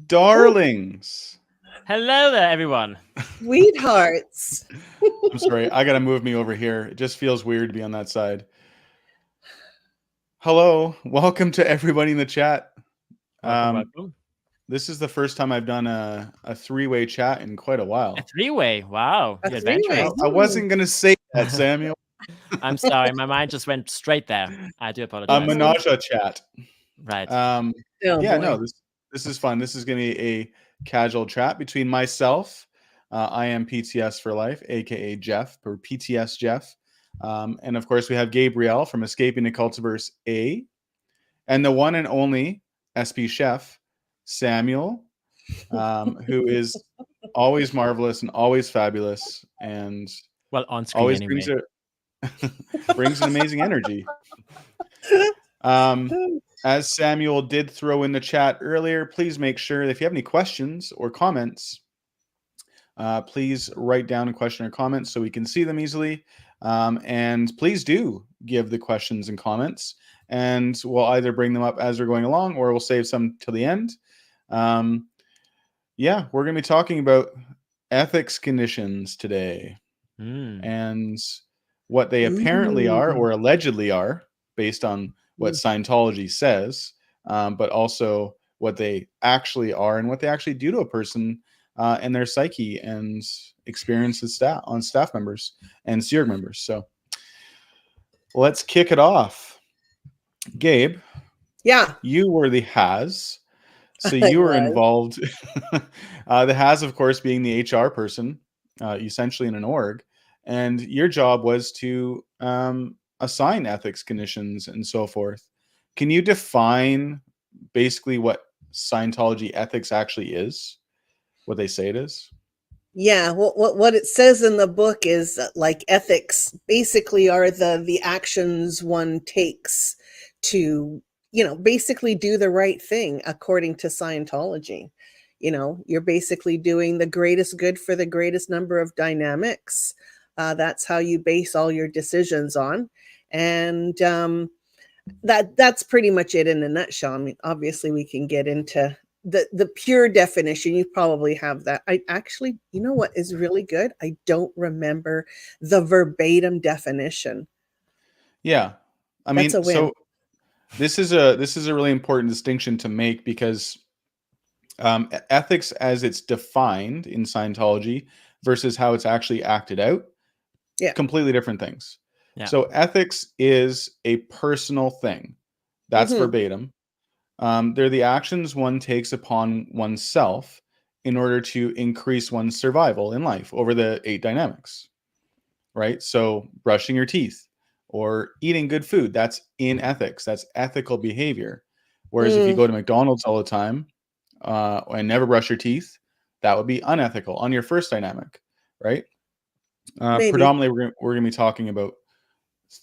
Darlings. Hello there, everyone. Sweethearts. I'm sorry, I gotta move me over here. It just feels weird to be on that side. Hello, welcome to everybody in the chat. Welcome. This is the first time I've done a three-way chat in quite a while. A three-way, wow. A You're three-way. adventurous. I wasn't gonna say that, Samuel. I'm sorry, my mind just went straight there. I do apologize. A menage a chat. Right. Oh, Yeah, boy. no, this is fun. This is gonna be a casual chat between myself. I am PTS for life, aka Jeff, or PTS Jeff. And of course, we have Gabrielle from Escaping the Cultiverse A, and the one and only SP Chef, Samuel, who is always marvelous and always fabulous, and well, on screen always anyway. brings an amazing energy. As Samuel did throw in the chat earlier, please make sure that if you have any questions or comments, please write down a question or comment so we can see them easily. And please do give the questions and comments, and we'll either bring them up as we're going along or we'll save some till the end. Yeah, we're going to be talking about ethics conditions today and what they apparently are or allegedly are based on what Scientology says, but also what they actually are and what they actually do to a person and their psyche and experiences on staff members and SEERG members. So let's kick it off. Gabe, Yeah. you were the Has. So you were involved. The Has, of course, being the HR person, essentially in an org. And your job was to assign ethics conditions and so forth. Can you define basically what Scientology ethics actually is? What they say it is? Yeah, what it says in the book is like ethics basically are the actions one takes to, basically do the right thing according to Scientology. You're basically doing the greatest good for the greatest number of dynamics. That's how you base all your decisions on. And that's pretty much it in a nutshell. I mean, obviously we can get into the pure definition. You probably have that. I actually, you know what is really good? I don't remember the verbatim definition. Yeah. I mean, That's a win. so this is a really important distinction to make because ethics as it's defined in Scientology versus how it's actually acted out, completely different things. Yeah. So ethics is a personal thing. That's verbatim. They're the actions one takes upon oneself in order to increase one's survival in life over the 8 dynamics, right? So brushing your teeth or eating good food, that's in ethics. That's ethical behavior. Whereas if you go to McDonald's all the time and never brush your teeth, that would be unethical on your first dynamic, right? Predominantly, we're going to be talking about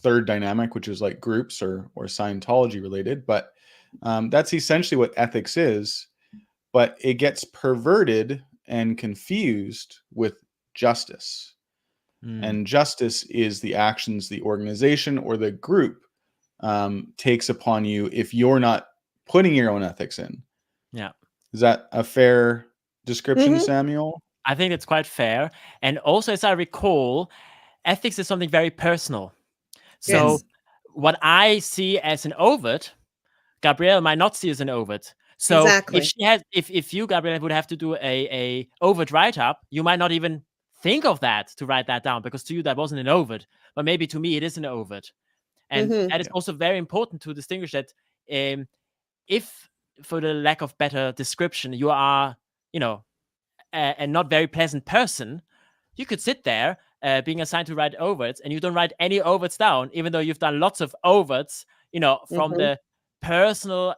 third dynamic, which is like groups or Scientology related, but that's essentially what ethics is, but it gets perverted and confused with justice. And justice is the actions the organization or the group takes upon you if you're not putting your own ethics in. Yeah. Is that a fair description, Samuel? I think it's quite fair. And also, as I recall, ethics is something very personal. So what I see as an overt, Gabrielle might not see as an overt. So if you, Gabrielle, would have to do a overt write-up, you might not even think of that to write that down because to you that wasn't an overt, but maybe to me it is an overt. And that is also very important to distinguish that if, for the lack of better description, you are, a not very pleasant person, you could sit there being assigned to write overts and you don't write any overts down, even though you've done lots of overts, from the personal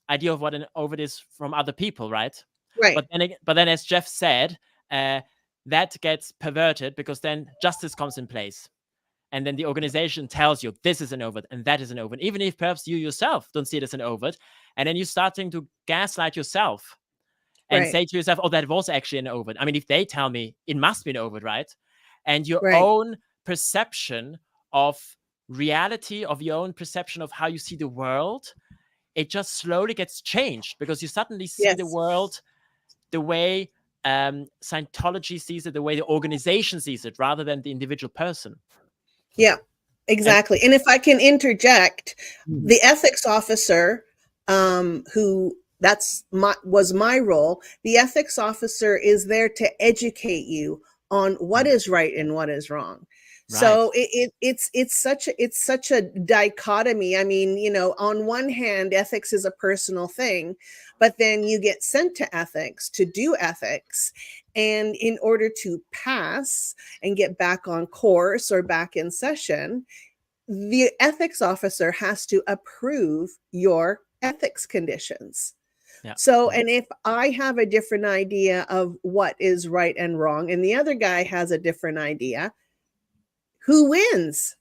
idea of what an overt is from other people, right? Right. But then as Jeff said, that gets perverted because then justice comes in place. And then the organization tells you this is an overt and that is an overt, even if perhaps you yourself don't see it as an overt. And then you're starting to gaslight yourself. and Right. say to yourself, oh, that was actually an overt. I mean, if they tell me it must be an overt, right? And your Right. own perception of reality, of your own perception of how you see the world, it just slowly gets changed because you suddenly see the Yes. world the way Scientology sees it, the way the organization sees it, rather than the individual person. Yeah, exactly. And if I can interject, Mhm. the ethics officer, who was my role, the ethics officer is there to educate you on what is right and what is wrong. So it's such a dichotomy. I mean, you know, on one hand, ethics is a personal thing, but then you get sent to ethics to do ethics. And in order to pass and get back on course or back in session, the ethics officer has to approve your ethics conditions. Yeah. So, and if I have a different idea of what is right and wrong, and the other guy has a different idea, who wins?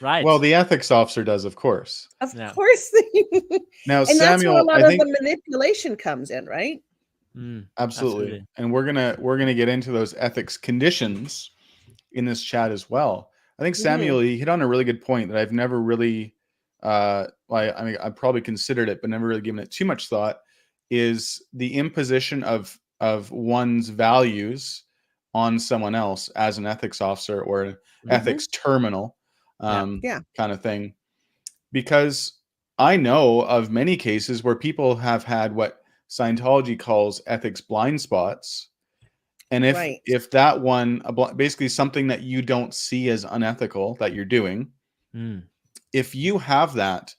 Right. Well, the ethics officer does, of course. Of Yeah. course. Now, And that's where a Samuel, lot I of think the manipulation comes in, right? absolutely, and we're gonna get into those ethics conditions in this chat as well. I think Samuel, you hit on a really good point that I've never really, I mean, I probably considered it, but never really given it too much thought. Is the imposition of one's values on someone else as an ethics officer or an ethics terminal, Yeah. kind of thing. Because I know of many cases where people have had what Scientology calls ethics blind spots. And Right. if that one, basically something that you don't see as unethical that you're doing, if you have that,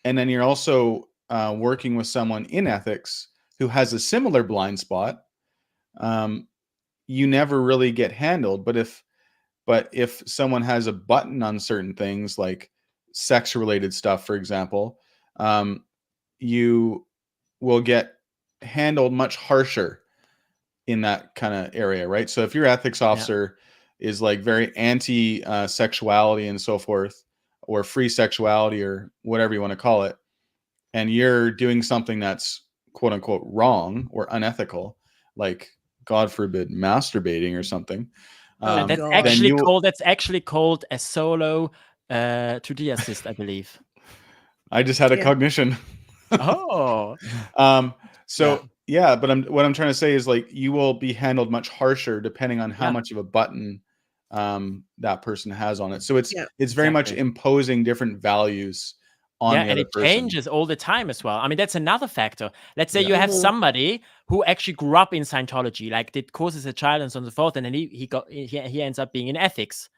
and then you're also working with someone in ethics who has a similar blind spot, you never really get handled. But if someone has a button on certain things like sex related stuff, for example, you will get handled much harsher in that kind of area, right? So if your ethics officer is like very anti sexuality and so forth, or free sexuality or whatever you want to call it, and you're doing something that's quote unquote wrong or unethical, like God forbid masturbating or something, That's God. actually called a solo to assist, I believe. I just had a Yeah. cognition. Oh. So yeah, but what I'm trying to say is like you will be handled much harsher depending on how much of a button that person has on it. So it's very much imposing different values on the and other it person. changes all the time as well. I mean, that's another factor. Let's say you have somebody who actually grew up in Scientology, like did courses as a child and so on and so forth, and then he ends up being in ethics,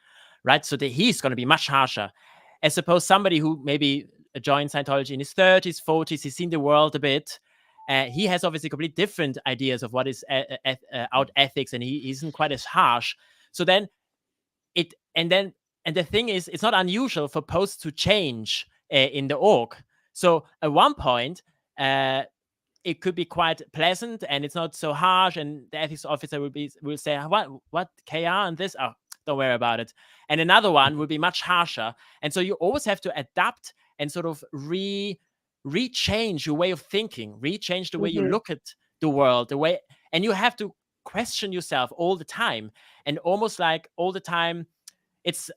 right? So he's going to be much harsher. As suppose somebody who maybe joined Scientology in his 30s, 40s, he's seen the world a bit. He has obviously completely different ideas of what is out ethics, and he isn't quite as harsh. So then and the thing is, it's not unusual for posts to change in the org. So at one point, it could be quite pleasant and it's not so harsh, and the ethics officer will say, what KR and this? Oh, don't worry about it. And another one will be much harsher. And so you always have to adapt and sort of rechange your way of thinking, rechange the way you look at the world, and you have to question yourself all the time, and almost like all the time it's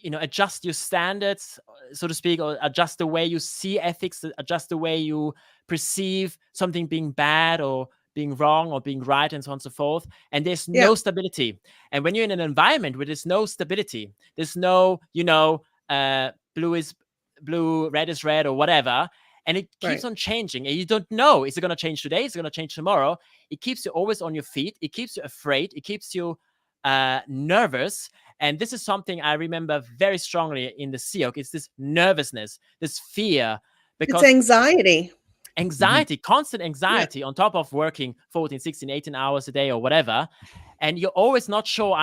adjust your standards, so to speak, or adjust the way you see ethics, adjust the way you perceive something being bad or being wrong or being right, and so on and so forth. And there's no stability. And when you're in an environment where there's no stability, there's no blue is blue, red is red, or whatever, and it keeps on changing, and you don't know, is it going to change today, is it going to change tomorrow? It keeps you always on your feet, it keeps you afraid, it keeps you nervous. And this is something I remember very strongly in the SEOC. It's this nervousness, this fear, because it's anxiety, constant anxiety on top of working 14, 16, 18 hours a day or whatever. And you're always not sure,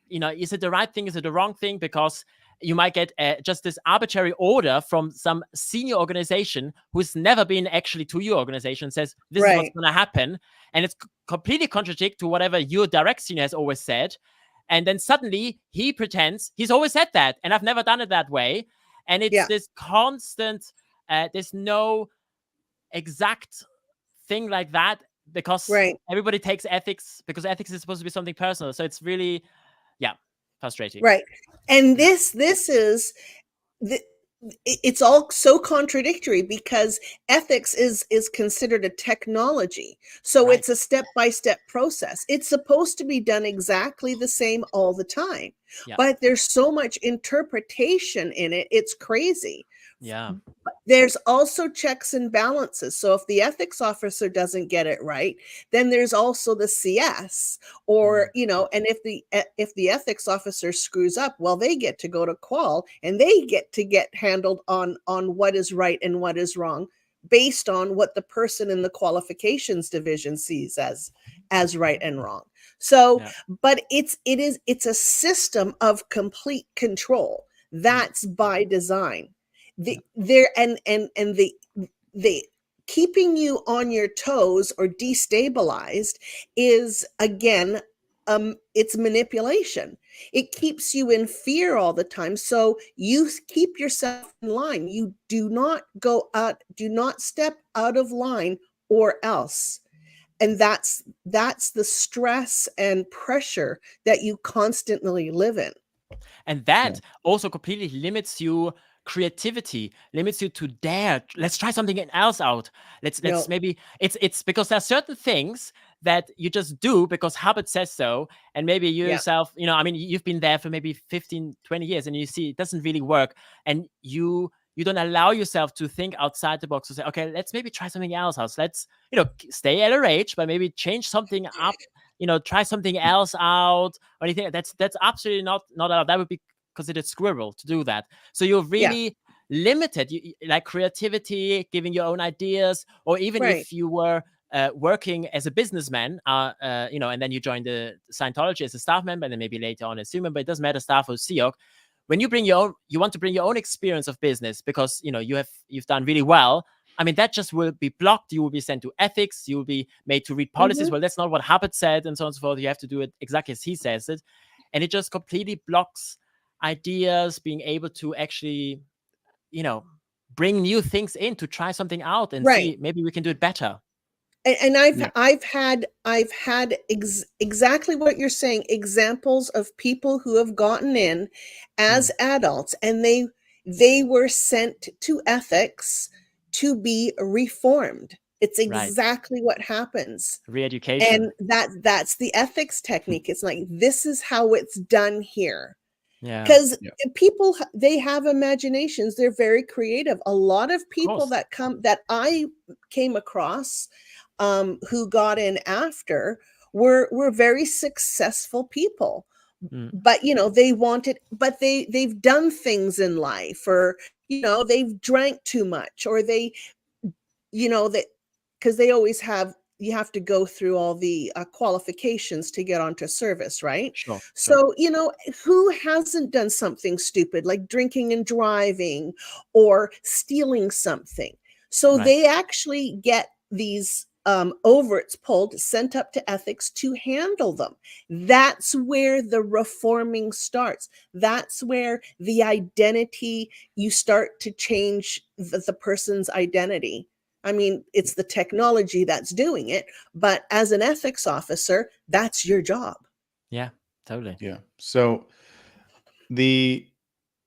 is it the right thing? Is it the wrong thing? Because you might get just this arbitrary order from some senior organization who's never been actually to your organization, says this is what's going to happen. And it's completely contradictory to whatever your direct senior has always said. And then suddenly he pretends he's always said that, and I've never done it that way. And it's this constant, there's no exact thing like that. because Right. everybody takes ethics because ethics is supposed to be something personal. So it's really, frustrating. Right. And this is it's all so contradictory because ethics is considered a technology. So Right. it's a step-by-step process. It's supposed to be done exactly the same all the time. Yeah. But there's so much interpretation in it. It's crazy. Yeah. There's also checks and balances. So if the ethics officer doesn't get it right, then there's also the CS, or and if the ethics officer screws up, well, they get to go to qual and they get to get handled on what is right and what is wrong based on what the person in the qualifications division sees as right and wrong. So, but it's a system of complete control. That's by design. The keeping you on your toes or destabilized is, again, it's manipulation. It keeps you in fear all the time, so you keep yourself in line. You do not step out of line, or else. And that's the stress and pressure that you constantly live in. And that also completely limits you creativity, limits you to dare. Let's try something else out. Let's maybe it's because there are certain things that you just do because habit says so. And maybe you yourself, I mean, you've been there for maybe 15, 20 years and you see it doesn't really work. And you don't allow yourself to think outside the box to say, okay, let's maybe try something else. Let's, stay at LRH, but maybe change something up, try something else out or anything. That's absolutely not allowed. That would be considered squirrel to do that. So you're really limited, like creativity, giving your own ideas, or even if you were working as a businessman, and then you join the Scientology as a staff member, and then maybe later on as a member, it doesn't matter, staff or SEOC. When you want to bring your own experience of business because you've done really well. I mean, that just will be blocked. You will be sent to ethics. You will be made to read policies. Well, that's not what Hubbard said, and so on and so forth. You have to do it exactly as he says it, and it just completely blocks ideas, being able to actually, bring new things in, to try something out and see maybe we can do it better. And I've had exactly what you're saying, examples of people who have gotten in as adults, and they were sent to ethics to be reformed. It's exactly what happens. Re-education. And that's the ethics technique. It's like, this is how it's done here. Because people, they have imaginations. They're very creative. A lot of people that I came across who got in after were very successful people. But they've done things in life, or they've drank too much, or they because they always have, you have to go through all the qualifications to get onto service, right? Sure. So, who hasn't done something stupid like drinking and driving or stealing something? So they actually get these overts pulled, sent up to ethics to handle them. That's where the reforming starts. That's where the identity, you start to change the person's identity. I mean, it's the technology that's doing it, but as an ethics officer, that's your job. Yeah, totally. Yeah. So the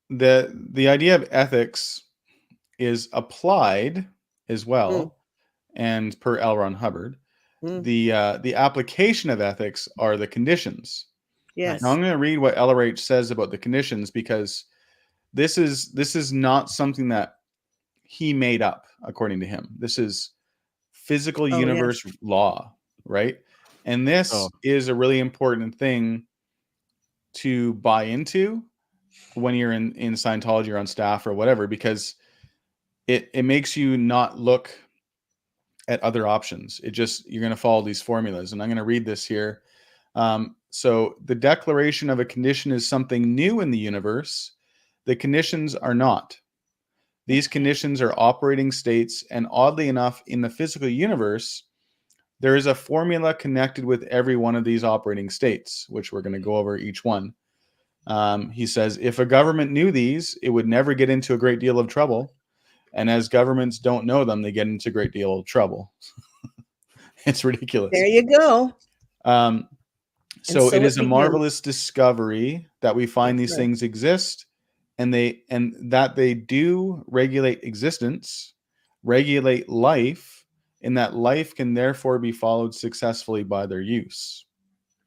idea of ethics is applied as well, and per L. Ron Hubbard, the application of ethics are the conditions. Yes. Now I'm going to read what LRH says about the conditions, because this is not something that he made up, according to him. This is physical universe law, right? And this is a really important thing to buy into when you're in Scientology or on staff or whatever, because it makes you not look at other options. You're going to follow these formulas. And I'm going to read this here. So the declaration of a condition is something new in the universe. The conditions are not. These conditions are operating states, and oddly enough, in the physical universe, there is a formula connected with every one of these operating states, which we're going to go over each one. He says, if a government knew these, it would never get into a great deal of trouble. And as governments don't know them, they get into a great deal of trouble. It's ridiculous. There you go. So it is a begins. marvelous discovery that we find That's these right. things exist, and that they do regulate existence, regulate life, and that life can therefore be followed successfully by their use.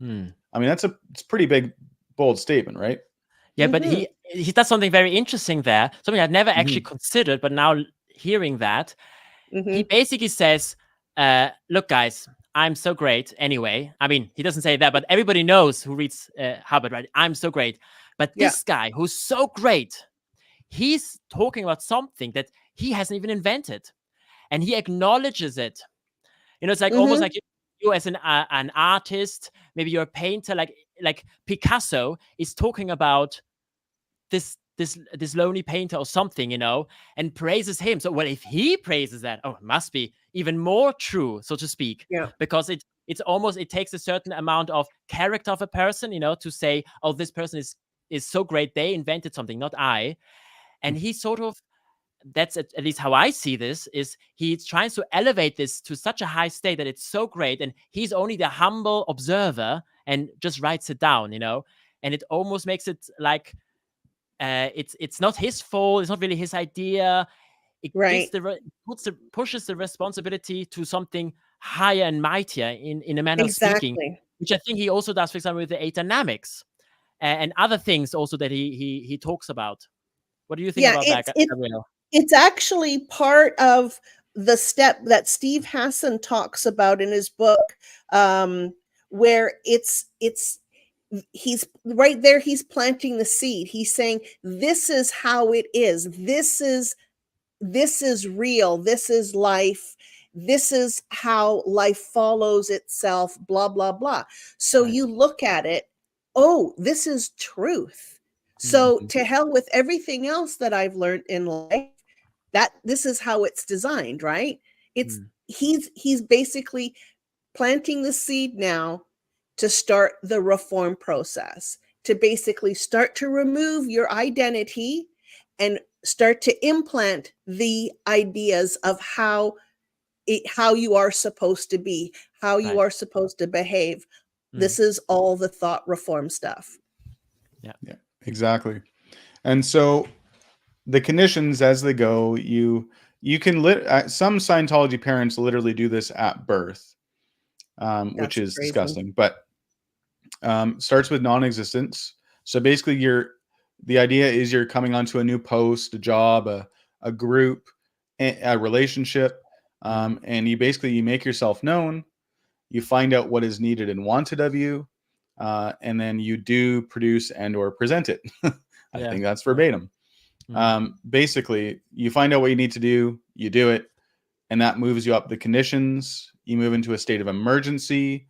I mean, it's a pretty big, bold statement, right? Yeah, but Mhm. he does something very interesting there. Something I'd never actually considered, but now hearing that, he Mhm. basically says, "Look, guys, I'm so great." Anyway, I mean, he doesn't say that, but everybody knows who reads Hubbard, right? I'm so great. But Yeah. this guy who's so great, he's talking about something that he hasn't even invented, and he acknowledges it. You know, it's like almost Mhm. like you as an artist, maybe you're a painter, like Picasso is talking about this lonely painter or something, you know, and praises him. So, well, if he praises that, oh, it must be even more true, so to speak, Yeah. because it's almost, it takes a certain amount of character of a person, you know, to say, oh, this person is so great, they invented something, not I. And he sort of, that's at least how I see this, is he tries to elevate this to such a high state that it's so great, and he's only the humble observer and just writes it down, you know, and it almost makes it like it's not his fault, it's not really his idea. It gives Right. pushes the responsibility to something higher and mightier in a manner of speaking, Exactly. which I think he also does, for example, with the eight dynamics and other things also that he talks about. What do you think Yeah, about that, Gabriel? it's actually part of the step that Steve Hassan talks about in his book, where it's he's right there, he's planting the seed. He's saying, this is how it is. This is real. This is life. This is how life follows itself, blah, blah, blah. So Right. you look at it, oh, this is truth. So to hell with everything else that I've learned in life, that this is how it's designed, right? It's he's basically planting the seed now to start the reform process, to basically start to remove your identity and start to implant the ideas of how you are supposed to be, how you Right. are supposed to behave. This is all the thought reform stuff. Yeah, exactly. And so the conditions as they go, you can some Scientology parents literally do this at birth, which That's is crazy. disgusting. But starts with non-existence. So basically, the idea is you're coming onto a new post, a job, a group, a relationship, and you make yourself known. You find out what is needed and wanted of you, and then you do produce and or present it. I Yeah. think that's verbatim. Basically, you find out what you need to do, you do it, and that moves you up the conditions. You move into a state of emergency,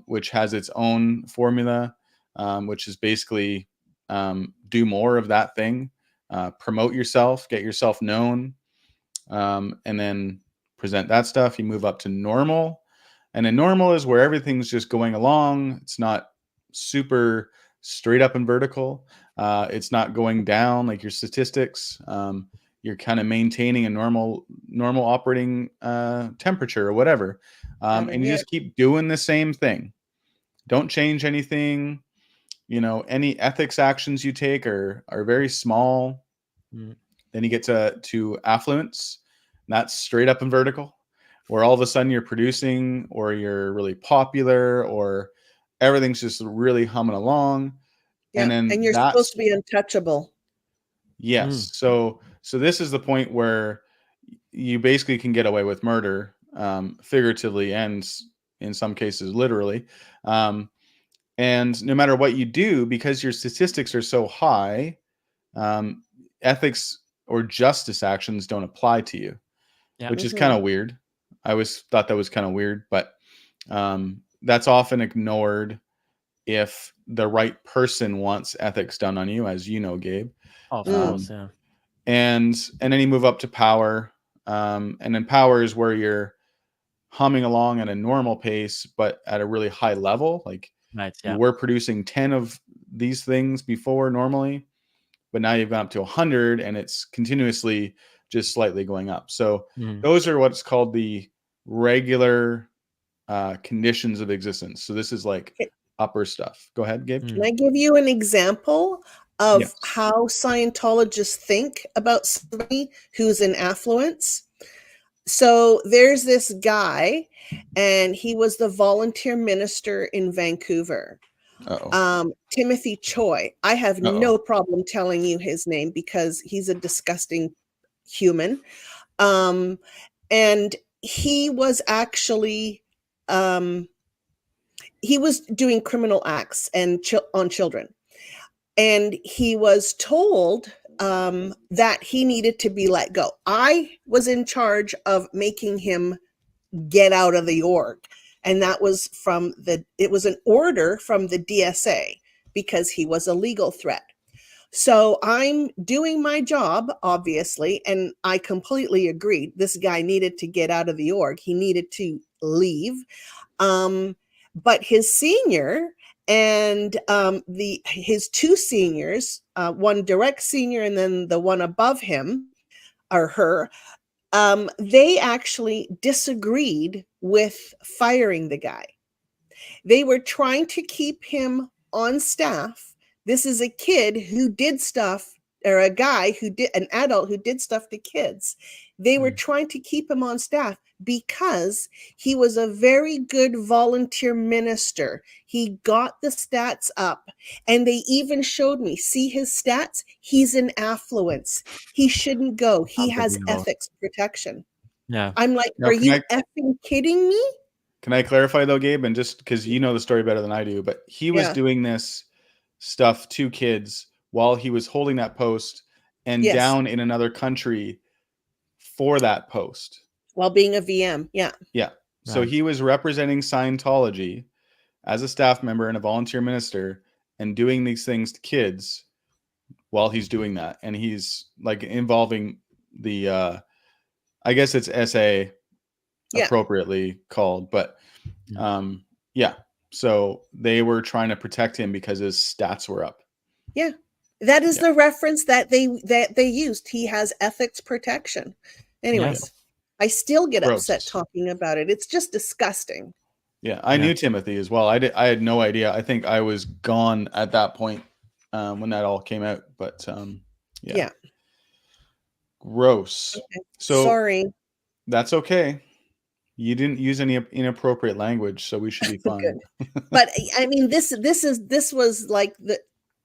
which has its own formula, which is basically do more of that thing, promote yourself, get yourself known, and then present that stuff. You move up to normal, and then normal is where everything's just going along. It's not super straight up and vertical. It's not going down like your statistics. You're kind of maintaining a normal operating temperature or whatever, and you Yeah. just keep doing the same thing. Don't change anything. You know, any ethics actions you take are very small. Then you get to affluence. That's straight up and vertical, where all of a sudden you're producing or you're really popular or everything's just really humming along. And Yeah. then And you're supposed that's to be untouchable. yes. So this is the point where you basically can get away with murder, figuratively and in some cases literally. And no matter what you do, because your statistics are so high, ethics or justice actions don't apply to you, Yeah. which is kind of weird. I always thought that was kind of weird, but that's often ignored if the right person wants ethics done on you, as you know, Gabe. Of course. Um, Yeah. and then you move up to power, and then power is where you're humming along at a normal pace, but at a really high level. Like Right. you Yeah. were producing 10 of these things before normally, but now you've gone up to 100 and it's continuously just slightly going up. So those are what's called the regular conditions of existence. So this is like upper stuff. Go ahead, Gabe. Can I give you an example of Yes. how Scientologists think about somebody who's in affluence? So there's this guy, and he was the volunteer minister in Vancouver. Timothy Choi. I have no problem telling you his name because he's a disgusting human. And he was actually he was doing criminal acts and on children. And he was told that he needed to be let go. I was in charge of making him get out of the org. And that was it was an order from the DSA because he was a legal threat. So I'm doing my job, obviously, and I completely agreed. This guy needed to get out of the org. He needed to leave. But his senior and his two seniors, one direct senior and then the one above him or her, they actually disagreed with firing the guy. They were trying to keep him on staff. This is a kid who did stuff, or a guy who did, an adult who did stuff to kids. They were trying to keep him on staff because he was a very good volunteer minister. He got the stats up, and they even showed me, see his stats? He's in affluence. He shouldn't go. He has ethics protection. Yeah. I'm like, are you effing kidding me? Can I clarify though, Gabe? And just because you know the story better than I do, but he was doing this stuff to kids while he was holding that post and down in another country for that post. While being a VM, yeah. Yeah. So he was representing Scientology as a staff member and a volunteer minister and doing these things to kids while he's doing that. And he's like involving the, I guess it's SA appropriately called, but so they were trying to protect him because his stats were up. Yeah. That is the reference that they used. He has ethics protection. Anyways, I still get upset talking about it. It's just disgusting. Yeah, I knew Timothy as well. I had no idea. I think I was gone at that point when that all came out. But gross. Okay. So sorry. That's okay. You didn't use any inappropriate language, so we should be fine. But I mean, this was like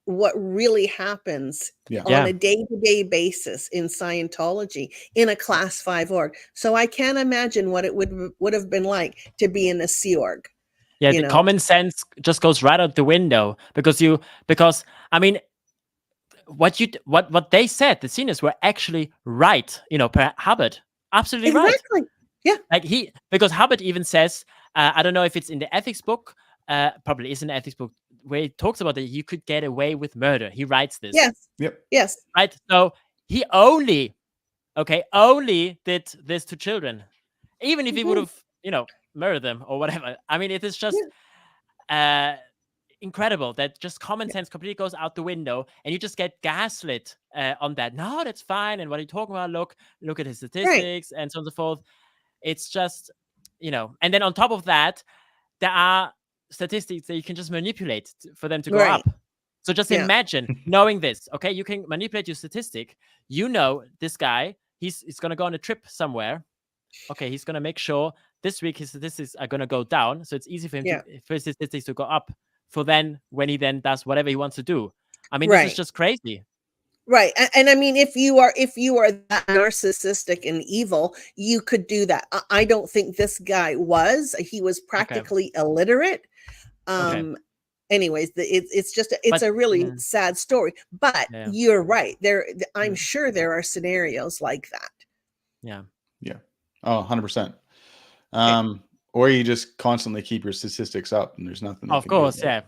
what really happens on a day-to-day basis in Scientology in a class 5 org. So I can't imagine what it would have been like to be in a Sea Org. Yeah, the common sense just goes right out the window because I mean, what they said, the seniors were actually right. Per Hubbard, absolutely right. Yeah, like because Hubbard even says, I don't know if it's in the ethics book, probably is in the ethics book, where he talks about that you could get away with murder. He writes this. Yes. Yep. Yes. Right. So he only did this to children, even if he would have, murdered them or whatever. I mean, it is just incredible that just common sense completely goes out the window, and you just get gaslit on that. No, that's fine. And what are you talking about? Look at his statistics and so on and so forth. It's just, and then on top of that, there are statistics that you can just manipulate for them to go up. So just imagine knowing this, okay? You can manipulate your statistic. This guy, he's going to go on a trip somewhere. Okay, he's going to make sure this week his statistics are going to go down. So it's easy for him for his statistics to go up for then when he then does whatever he wants to do. I mean, this is just crazy. Right. And I mean, if you are that narcissistic and evil, you could do that. I don't think this guy was. He was practically illiterate. Anyways, it's a really sad story. But you're right. I'm sure there are scenarios like that. Yeah. Yeah. Oh, 100%. Or you just constantly keep your statistics up and there's nothing. Of course, Yeah,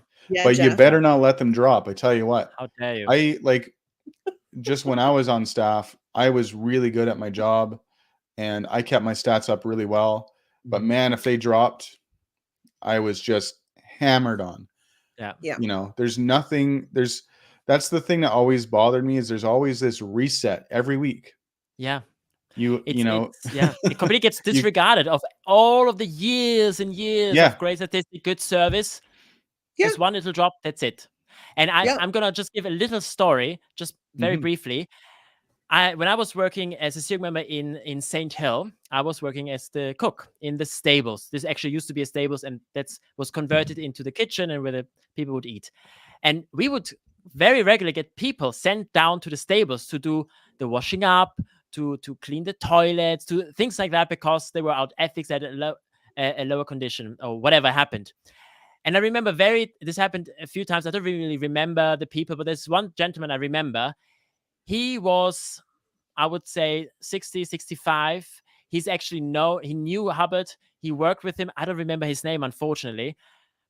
but Jeff, you better not let them drop. I tell you what. How dare you? Just when I was on staff, I was really good at my job and I kept my stats up really well. But man, if they dropped, I was just hammered on. Yeah. There's nothing, that's the thing that always bothered me is there's always this reset every week. Yeah. It completely gets disregarded of all of the years and years of great statistic, good service. Just one little drop, that's it. And I'm gonna just give a little story, just very briefly. When I was working as a SEAL member in St. Hill, I was working as the cook in the stables. This actually used to be a stables, and that was converted into the kitchen and where the people would eat. And we would very regularly get people sent down to the stables to do the washing up, to clean the toilets, to things like that, because they were out ethics at a lower condition or whatever happened. And I remember this happened a few times. I don't really remember the people, but there's one gentleman I remember. He was, I would say, 60, 65. He's actually he knew Hubbard. He worked with him. I don't remember his name, unfortunately.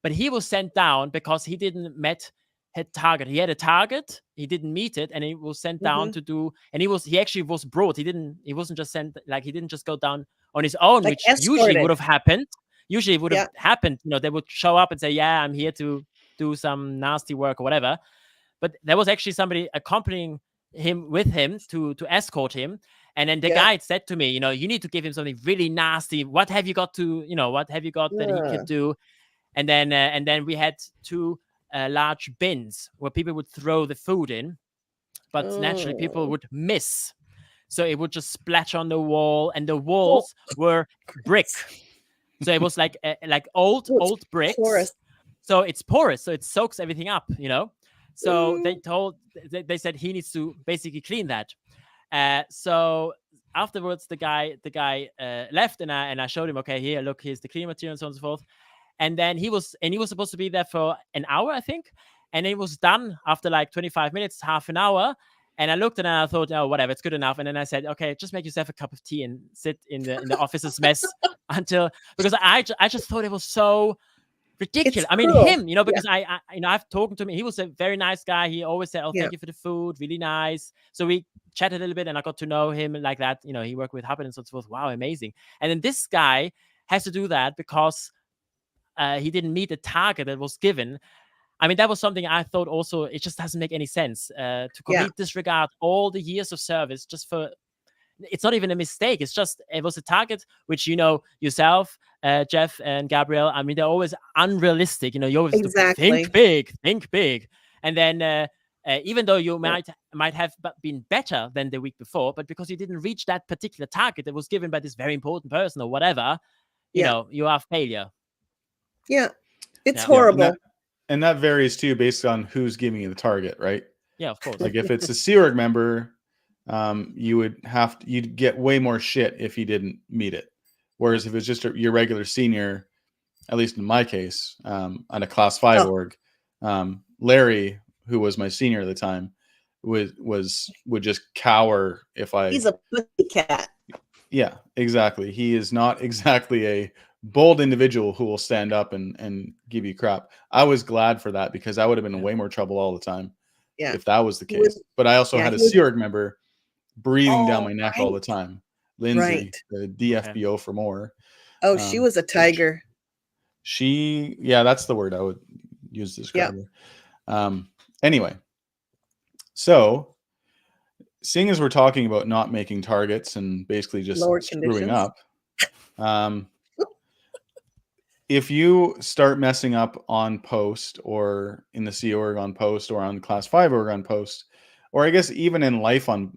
But he was sent down because he didn't met his target. He had a target. He didn't meet it. And he was sent down to do, and he actually was brought. He wasn't just sent, like, he didn't just go down on his own, like which escorted. Usually would have happened. Usually it would have happened. They would show up and say, yeah, I'm here to do some nasty work or whatever. But there was actually somebody accompanying him with him to escort him. And then the guide said to me, you need to give him something really nasty. What have you got that he could do? And then we had two large bins where people would throw the food in, but naturally people would miss. So it would just splash on the wall, and the walls were brick. So it was like old bricks. Porous. So it's porous, so it soaks everything up, So they said he needs to basically clean that. So afterwards, the guy left, and I showed him, okay, here, look, here's the cleaning material and so on and so forth. And then he was supposed to be there for an hour, I think, and it was done after like 25 minutes, half an hour. And I looked and I thought, oh, whatever, it's good enough. And then I said, okay, just make yourself a cup of tea and sit in the office's mess because I just thought it was so ridiculous. I mean, him, because I've talked to him. He was a very nice guy. He always said, oh, thank you for the food, really nice. So we chatted a little bit, and I got to know him like that. He worked with Hubbard and so forth. Wow, amazing. And then this guy has to do that because he didn't meet the target that was given. I mean, that was something I thought also, it just doesn't make any sense to completely disregard all the years of service just for, it's not even a mistake. It's just, it was a target, which, yourself, Jeff and Gabrielle, I mean, they're always unrealistic. You always think big. And then even though you might have been better than the week before, but because you didn't reach that particular target that was given by this very important person or whatever, you are a failure. Yeah. It's horrible. And that varies too, based on who's giving you the target, right? Yeah, of course. Like if it's a Sea Org member, you'd get way more shit if you didn't meet it. Whereas if it's just your regular senior, at least in my case, on a Class 5 org, Larry, who was my senior at the time, would just cower if I. He's a pussy cat. Yeah, exactly. He is not exactly a bold individual who will stand up and give you crap. I was glad for that because I would have been in way more trouble all the time if that was the case. But I also had a Sea Org member breathing down my neck all the time. Lindsay, the DFBO for more. Oh, she was a tiger. That's the word I would use to describe her. Anyway, so seeing as we're talking about not making targets and basically just screwing up, if you start messing up on post or in the Sea Org on post or on the Class 5 org on post, or I guess even in life on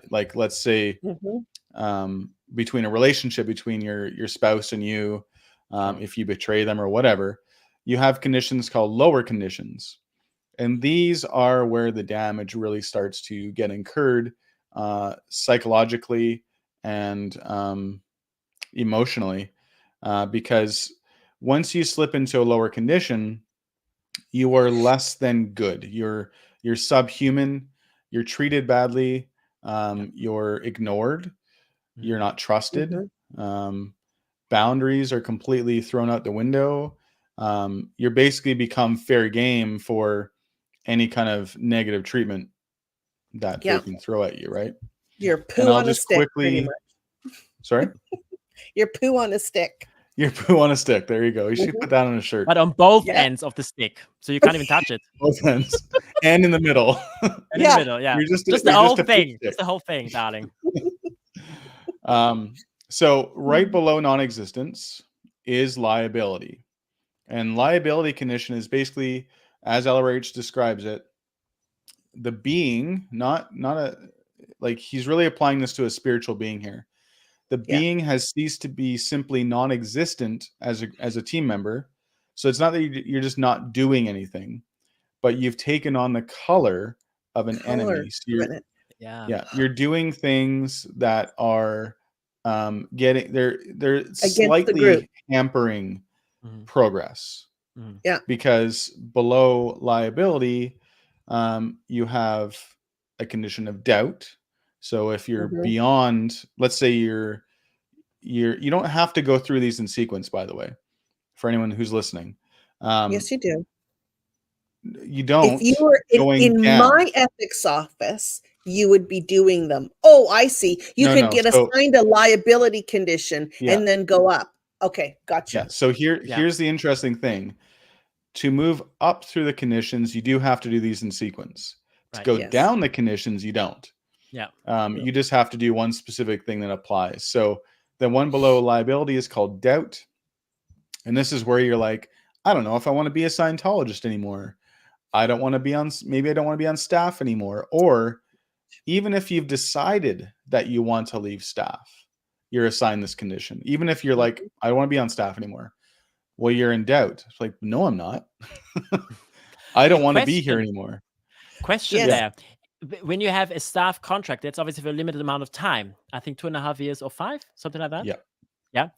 like, let's say between a relationship between your spouse and you, if you betray them or whatever, you have conditions called lower conditions. And these are where the damage really starts to get incurred psychologically and emotionally, because once you slip into a lower condition, you are less than good. You're subhuman. You're treated badly. You're ignored. You're not trusted. Boundaries are completely thrown out the window. You're basically become fair game for any kind of negative treatment that they can throw at you, right? You're poo on a stick. Sorry? You're poo on a stick. Your poo on a stick. There you go. You should put that on a shirt. But on both ends of the stick. So you can't even touch it. Both ends. And in the middle. In the middle, yeah. Just the whole thing. Just the whole thing, darling. So right below non-existence is liability. And liability condition is basically, as LRH describes it, the being, not a, like, he's really applying this to a spiritual being here. The being has ceased to be simply non-existent as a team member. So it's not that you're just not doing anything, but you've taken on the color of an enemy. So you're doing things that are they're against the group. slightly hampering Mhm. progress. Mhm. Yeah. Because below liability, you have a condition of doubt. So if you're beyond, let's say you don't have to go through these in sequence, by the way, for anyone who's listening. Yes, you do. You don't. If you were in down. my ethics office, you would be doing them. Oh, I see. You could get assigned a liability condition and then go up. Okay, gotcha. Yeah. So here's the interesting thing. To move up through the conditions, you do have to do these in sequence. To go down the conditions, you don't. Yeah. You just have to do one specific thing that applies. So the one below liability is called doubt. And this is where you're like, I don't know if I want to be a Scientologist anymore. I don't want to be on, maybe I don't want to be on staff anymore. Or even if you've decided that you want to leave staff, you're assigned this condition. Even if you're like, I don't want to be on staff anymore. Well, you're in doubt. It's like, no, I'm not. I don't want to be here anymore. Question there. When you have a staff contract, that's obviously for a limited amount of time. I think 2.5 years or 5, something like that. Yeah. Yeah.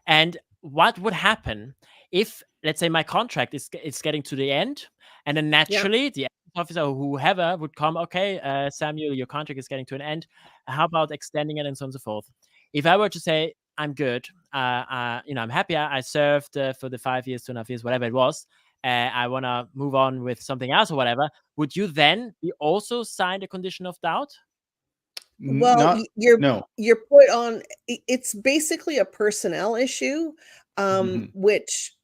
And what would happen if, let's say, my contract is getting to the end, and then naturally the officer or whoever would come, okay, Samuel, your contract is getting to an end. How about extending it and so on and so forth? If I were to say, I'm good, I'm happy I served for the 5 years, 2.5 years, whatever it was, I want to move on with something else or whatever, would you then be also signed a condition of doubt? Well, you're put on, it's basically a personnel issue, which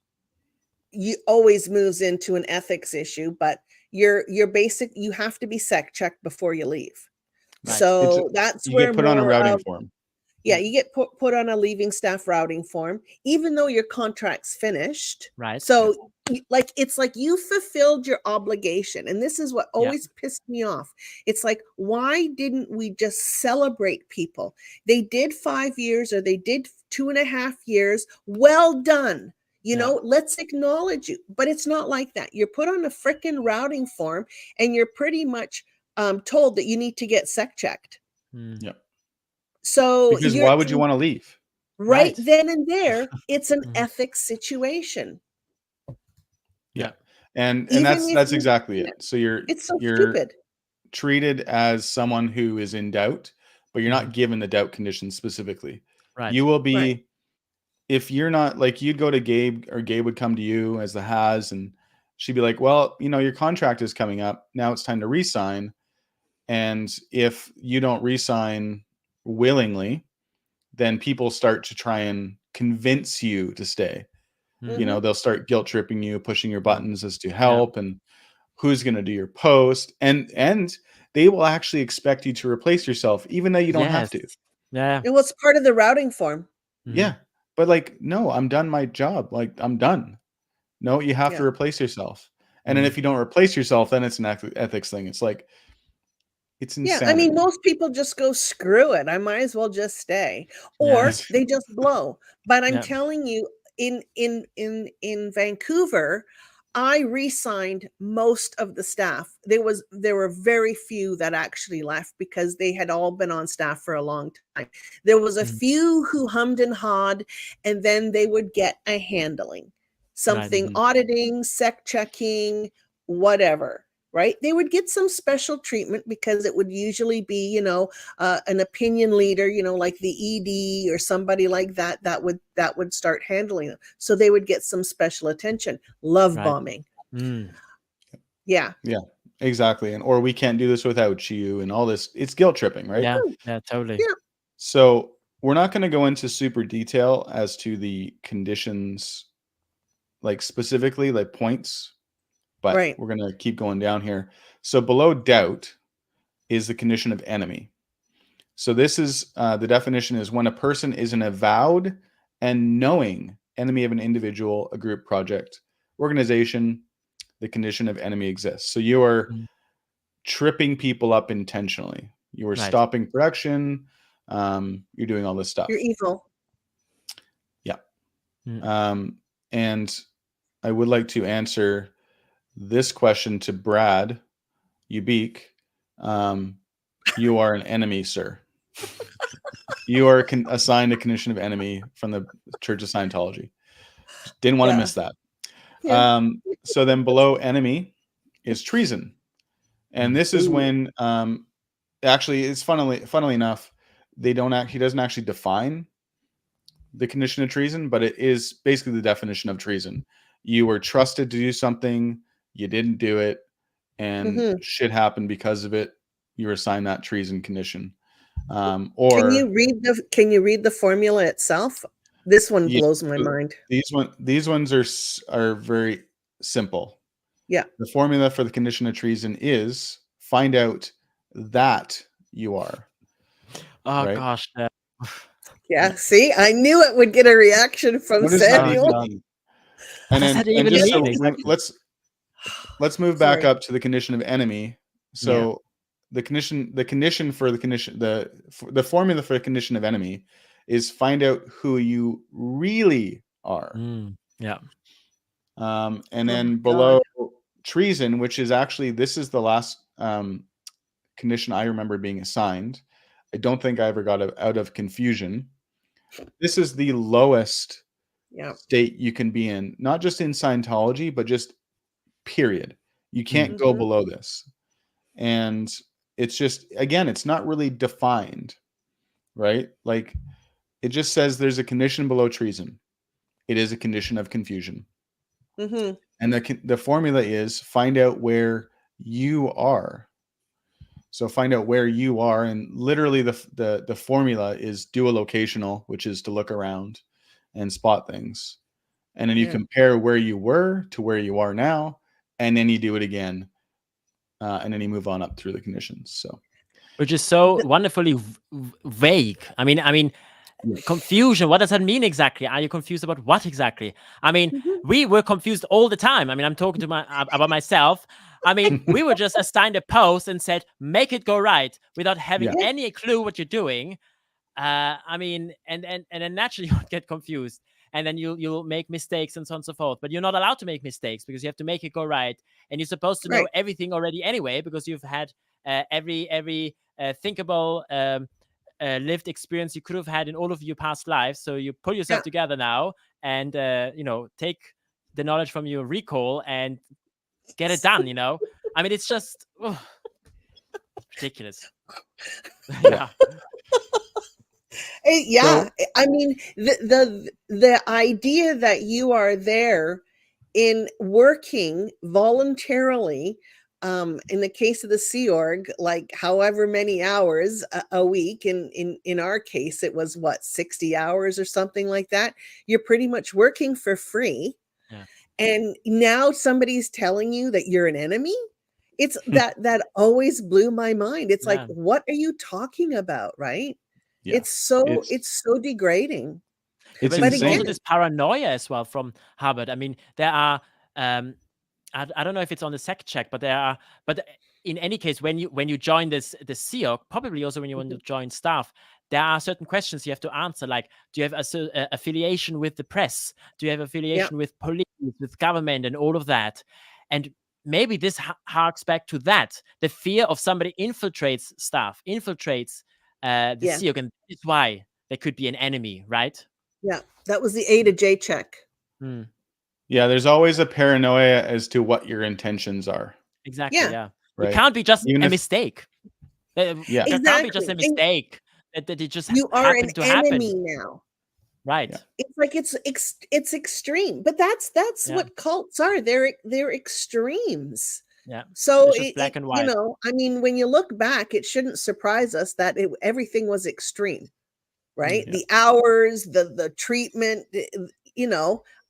you always moves into an ethics issue, but you have to be sec checked before you leave. Right. So that's you where get put on a routing form. Yeah, you get put on a leaving staff routing form, even though your contract's finished. Right. So it's like you fulfilled your obligation. And this is what always pissed me off. It's like, why didn't we just celebrate people? They did 5 years or they did 2.5 years. Well done. Let's acknowledge you. But it's not like that. You're put on a frickin' routing form and you're pretty much told that you need to get sec checked. Yeah. So because why would you want to leave? Right then and there, it's an ethics situation. Yeah. And that's exactly it. So you're stupid. Treated as someone who is in doubt, but you're not given the doubt condition specifically. Right. You will be, if you're not, like, you'd go to Gabe, or Gabe would come to you as the has, and she'd be like, well, your contract is coming up. Now it's time to re-sign. And if you don't re-sign willingly, then people start to try and convince you to stay. They'll start guilt tripping you, pushing your buttons as to help and who's going to do your post. And they will actually expect you to replace yourself, even though you don't have to. Yeah. It was part of the routing form. Yeah. But like, no, I'm done my job. Like, I'm done. No, you have to replace yourself. And then if you don't replace yourself, then it's an ethics thing. It's like, it's insanity. Yeah, I mean, most people just go, screw it, I might as well just stay. Or they just blow. But I'm telling you, in Vancouver, I re-signed most of the staff. There were very few that actually left because they had all been on staff for a long time. There was a few who hummed and hawed, and then they would get a handling, something auditing, sec checking, whatever. Right? They would get some special treatment because it would usually be, an opinion leader, like the ED or somebody like that, that would start handling them. So they would get some special attention. Love bombing. Yeah. Yeah, exactly. And, or we can't do this without you and all this. It's guilt tripping, right? Yeah, totally. Yeah. So we're not going to go into super detail as to the conditions, like specifically, like points. But we're going to keep going down here. So below doubt is the condition of enemy. So this is the definition is when a person is an avowed and knowing enemy of an individual, a group, project, organization, the condition of enemy exists. So you are tripping people up intentionally. You are stopping production. You're doing all this stuff. You're evil. Yeah. And I would like to answer this question to Brad Ubik. You are an enemy, sir. You are assigned a condition of enemy from the Church of Scientology. Didn't want to miss that. Yeah. So then below enemy is treason. And this is when actually it's funnily enough, he doesn't actually define the condition of treason, but it is basically the definition of treason. You were trusted to do something, you didn't do it, and shit happened because of it. You were assigned that treason condition. Or can you read the formula itself? This one blows my mind. These ones are very simple. Yeah. The formula for the condition of treason is find out that you are. Oh right? Gosh. Yeah. See, I knew it would get a reaction from Samuel. And then let's move back up to the condition of enemy. So the condition for the condition, the formula for the condition of enemy is find out who you really are. Yeah. And then below treason, which is actually, this is the last condition I remember being assigned. I don't think I ever got out of confusion. This is the lowest state you can be in, not just in Scientology, but just period. You can't go below this. And it's just, again, it's not really defined, right? Like it just says there's a condition below treason. It is a condition of confusion. And the formula is find out where you are. So find out where you are, and literally the formula is do a locational, which is to look around and spot things. And then you compare where you were to where you are now, and then you do it again. And then you move on up through the conditions. So, which is so wonderfully vague. I mean, confusion. What does that mean exactly? Are you confused about what exactly? I mean, we were confused all the time. I mean, I'm talking to about myself. I mean, we were just assigned a post and said, make it go right without having any clue what you're doing. I mean, and then naturally you'll get confused, and then you'll make mistakes and so on and so forth. But you're not allowed to make mistakes because you have to make it go right, and you're supposed to know everything already anyway because you've had every thinkable lived experience you could have had in all of your past lives. So you pull yourself together now and take the knowledge from your recall and get it done. I mean, it's just ridiculous. Yeah. I mean, the idea that you are there in working voluntarily, in the case of the Sea Org, like however many hours a week, in our case, it was 60 hours or something like that. You're pretty much working for free. Yeah. And now somebody's telling you that you're an enemy. It's that always blew my mind. It's like, what are you talking about? Right. Yeah. It's so degrading. But it's also this paranoia as well from Hubbard. I mean, there are I don't know if it's on the sec check, but there are. But in any case, when you join the SEOC, probably also when you want to join staff, there are certain questions you have to answer. Like, do you have affiliation with the press? Do you have affiliation with police, with government, and all of that? And maybe this harks back to that: the fear of somebody infiltrates staff, infiltrates the SEOC, and that's why there could be an enemy, right? Yeah, that was the A to J check. Yeah, there's always a paranoia as to what your intentions are. Exactly. Yeah. Right. It can't be just a mistake. It can't be just a mistake that it just you are an enemy now. Right. It's like it's extreme, but that's what cults are. They're extremes. Yeah. So it's black and white. I mean, when you look back, it shouldn't surprise us that everything was extreme, right? The hours, the treatment,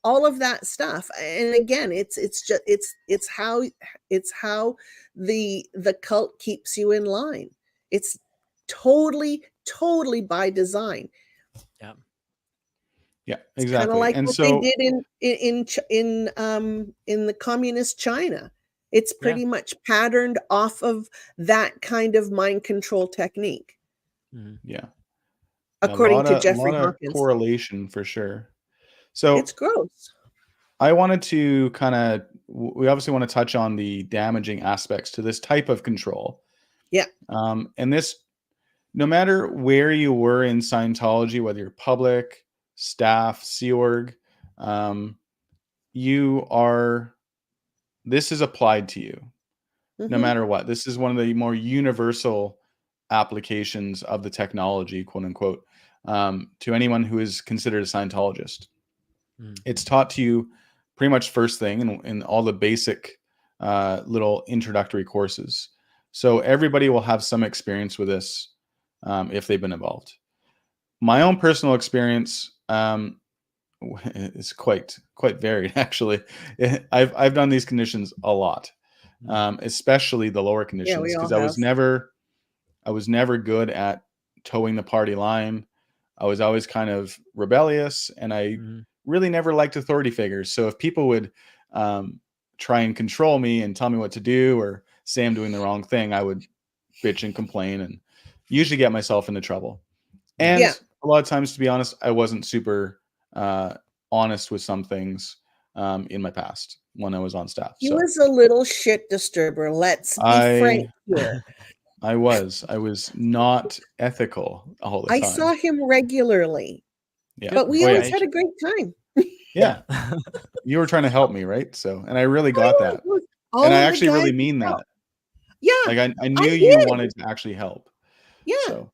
all of that stuff. And again, it's how the cult keeps you in line. It's totally totally by design. Yeah. Yeah, It's kind of exactly. like And what so they did in the communist China. It's Yeah. pretty much patterned off of that kind of mind control technique, Mhm. yeah, a according to lot Jeffrey of Hawkins. correlation for sure. So It's gross. I wanted to kind of, we obviously want to touch on the damaging aspects to this type of control. Yeah. And this, no matter where you were in Scientology, whether you're public, staff, Sea Org, this is applied to you no Mhm. matter what. This is one of the more universal applications of the technology, quote unquote, to anyone who is considered a Scientologist. Mhm. It's taught to you pretty much first thing in all the basic little introductory courses. So everybody will have some experience with this if they've been involved. My own personal experience is quite varied, actually. I've done these conditions a lot, especially the lower Yeah, conditions, we all because have. I was never good at towing the party line. I was always kind of rebellious, and I Mhm. really never liked authority figures. So if people would try and control me and tell me what to do or say I'm doing the wrong thing, I would bitch and complain and usually get myself into trouble. Yeah. And Yeah. a lot of times, to be honest, I wasn't super honest with some things in my past when I was on staff. He So was a little shit disturber. Let's be frank here. I was not ethical all the I time. saw him regularly, Yeah. but we Oh, always yeah. had a great time. Yeah. You were trying to help me, right? So, and I really got Oh, yeah, that. look, And all I of the actually guys really would mean help. that. Yeah, Like I I knew you did. wanted to actually help. Yeah, So,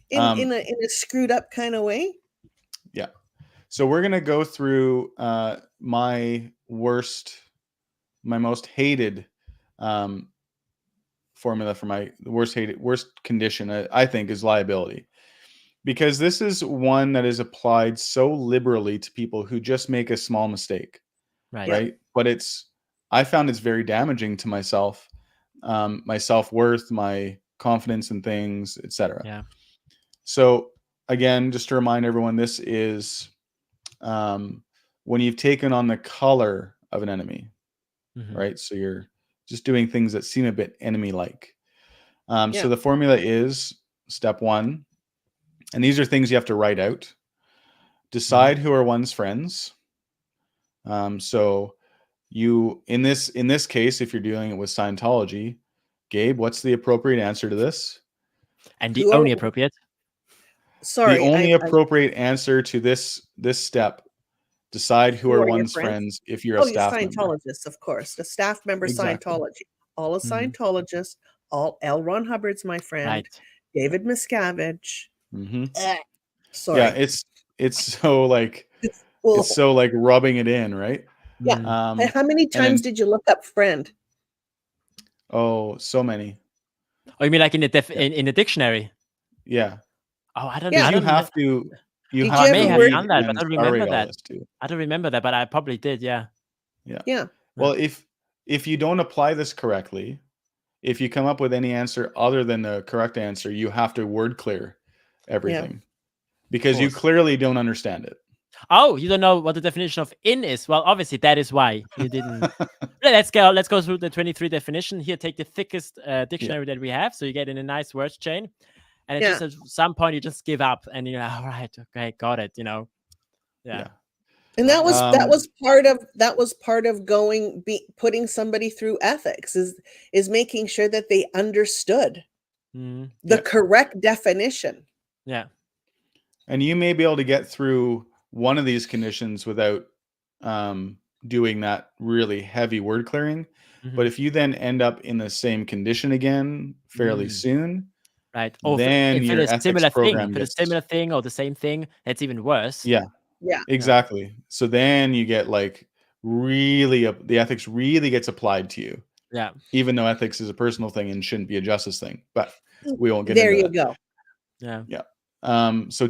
in a screwed up kind of way. yeah. So we're gonna go through my most hated formula for my worst condition. I think is liability, because this is one that is applied so liberally to people who just make a small mistake, Right. Yeah. right? But I found it's very damaging to myself, my self-worth, my confidence in things, etc. Yeah. So again, just to remind everyone, this is when you've taken on the color of an enemy, Mhm. right? So you're just doing things that seem a bit enemy-like. Yeah. So the formula is step 1, and these are things you have to write out. Decide who are one's friends. So you in this case, if you're dealing it with Scientology, Gabe, what's the appropriate answer to this? And the Who only are, appropriate. The sorry, only appropriate answer to this step: decide who who are are your one's friends? friends if you're a Oh, you're staff member. Scientologists, of course. The staff member Exactly. Scientology. All a Mhm. Scientologist. All L. Ron Hubbard's my friend. Right. David Miscavige. Mm-hmm. Sorry. Yeah, it's so like It's rubbing it in, right? yeah. Mhm. How many And times then did you look up friend? so many. Oh, you mean like in the Yeah. in the dictionary? Yeah, Oh, I don't. Yeah. I because you don't. have to Did I you may ever have word? done read that, and but then I don't star remember rate all that. this too. I don't remember that, but I probably did. Yeah. Yeah. Yeah. Well, if you don't apply this correctly, if you come up with any answer other than the correct answer, you have to word clear everything because you course. clearly don't understand it. Oh, you don't know what the definition of in is? Well, obviously that is why you didn't. Let's go through the 23 definition. Here, take the thickest dictionary that we have, so you get in a nice word chain. And it Yeah. just at some point you just give up, and you're like, all right, okay, got it. Yeah. Yeah. And that was Um, part of putting somebody through ethics is making sure that they understood Mhm. the Yeah. correct definition. Yeah. And you may be able to get through one of these conditions without doing that really heavy word clearing. But Mhm. if you then end up in the same condition again fairly Mm. soon, Right. Or then if it your is ethics similar thing, program if it is gets similar thing or the same thing, that's even worse. yeah, Yeah. exactly. So then you get like really the ethics really gets applied to you, Yeah. even though ethics is a personal thing and shouldn't be a justice thing. But we won't get There into you that. go. Yeah. Yeah. So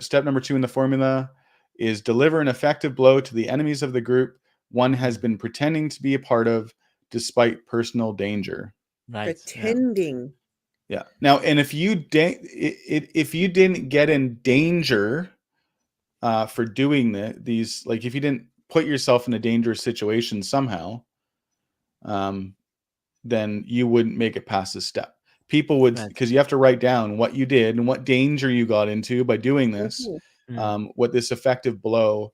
step number 2 in the formula is deliver an effective blow to the enemies of the group one has been pretending to be a part of despite personal danger. Right. Yeah. Pretending. Yeah. Now, and if you didn't get in danger for doing these, like if you didn't put yourself in a dangerous situation somehow, then you wouldn't make it past this step. People would, Right. because you have to write down what you did and what danger you got into by doing this, what this effective blow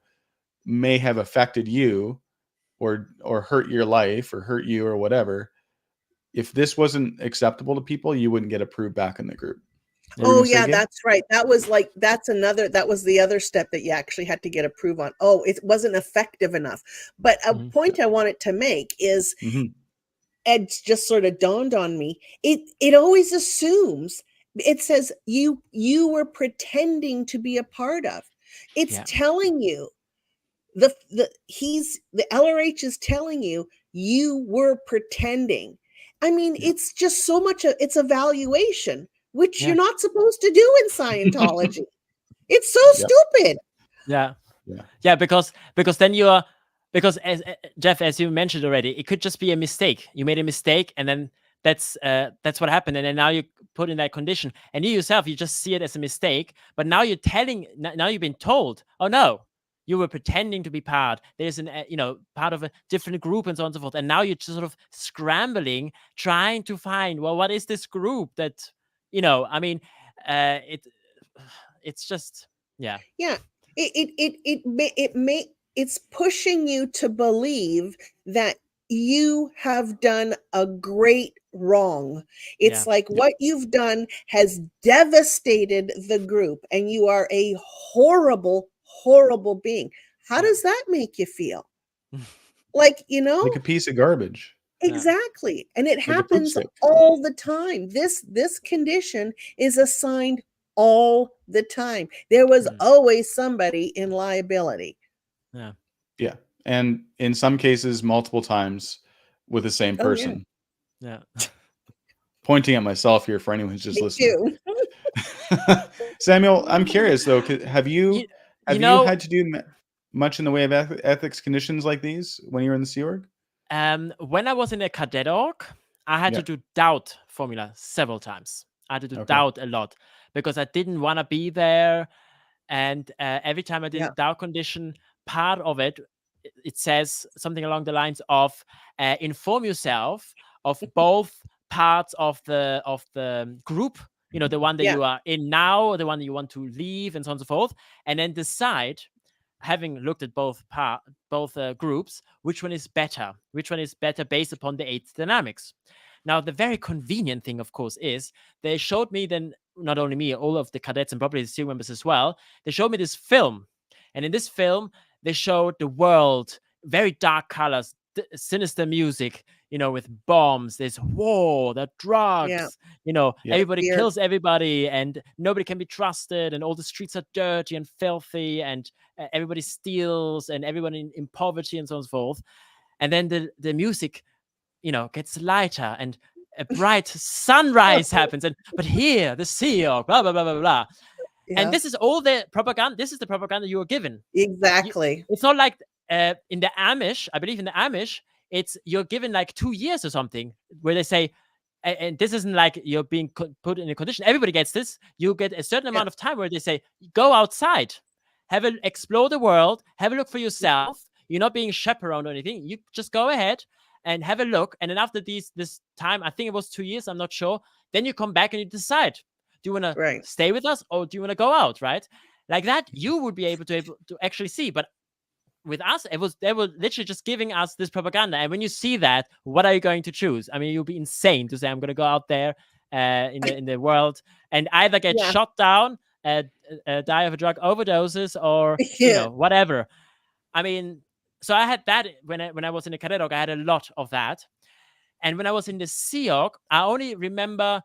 may have affected you or hurt your life or hurt you or whatever. If this wasn't acceptable to people, you wouldn't get approved back in the group. What were you Oh gonna say, yeah, Gabe? that's right. That was the other step that you actually had to get approved on. Oh, it wasn't effective enough. But a point I wanted to make is, Ed just sort of dawned on me. It always assumes, it says you were pretending to be a part of. It's telling you the LRH is telling you were pretending. I mean, it's just so much it's a valuation, which you're not supposed to do in Scientology. It's so stupid. Because then because as Jeff, as you mentioned already, it could just be a mistake. You made a mistake, and then that's what happened, and then now you put in that condition, and you yourself, you just see it as a mistake. But now you've been told, oh no, you were pretending to be part. There's an part of a different group and so on and so forth, and now you're just sort of scrambling, trying to find, well, what is this group that I mean, it's just It's pushing you to believe that you have done a great wrong. It's like what you've done has devastated the group, and you are a horrible, horrible being. How does that make you feel? Like a piece of garbage. Exactly. And it happens all the time. This condition is assigned all the time. There was always somebody in liability. Yeah. And in some cases, multiple times with the same person. Pointing at myself here for anyone who's just listening. Samuel, I'm curious though, have you had to do much in the way of ethics conditions like these when you were in the Sea Org? When I was in a cadet org, I had to do doubt formula several times. I had to do doubt a lot because I didn't want to be there. And every time I did a doubt condition, part of it says something along the lines of inform yourself of both parts of the group, the one that you are in now, the one that you want to leave, and so on and so forth, and then decide, having looked at both groups, which one is better based upon the 8 dynamics. Now, the very convenient thing, of course, is they showed me then, not only me, all of the cadets and probably the SEAL members as well, they showed me this film. And in this film, they showed the world, very dark colors, sinister music, with bombs, there's war, there's drugs, everybody kills everybody, and nobody can be trusted, and all the streets are dirty and filthy, and everybody steals, and everyone in poverty, and so on and so forth. And then the music, gets lighter, and a bright sunrise happens, but here, the Sea Org, blah, blah, blah, blah, blah. And this is all the propaganda. This is the propaganda you were given. Exactly. It's not like in the Amish, I believe in the Amish, you're given like 2 years or something where they say, and this isn't like you're being put in a condition. Everybody gets this. You get a certain amount of time where they say, go outside, explore the world, have a look for yourself. You're not being chaperoned or anything. You just go ahead and have a look. And then after this time, I think it was 2 years, I'm not sure. Then you come back and you decide, do you want to stay with us or do you want to go out, right? Like that, you would be able to actually see. But with us, they were literally just giving us this propaganda. And when you see that, what are you going to choose? I mean, you'll be insane to say, I'm going to go out there in the world and either get shot down, die of a drug overdoses, or whatever. I mean, so I had that when I was in the cadet org. I had a lot of that. And when I was in the Sea Org, I only remember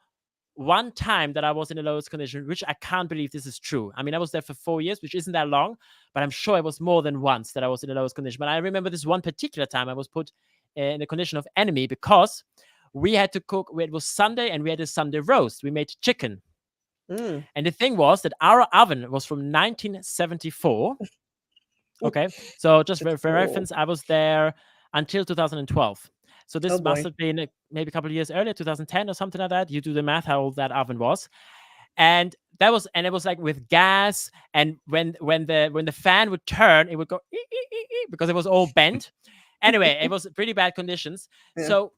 one time that I was in the lowest condition, which I can't believe this is true. I mean, I was there for 4 years, which isn't that long, but I'm sure it was more than once that I was in the lowest condition. But I remember this one particular time I was put in the condition of enemy because we had to cook. It was Sunday and we had a Sunday roast. We made chicken. And the thing was that our oven was from 1974. Okay. So just for reference, I was there until 2012. So this must have been maybe a couple of years earlier, 2010 or something like that. You do the math how old that oven was. And it was like with gas, and when the fan would turn, it would go because it was all bent. Anyway, it was pretty bad conditions. Yeah. So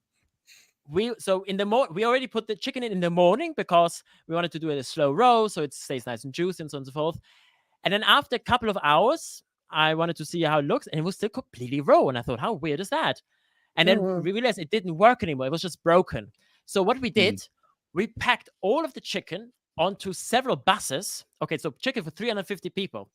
we already put the chicken in the morning because we wanted to do it a slow roast so it stays nice and juicy and so on and so forth. And then after a couple of hours, I wanted to see how it looks, and it was still completely raw. And I thought, how weird is that? And then we realized it didn't work anymore. It was just broken. So what we did, we packed all of the chicken onto several buses. Okay, so chicken for 350 people.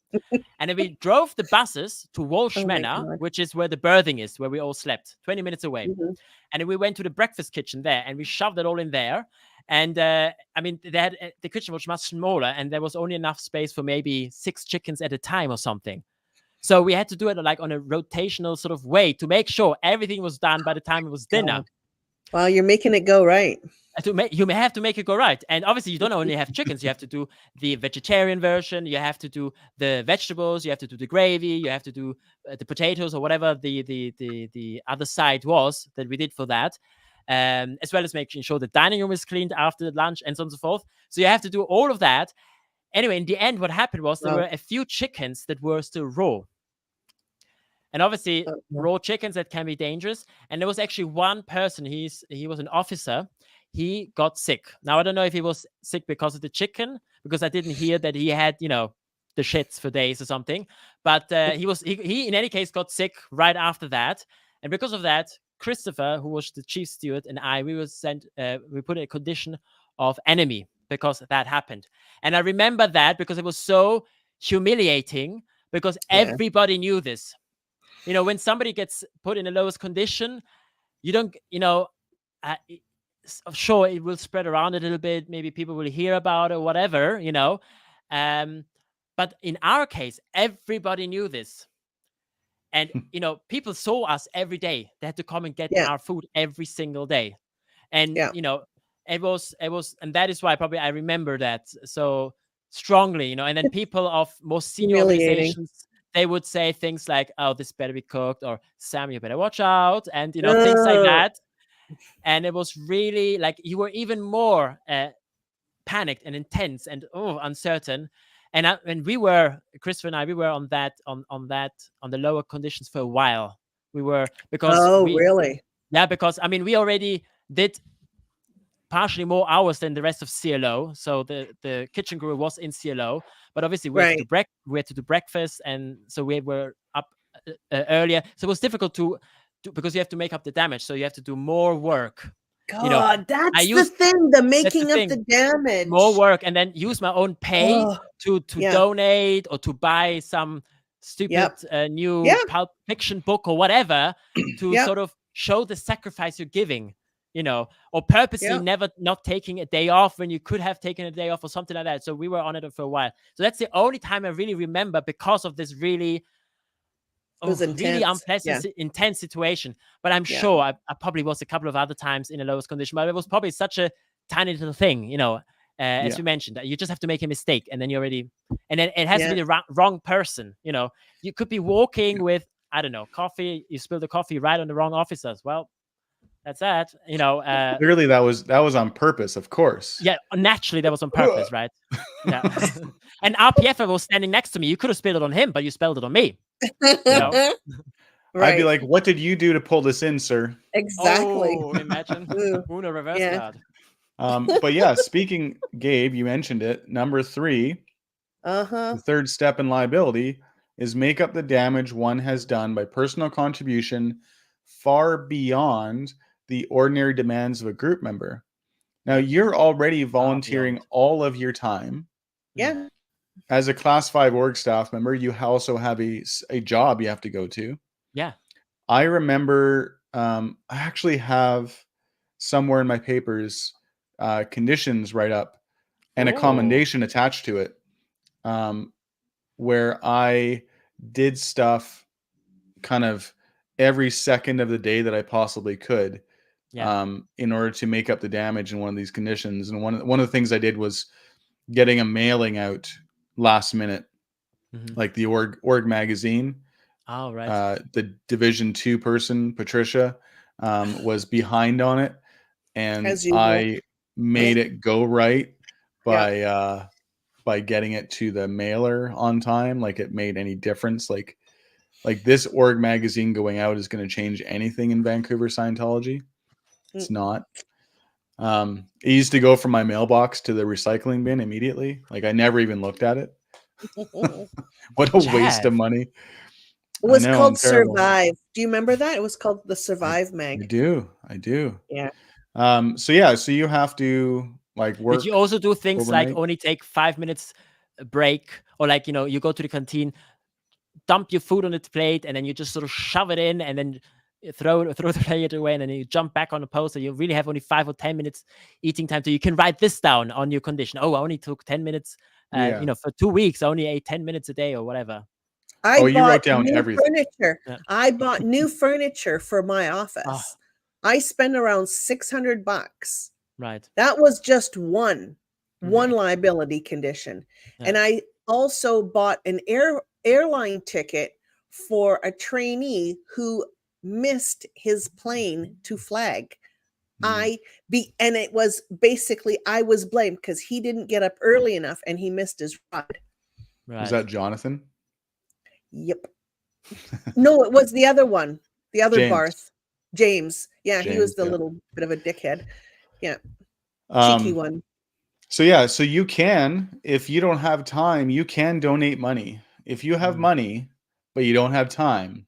And then we drove the buses to Walsh Manor, which is where the birthing is, where we all slept, 20 minutes away. And then we went to the breakfast kitchen there, and we shoved it all in there. And I mean, the kitchen was much smaller, and there was only enough space for maybe 6 chickens at a time or something. So we had to do it like on a rotational sort of way to make sure everything was done by the time it was dinner. Well, you're making it go right. You may have to make it go right. And obviously you don't only have chickens, you have to do the vegetarian version, you have to do the vegetables, you have to do the gravy, you have to do the potatoes or whatever the other side was that we did for that. As well as making sure the dining room is cleaned after lunch and so on and so forth. So you have to do all of that. Anyway, in the end, what happened was there were a few chickens that were still raw. And obviously, raw chickens, that can be dangerous. And there was actually one person, he was an officer, he got sick. Now, I don't know if he was sick because of the chicken, because I didn't hear that he had, the shits for days or something. But he in any case got sick right after that. And because of that, Christopher, who was the chief steward, and we were sent, we put in a condition of enemy because that happened. And I remember that because it was so humiliating because everybody knew this. When somebody gets put in the lowest condition, you don't, sure, it will spread around a little bit. Maybe people will hear about it or whatever, but in our case, everybody knew this. And, people saw us every day. They had to come and get our food every single day. And, it was, and that is why probably I remember that so strongly, and then people of more senior organizations, they would say things like, oh, this better be cooked, or Sam, you better watch out, and, things like that. And it was really like you were even more panicked and intense and uncertain. And we were, Christopher and I, we were on the lower conditions for a while. We were really? Yeah, because I mean, we already did partially more hours than the rest of CLO. So the kitchen crew was in CLO, but obviously we had to do breakfast, and so we were up earlier. So it was difficult to because you have to make up the damage. So you have to do more work. God, that's the thing, the making up the damage. More work, and then use my own pay to donate or to buy some stupid new Pulp Fiction book or whatever to sort of show the sacrifice you're giving, or purposely not taking a day off when you could have taken a day off or something like that. So we were on it for a while. So that's the only time I really remember because of this really really unpleasant, intense situation. But I'm sure I probably was a couple of other times in a lowest condition, but it was probably such a tiny little thing, as you mentioned, that you just have to make a mistake and then you're already, and then it has to be the wrong person. You could be walking with, I don't know, coffee, you spill the coffee right on the wrong officers. Well, that's that, clearly that was on purpose, of course. Yeah, naturally that was on purpose, right? Yeah. And RPF was standing next to me. You could have spilled it on him, but you spilled it on me. Right. I'd be like, what did you do to pull this in, sir? Exactly. Oh, imagine. Uno reverse card. But yeah, speaking, Gabe, you mentioned it. Number 3, the third step in liability is make up the damage one has done by personal contribution far beyond the ordinary demands of a group member. Now, you're already volunteering all of your time. Yeah. As a Class 5 org staff member, you also have a job you have to go to. Yeah. I remember, I actually have somewhere in my papers conditions write up and a commendation attached to it, where I did stuff kind of every second of the day that I possibly could, in order to make up the damage in one of these conditions. And one of the things I did was getting a mailing out last minute, like the org magazine. Oh, right. The Division 2 person, Patricia, was behind on it, and As usual. I made it go right Yeah. by getting it to the mailer on time. Like it made any difference. Like this org magazine going out is going to change anything in Vancouver Scientology. It's not. It used to go from my mailbox to the recycling bin immediately. Like I never even looked at it. What a waste of money. It was I know, called I'm terrible. Survive. Do you remember that? It was called the Survive I mag. do. I do. Yeah. So yeah, so you have to like work. Did you also do things like overnight. only take 5 minutes break, or like, you know, you go to the canteen, dump your food on the plate, and then you just sort of shove it in, and then throw the plate away, and then you jump back on the post, so you really have only 5 or 10 minutes eating time, so you can write this down on your condition. Oh, I only took 10 minutes, Yeah. you know, for 2 weeks, I only ate 10 minutes a day or whatever. I you wrote bought down new everything. furniture. Yeah. I bought new furniture for my office. I spent around $600. Right. That was just one liability condition. Yeah. And I also bought an airline ticket for a trainee who missed his plane to flag. And it was basically, I was blamed because he didn't get up early enough and he missed his ride. Right. Was that Jonathan? Yep. No, it was the other one. The other James. Barth. James. Yeah, he was James, the yeah. little bit of a dickhead. Yeah. Cheeky one. So yeah, so you can, if you don't have time, you can donate money. If you have money, but you don't have time,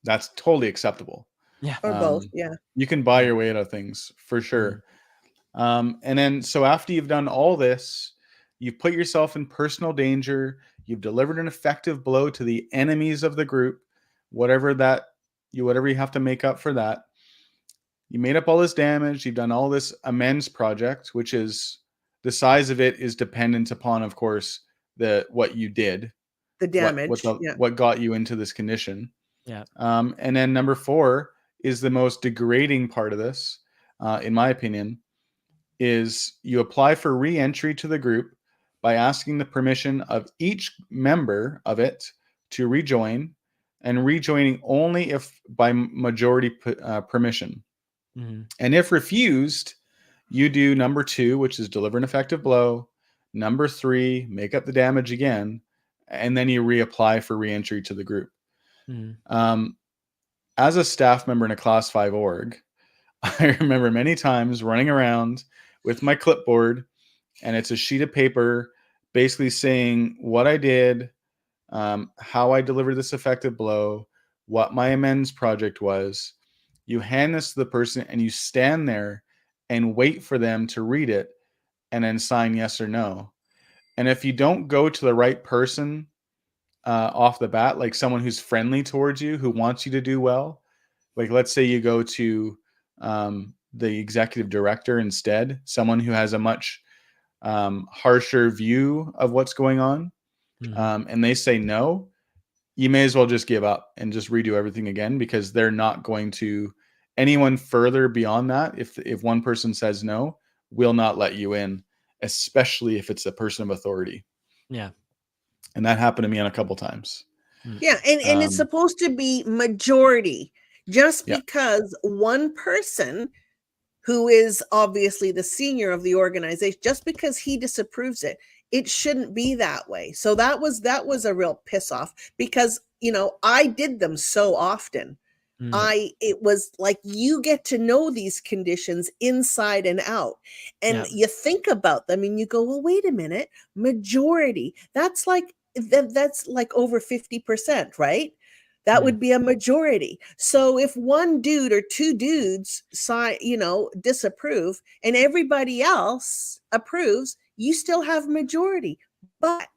that's totally acceptable. Yeah. Or both, yeah. You can buy your way out of things for sure. And then, so after you've done all this, you've put yourself in personal danger. You've delivered an effective blow to the enemies of the group, whatever you have to make up for that. You made up all this damage. You've done all this amends project, which is the size of it is dependent upon, of course, what you did, the damage, what got you into this condition. Yeah. And then number 4 is the most degrading part of this, in my opinion, is you apply for re-entry to the group by asking the permission of each member of it to rejoin, and rejoining only if by majority permission. And if refused, you do number 2, which is deliver an effective blow. Number 3, make up the damage again, and then you reapply for re-entry to the group. As a staff member in a Class 5 org, I remember many times running around with my clipboard, and it's a sheet of paper basically saying what I did, how I delivered this effective blow, what my amends project was. You hand this to the person and you stand there and wait for them to read it and then sign yes or no. And if you don't go to the right person off the bat, like someone who's friendly towards you, who wants you to do well, like let's say you go to the executive director instead, someone who has a much harsher view of what's going on, and they say no, you may as well just give up and just redo everything again, because they're not going to, anyone further beyond that, if one person says no, will not let you in, especially if it's a person of authority. Yeah. And that happened to me on a couple times. Yeah, and it's supposed to be majority. Just Yeah. because one person who is obviously the senior of the organization, just because he disapproves it, it shouldn't be that way. So that was a real piss off, because, you know, I did them so often. It was like, you get to know these conditions inside and out, and you think about them and you go, well, wait a minute, majority, that's like over 50%, right? That would be a majority. So if one dude or two dudes disapprove and everybody else approves, you still have majority. But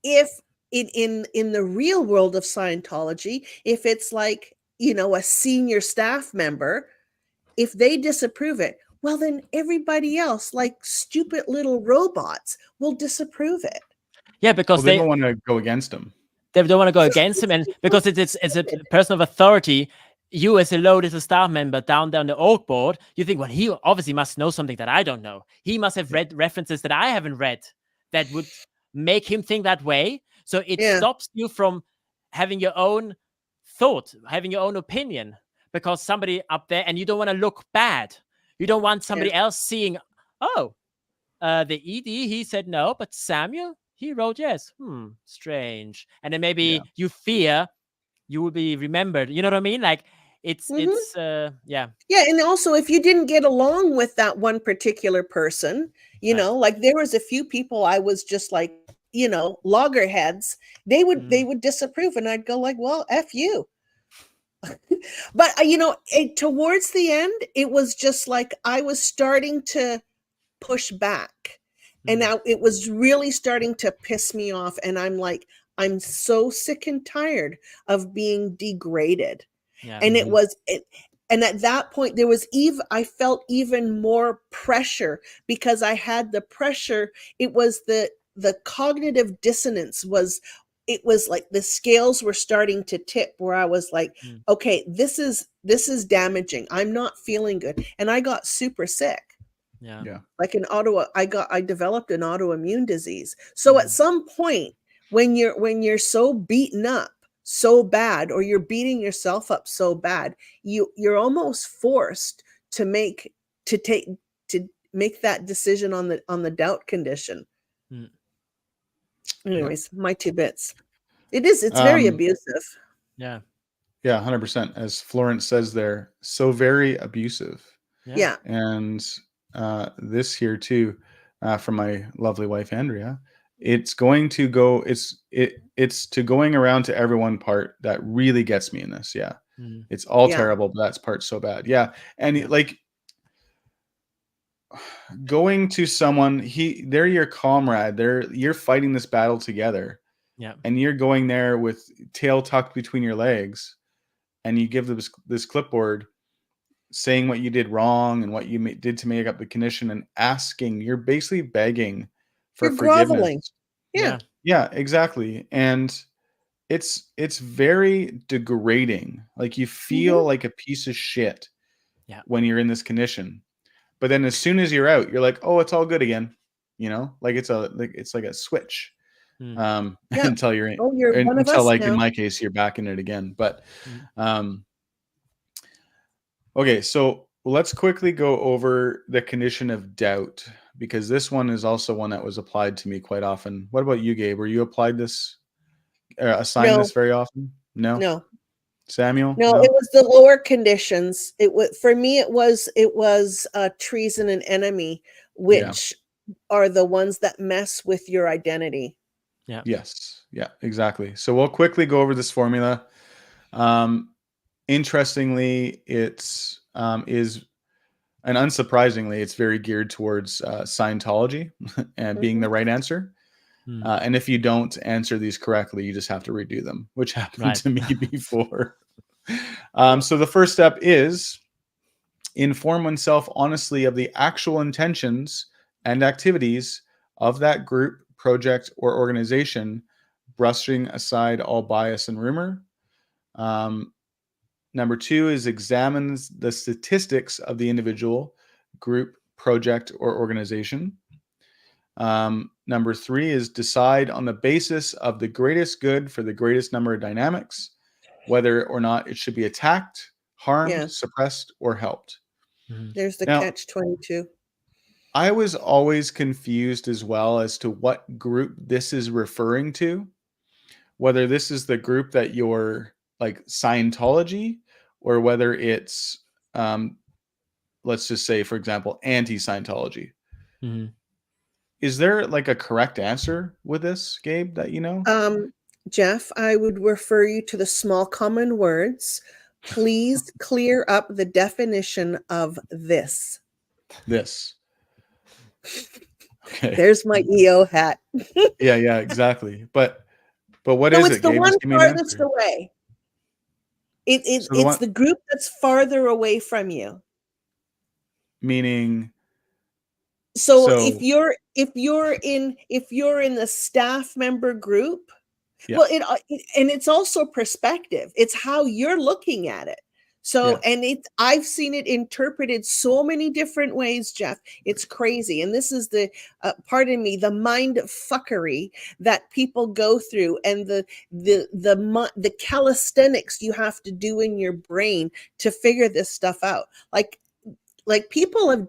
if in the real world of Scientology, if it's like, you know, a senior staff member, if they disapprove it, well, then everybody else, like stupid little robots, will disapprove it. Yeah, because they don't want to go against him. They don't want to go against him, and because it's a person of authority, you as a low little staff member down there on the org board, you think, well, he obviously must know something that I don't know. He must have read references that I haven't read that would make him think that way. So it stops you from having your own thought, having your own opinion. because somebody up there, and you don't want to look bad. You don't want somebody else seeing, oh, the ED, he said no, but Samuel, he wrote yes. Strange. And then maybe you fear you will be remembered. You know what I mean? Like it's yeah. Yeah, and also if you didn't get along with that one particular person, you know, like there was a few people I was just like, you know, loggerheads. They would disapprove, and I'd go like, well, F you. But you know, towards the end, it was just like I was starting to push back, and now it was really starting to piss me off, and I'm like, I'm so sick and tired of being degraded. And it was and at that point there was I felt even more pressure, because I had the pressure. It was the cognitive dissonance was, it was like the scales were starting to tip, where I was like, okay, this is damaging. I'm not feeling good. And I got super sick. Yeah. Like I developed an autoimmune disease. So at some point, when you're so beaten up so bad, or you're beating yourself up so bad, you're almost forced to make that decision on the doubt condition. Anyways, my 2 bits. It's very abusive. Yeah. Yeah, 100%. As Florence says there, so very abusive. Yeah. And this here too, from my lovely wife Andrea, it's going to go. It's to going around to everyone part that really gets me in this. Yeah, it's all terrible, but that's part so bad. Yeah, and like going to someone, they're your comrade. You're fighting this battle together. Yeah, and you're going there with tail tucked between your legs, and you give this clipboard saying what you did wrong and what you did to make up the condition, and asking, you're basically begging for You're forgiveness. groveling. Yeah, exactly. And it's very degrading. Like you feel like a piece of shit when you're in this condition. But then as soon as you're out, you're like, oh, it's all good again. You know, like it's like a switch. Until you're in, you're one of us like now. In my case, you're back in it again. But okay, so let's quickly go over the condition of doubt, because this one is also one that was applied to me quite often. What about you, Gabe? Were you assigned this very often? No. Samuel? No, it was the lower conditions. It was, for me, it was treason and enemy, which are the ones that mess with your identity. Yeah. Yes. Yeah, exactly. So we'll quickly go over this formula. Interestingly, it's and unsurprisingly, it's very geared towards Scientology and being the right answer. And if you don't answer these correctly, you just have to redo them, which happened to me before. So the first step is inform oneself honestly of the actual intentions and activities of that group, project, or organization, brushing aside all bias and rumor. Number 2 is examine the statistics of the individual, group, project, or organization. Number 3 is decide on the basis of the greatest good for the greatest number of dynamics, whether or not it should be attacked, harmed, suppressed, or helped. There's the catch-22. I was always confused as well as to what group this is referring to, whether this is the group that you're like Scientology, or whether it's, let's just say, for example, anti-Scientology. Is there like a correct answer with this, Gabe, that you know? Jeff, I would refer you to the small common words. Please clear up the definition of this. This. Okay. There's my EO hat. yeah, exactly. But what is it? It's the Gabe? one Give me an farthest answer. away. It's the group that's farther away from you. Meaning. So if you're in the staff member group, well, and it's also perspective. It's how you're looking at it. So, and I've seen it interpreted so many different ways, Jeff. It's crazy. And this is the, pardon me, the mind fuckery that people go through, and the calisthenics you have to do in your brain to figure this stuff out. Like people have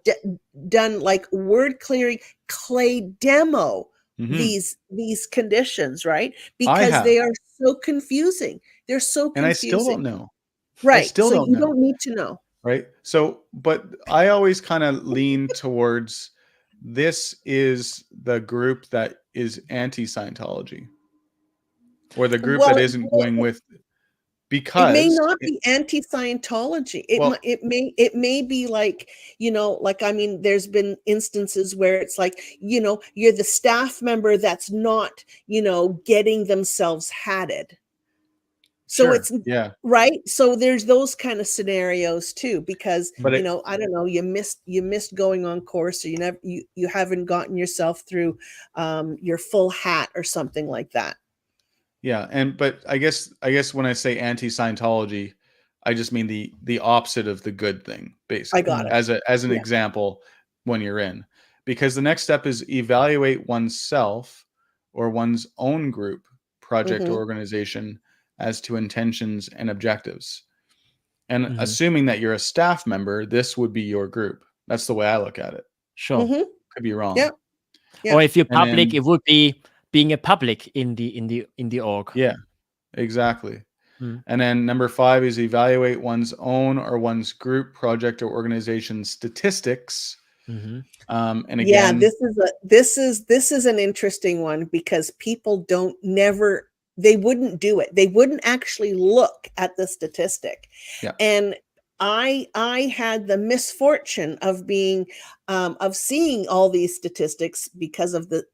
done like word clearing, clay demo these conditions, right? Because they are so confusing. They're so confusing. And I still don't know. Right. So you don't need to know. Right. So, but I always kind of lean towards this is the group that is anti-Scientology, or the group that isn't going with, because it may not be anti-Scientology. It may be like, like, I mean, there's been instances where it's like, you're the staff member that's not, getting themselves hatted. So it's right. So there's those kind of scenarios too, because I don't know, you missed going on course, or you haven't gotten yourself through your full hat or something like that. Yeah, but I guess when I say anti-Scientology, I just mean the opposite of the good thing, basically. I got it. As an example, when you're in, because the next step is evaluate oneself or one's own group, project, or organization as to intentions and objectives. And assuming that you're a staff member, this would be your group. That's the way I look at it. Sure. Could be wrong. Yeah. Or if you're public, it would be being a public in the org. Yeah, exactly. And then number 5 is evaluate one's own or one's group, project, or organization statistics. And again, this is an interesting one, because people they wouldn't do it. They wouldn't actually look at the statistic. And I had the misfortune of being of seeing all these statistics because of the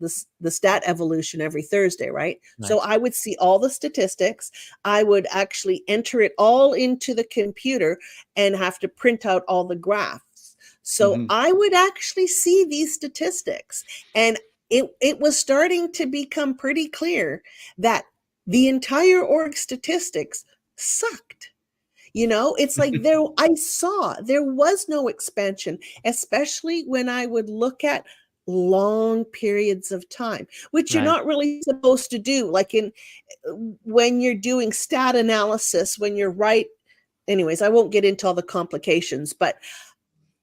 stat evolution every Thursday, right? So I would see all the statistics. I would actually enter it all into the computer and have to print out all the graphs. So I would actually see these statistics, and it was starting to become pretty clear that the entire org statistics sucked. It's like I saw there was no expansion, especially when I would look at long periods of time, which you're not really supposed to do. Like when you're doing stat analysis, when you're anyways, I won't get into all the complications, but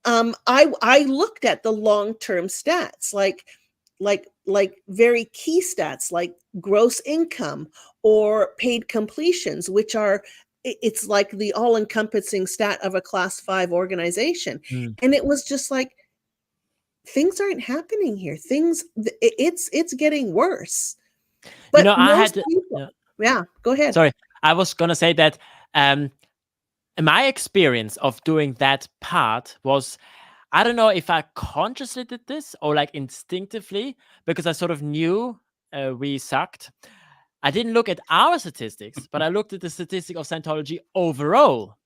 I looked at the long-term stats, like very key stats, like gross income or paid completions, which are, it's like the all-encompassing stat of a class 5 organization. And it was just like, things aren't happening here. It's getting worse. But go ahead. Sorry, I was gonna say that my experience of doing that part was, I don't know if I consciously did this or like instinctively, because I sort of knew we sucked. I didn't look at our statistics, but I looked at the statistic of Scientology overall,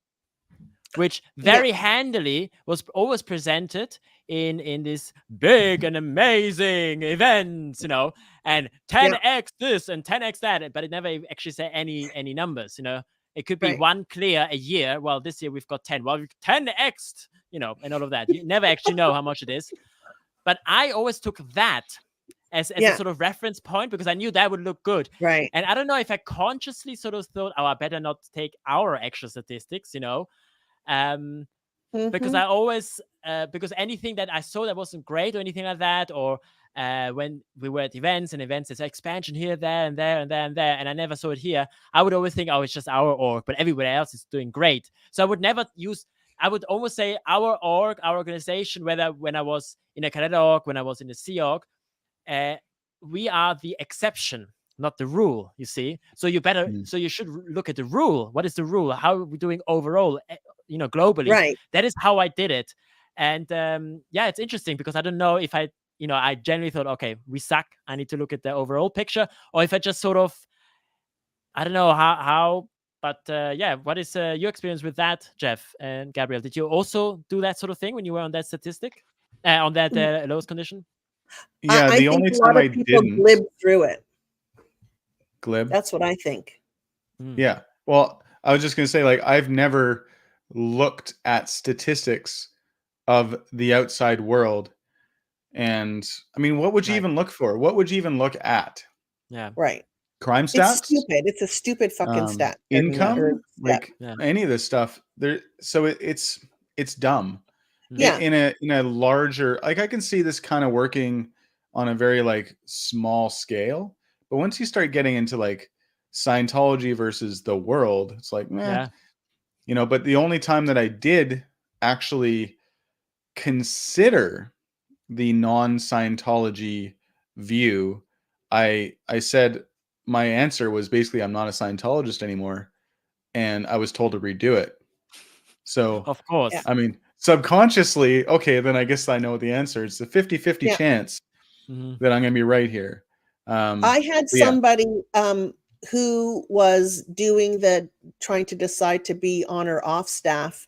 which very handily was always presented in this big and amazing events, and 10x this and 10x that, but it never actually said any numbers, It could be one clear a year. Well, this year we've got 10. Well, we've 10x, and all of that. You never actually know how much it is. But I always took that as a sort of reference point, because I knew that would look good. Right. And I don't know if I consciously sort of thought, I better not take our actual statistics, because I always, because anything that I saw that wasn't great or anything like that, or when we were at events, there's expansion here, there, and there, and there, and there, and I never saw it here, I would always think, it's just our org, but everywhere else is doing great. So I would never I would almost say our org, our organization, whether when I was in a cadet org, when I was in the Sea org, we are the exception, not the rule, you see. So so you should look at the rule. What is the rule? How are we doing overall, globally? Right. That is how I did it. And it's interesting, because I don't know if I generally thought, okay, we suck, I need to look at the overall picture, or if I just sort of, I don't know how, but what is your experience with that, Jeff and Gabrielle? Did you also do that sort of thing when you were on that statistic, on that lowest condition? Yeah, I the think only a lot time I of people didn't glib through it. Glib? That's what I think. Yeah. Well, I was just going to say, like, I've never looked at statistics of the outside world. And I mean, what would you even look for? What would you even look at? Yeah. Right. Crime It's stats? stupid. It's a stupid fucking stat. Income? Step. Like Yeah. any of this stuff. So it's dumb. Yeah. In a larger, like, I can see this kind of working on a very like small scale, but once you start getting into like Scientology versus the world, it's like, Yeah. but the only time that I did actually consider the non-Scientology view, I said my answer was basically I'm not a Scientologist anymore, and I was told to redo it. So, Of course. Yeah. I mean, subconsciously, okay, then I guess I know the answer. It's a 50-50 Yeah. chance Mhm. that I'm going to be right here. I had but yeah, somebody who was trying to decide to be on or off staff.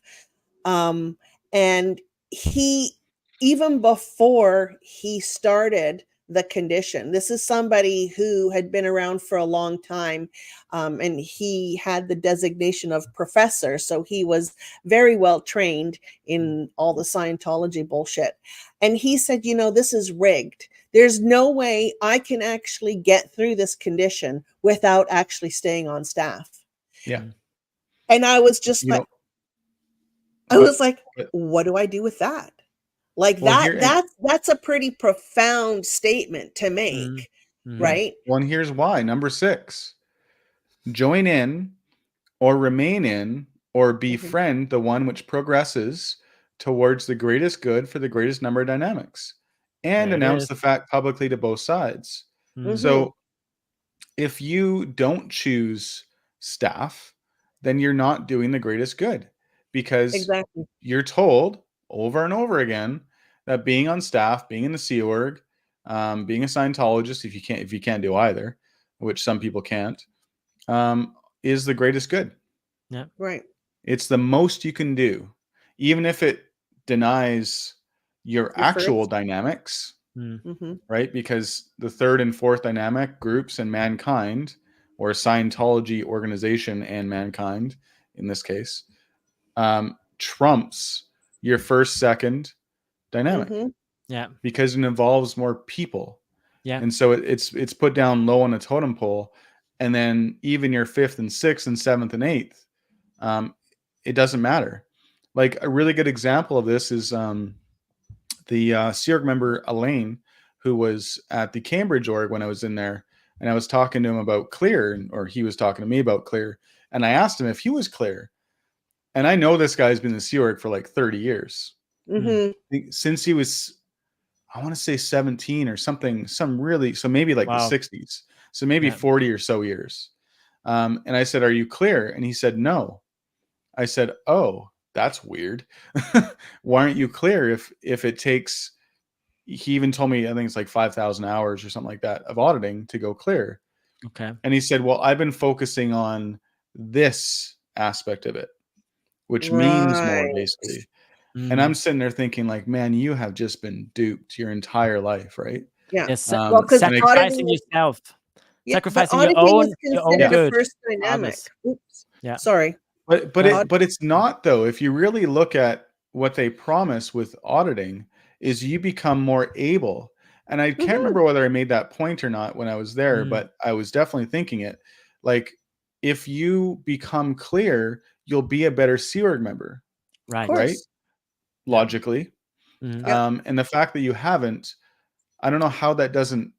And he, even before he started the condition, this is somebody who had been around for a long time, and he had the designation of professor. So he was very well trained in all the Scientology bullshit. And he said, this is rigged. There's no way I can actually get through this condition without actually staying on staff. yeah. And I was just You like, know, I was like, but- what do I do with that? Like Well, here- that's a pretty profound statement to Mhm. make, Mhm. right? Well, and here's why. Number 6, join in or remain in or befriend the one which progresses towards the greatest good for the greatest number of dynamics, and There it announce is. the fact publicly to both sides. Mhm. So if you don't choose staff, then you're not doing the greatest good, because Exactly. you're told over and over again that being on staff, being in the Sea Org, being a Scientologist, if you can't do either, which some people can't, is the greatest good. Yeah. Right. It's the most you can do, even if it denies your Your actual first. dynamics, Mm-hmm. right? Because the third and fourth dynamic, groups and mankind, or Scientology organization and mankind in this case, trumps your first, second dynamic, Mm-hmm. Yeah. because it involves more people. Yeah. And so it's put down low on a totem pole, and then even your fifth and sixth and seventh and eighth, it doesn't matter. Like a really good example of this is the Sea Org member Elaine, who was at the Cambridge org when I was in there, and I was talking to him about clear, or he was talking to me about clear, and I asked him if he was clear. And I know this guy's been in the Sea Org for like 30 years. Mm-hmm. Since he was, I want to say 17 or something, so maybe like Wow. the 60s. So maybe Yeah. 40 or so years. And I said, "Are you clear?" And he said, "No." I said, "Oh, that's weird. Why aren't you clear if it takes," he even told me, I think it's like 5,000 hours or something like that of auditing to go clear. Okay. And he said, "Well, I've been focusing on this aspect of it, which means more, Right. basically." And I'm Mhm. sitting there thinking like, man, you have just been duped your entire life, right? Yeah. Yes. Well, because And Sacrificing auditing yourself. Yeah, but Sacrificing auditing is your own considered a good first for dynamic. others. Oops. Yeah. Sorry. No. But it's not, though. If you really look at what they promise with auditing, is you become more able. And I can't Mhm. remember whether I made that point or not when I was there, Mm. but I was definitely thinking it. Like, if you become clear, you'll be a better Sea Org member, Of Right. right? course. Yeah. Logically. Mhm. Yeah. And the fact that you haven't, I don't know how that doesn't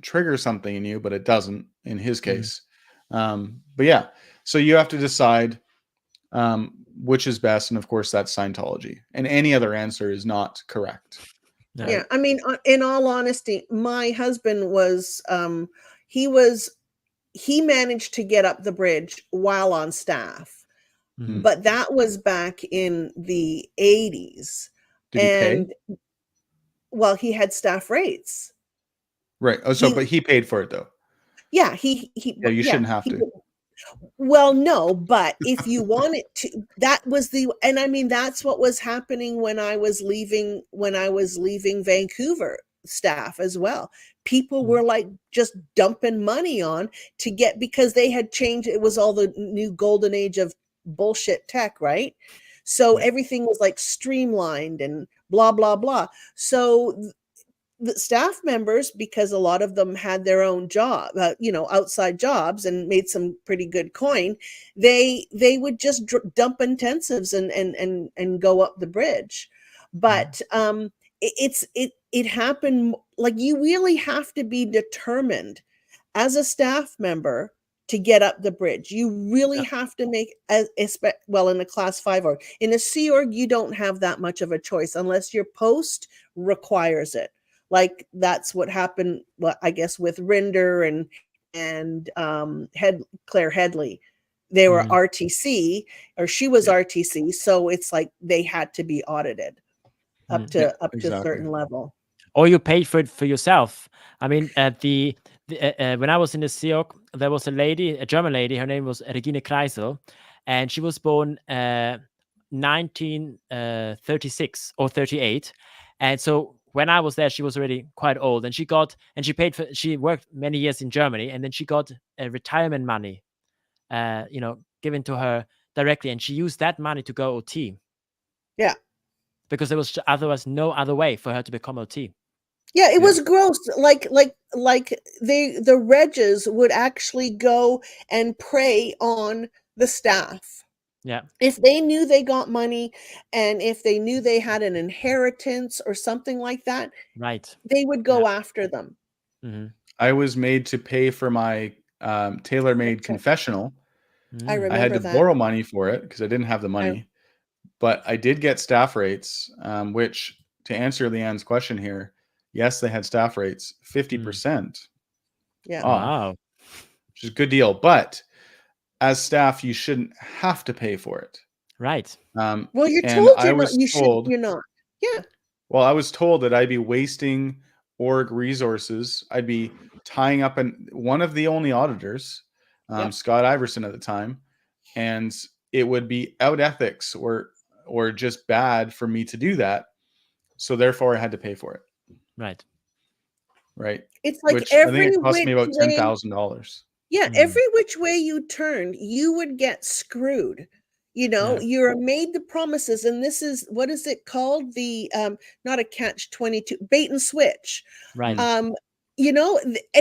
trigger something in you, but it doesn't in his Mhm. case. But yeah, so you have to decide which is best, and of course that's Scientology, and any other answer is not correct. Yeah. Yeah. Right? I mean, in all honesty, my husband was he managed to get up the bridge while on staff, Mhm. but that was back in the 80s. Did he pay? And well, he had staff rates. Right. Oh, so but He he paid for it though. Yeah, Yeah, you shouldn't have he to. Well, no, but if you wanted to, that was and I mean, that's what was happening when I was leaving Vancouver staff as well. People were like just dumping money on to get, because they had changed. It was all the new golden age of bullshit tech, right? So everything was like streamlined and blah blah blah. So the staff members, because a lot of them had their own job, outside jobs, and made some pretty good coin, they would just dump intensives and go up the bridge. But it happened, like, you really have to be determined as a staff member to get up the bridge. You really have to make well, in a class 5 org. In a Sea Org, you don't have that much of a choice unless your post requires it. Like, that's what happened, well, I guess, with Rinder and Claire Headley. They were RTC, or she was RTC, so it's like they had to be audited up to a certain level. Or you paid for it for yourself. I mean, when I was in the Sea Org, there was a German lady. Her name was Regine Kreisel, and she was born 1936 or 38, and so when I was there, she was already quite old, and she worked many years in Germany, and then she got retirement money, given to her directly, and she used that money to go OT. Yeah. Because there was otherwise no other way for her to become OT. Yeah, it was gross. Like the regs would actually go and prey on the staff. Yeah. If they knew they got money, and if they knew they had an inheritance or something like that, right, they would go after them. Mm-hmm. I was made to pay for my tailor-made confessional. I remember I had to that. borrow money for it because I didn't have the money, but I did get staff rates, which, to answer Leanne's question here, yes, they had staff rates 50%. Yeah. Wow. Which is a good deal, but as staff, you shouldn't have to pay for it. Right. Well, you're and told I you're was not. You told, should. You're not. Yeah. Well, I was told that I'd be wasting org resources. I'd be tying up one of the only auditors, Scott Iverson at the time, and it would be out ethics or just bad for me to do that. So therefore, I had to pay for it. Right. It's like which I think it cost me about $10,000. Yeah, every which way you turned, you would get screwed. You're made the promises, and this is, what is it called? The not a catch-22, bait and switch. Right. And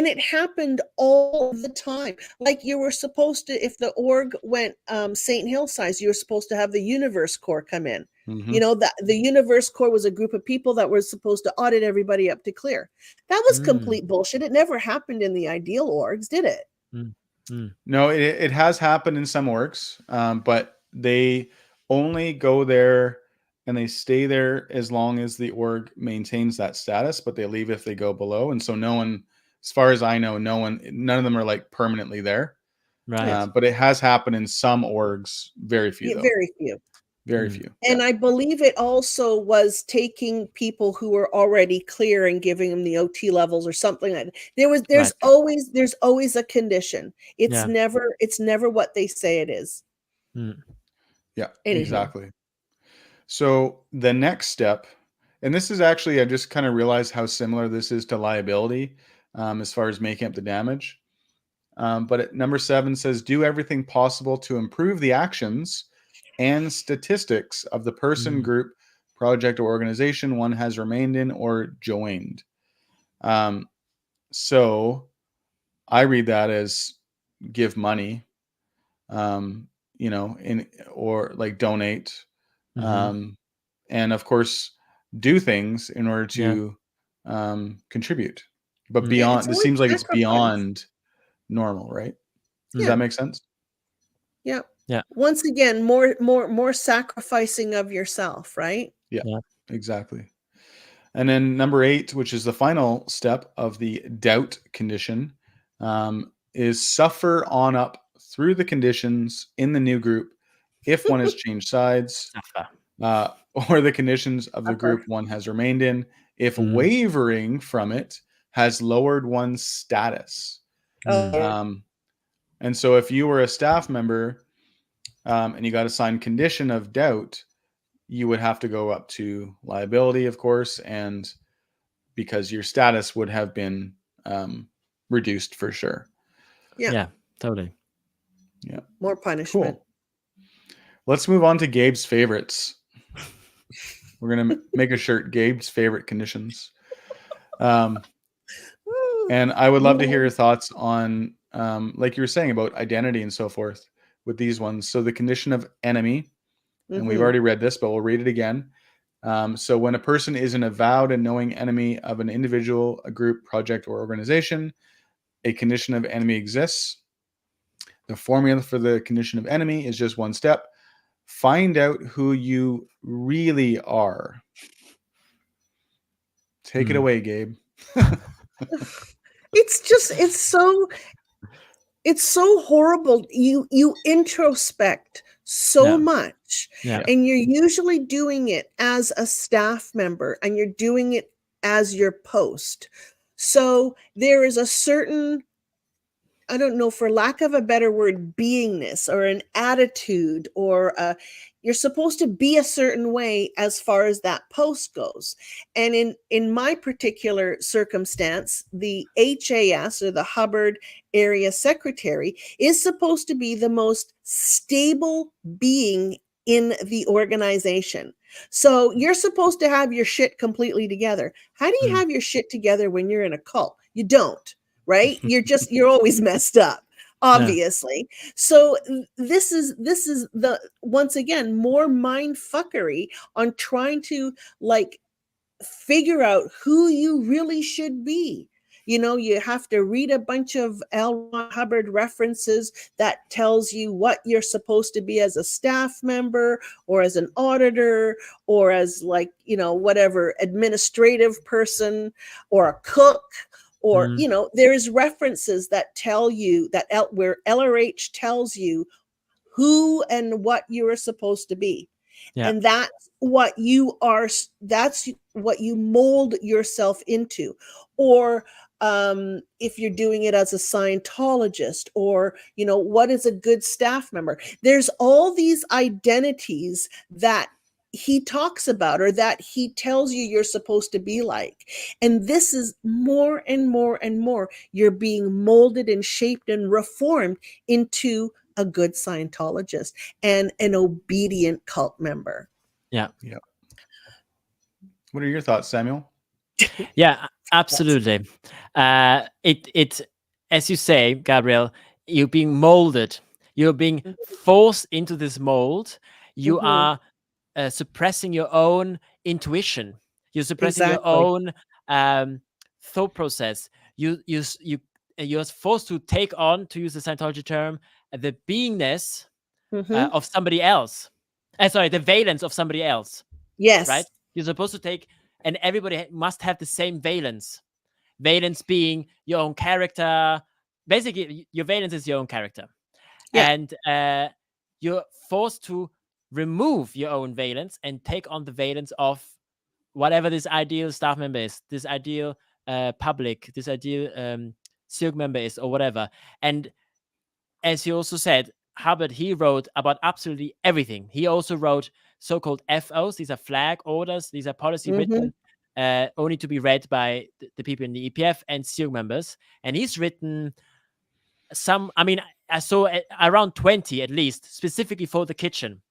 it happened all the time. Like, you were supposed to, if the org went St. Hill size, you were supposed to have the Universe Corps come in. That the Universe Corps was a group of people that were supposed to audit everybody up to clear. That was complete bullshit. It never happened in the ideal orgs, did it? No, it has happened in some orgs, but they only go there and they stay there as long as the org maintains that status, but they leave if they go below. And so no one, as far as I know, none of them are like permanently there. Right. But it has happened in some orgs, very few though. Very few. Very few. And I believe it also was taking people who were already clear and giving them the OT levels or something like that. There's always a condition. It's never what they say it is. Yeah, exactly. So the next step, and this is actually, I just kind of realized how similar this is to liability as far as making up the damage. But at number 7 says, do everything possible to improve the actions and statistics of the person, group, project, or organization one has remained in or joined. So I read that as give money, or like donate, and of course do things in order to contribute. But beyond, this seems like it's beyond normal, right? Does that make sense? Yeah. Yeah. Once again, more sacrificing of yourself, right? Yeah, exactly. And then number 8, which is the final step of the doubt condition, is suffer on up through the conditions in the new group if one has changed sides, or the conditions of the group one has remained in, if wavering from it has lowered one's status. And so if you were a staff member and you got assigned condition of doubt, you would have to go up to liability, of course, and because your status would have been reduced for sure. Yeah, totally. Yeah. More punishment. Cool. Let's move on to Gabe's favorites. We're gonna make a shirt, Gabe's favorite conditions. And I would love to hear your thoughts on, like you were saying about identity and so forth with these ones. So the condition of enemy, and we've already read this, but we'll read it again. So when a person is an avowed and knowing enemy of an individual, a group, project, or organization, a condition of enemy exists. The formula for the condition of enemy is just one step. Find out who you really are. Take it away, Gabe. It's so horrible. You introspect so much, and you're usually doing it as a staff member, and you're doing it as your post. So there is a certain, I don't know, for lack of a better word, beingness or an attitude, or you're supposed to be a certain way as far as that post goes. And in my particular circumstance, the HAS, or the Hubbard Area Secretary, is supposed to be the most stable being in the organization. So you're supposed to have your shit completely together. How do you have your shit together when you're in a cult? You don't. Right? You're always messed up, obviously. Yeah. So this is the, once again, more mind fuckery on trying to like figure out who you really should be. You know, you have to read a bunch of L. Ron Hubbard references that tells you what you're supposed to be as a staff member, or as an auditor, or as, like, you know, whatever administrative person, or a cook. Or, you know, there's references that tell you that where LRH tells you who and what you are supposed to be. Yeah. And that's what you are. That's what you mold yourself into. Or if you're doing it as a Scientologist, or, you know, what is a good staff member? There's all these identities that he talks about, or that he tells you you're supposed to be like. And this is more and more and more. You're being molded and shaped and reformed into a good Scientologist and an obedient cult member. Yeah. Yeah. What are your thoughts, Samuel? Yeah, absolutely. It as you say, Gabriel, you're being molded. You're being forced into this mold. You are suppressing your own intuition. You're suppressing your own thought process. You're forced to take on, to use the Scientology term, the beingness of somebody else. Sorry, the valence of somebody else. Yes. Right? You're supposed to take, and everybody must have the same valence. Valence being your own character. Basically, your valence is your own character. Yeah. And you're forced to remove your own valence and take on the valence of whatever this ideal staff member is, this ideal public, this ideal Silk member is, or whatever. And as you also said, Hubbard, he wrote about absolutely everything. He also wrote so-called FOs. These are flag orders. These are policy written only to be read by the people in the EPF and Silk members. And he's written some, I mean, I saw around 20 at least, specifically for the kitchen,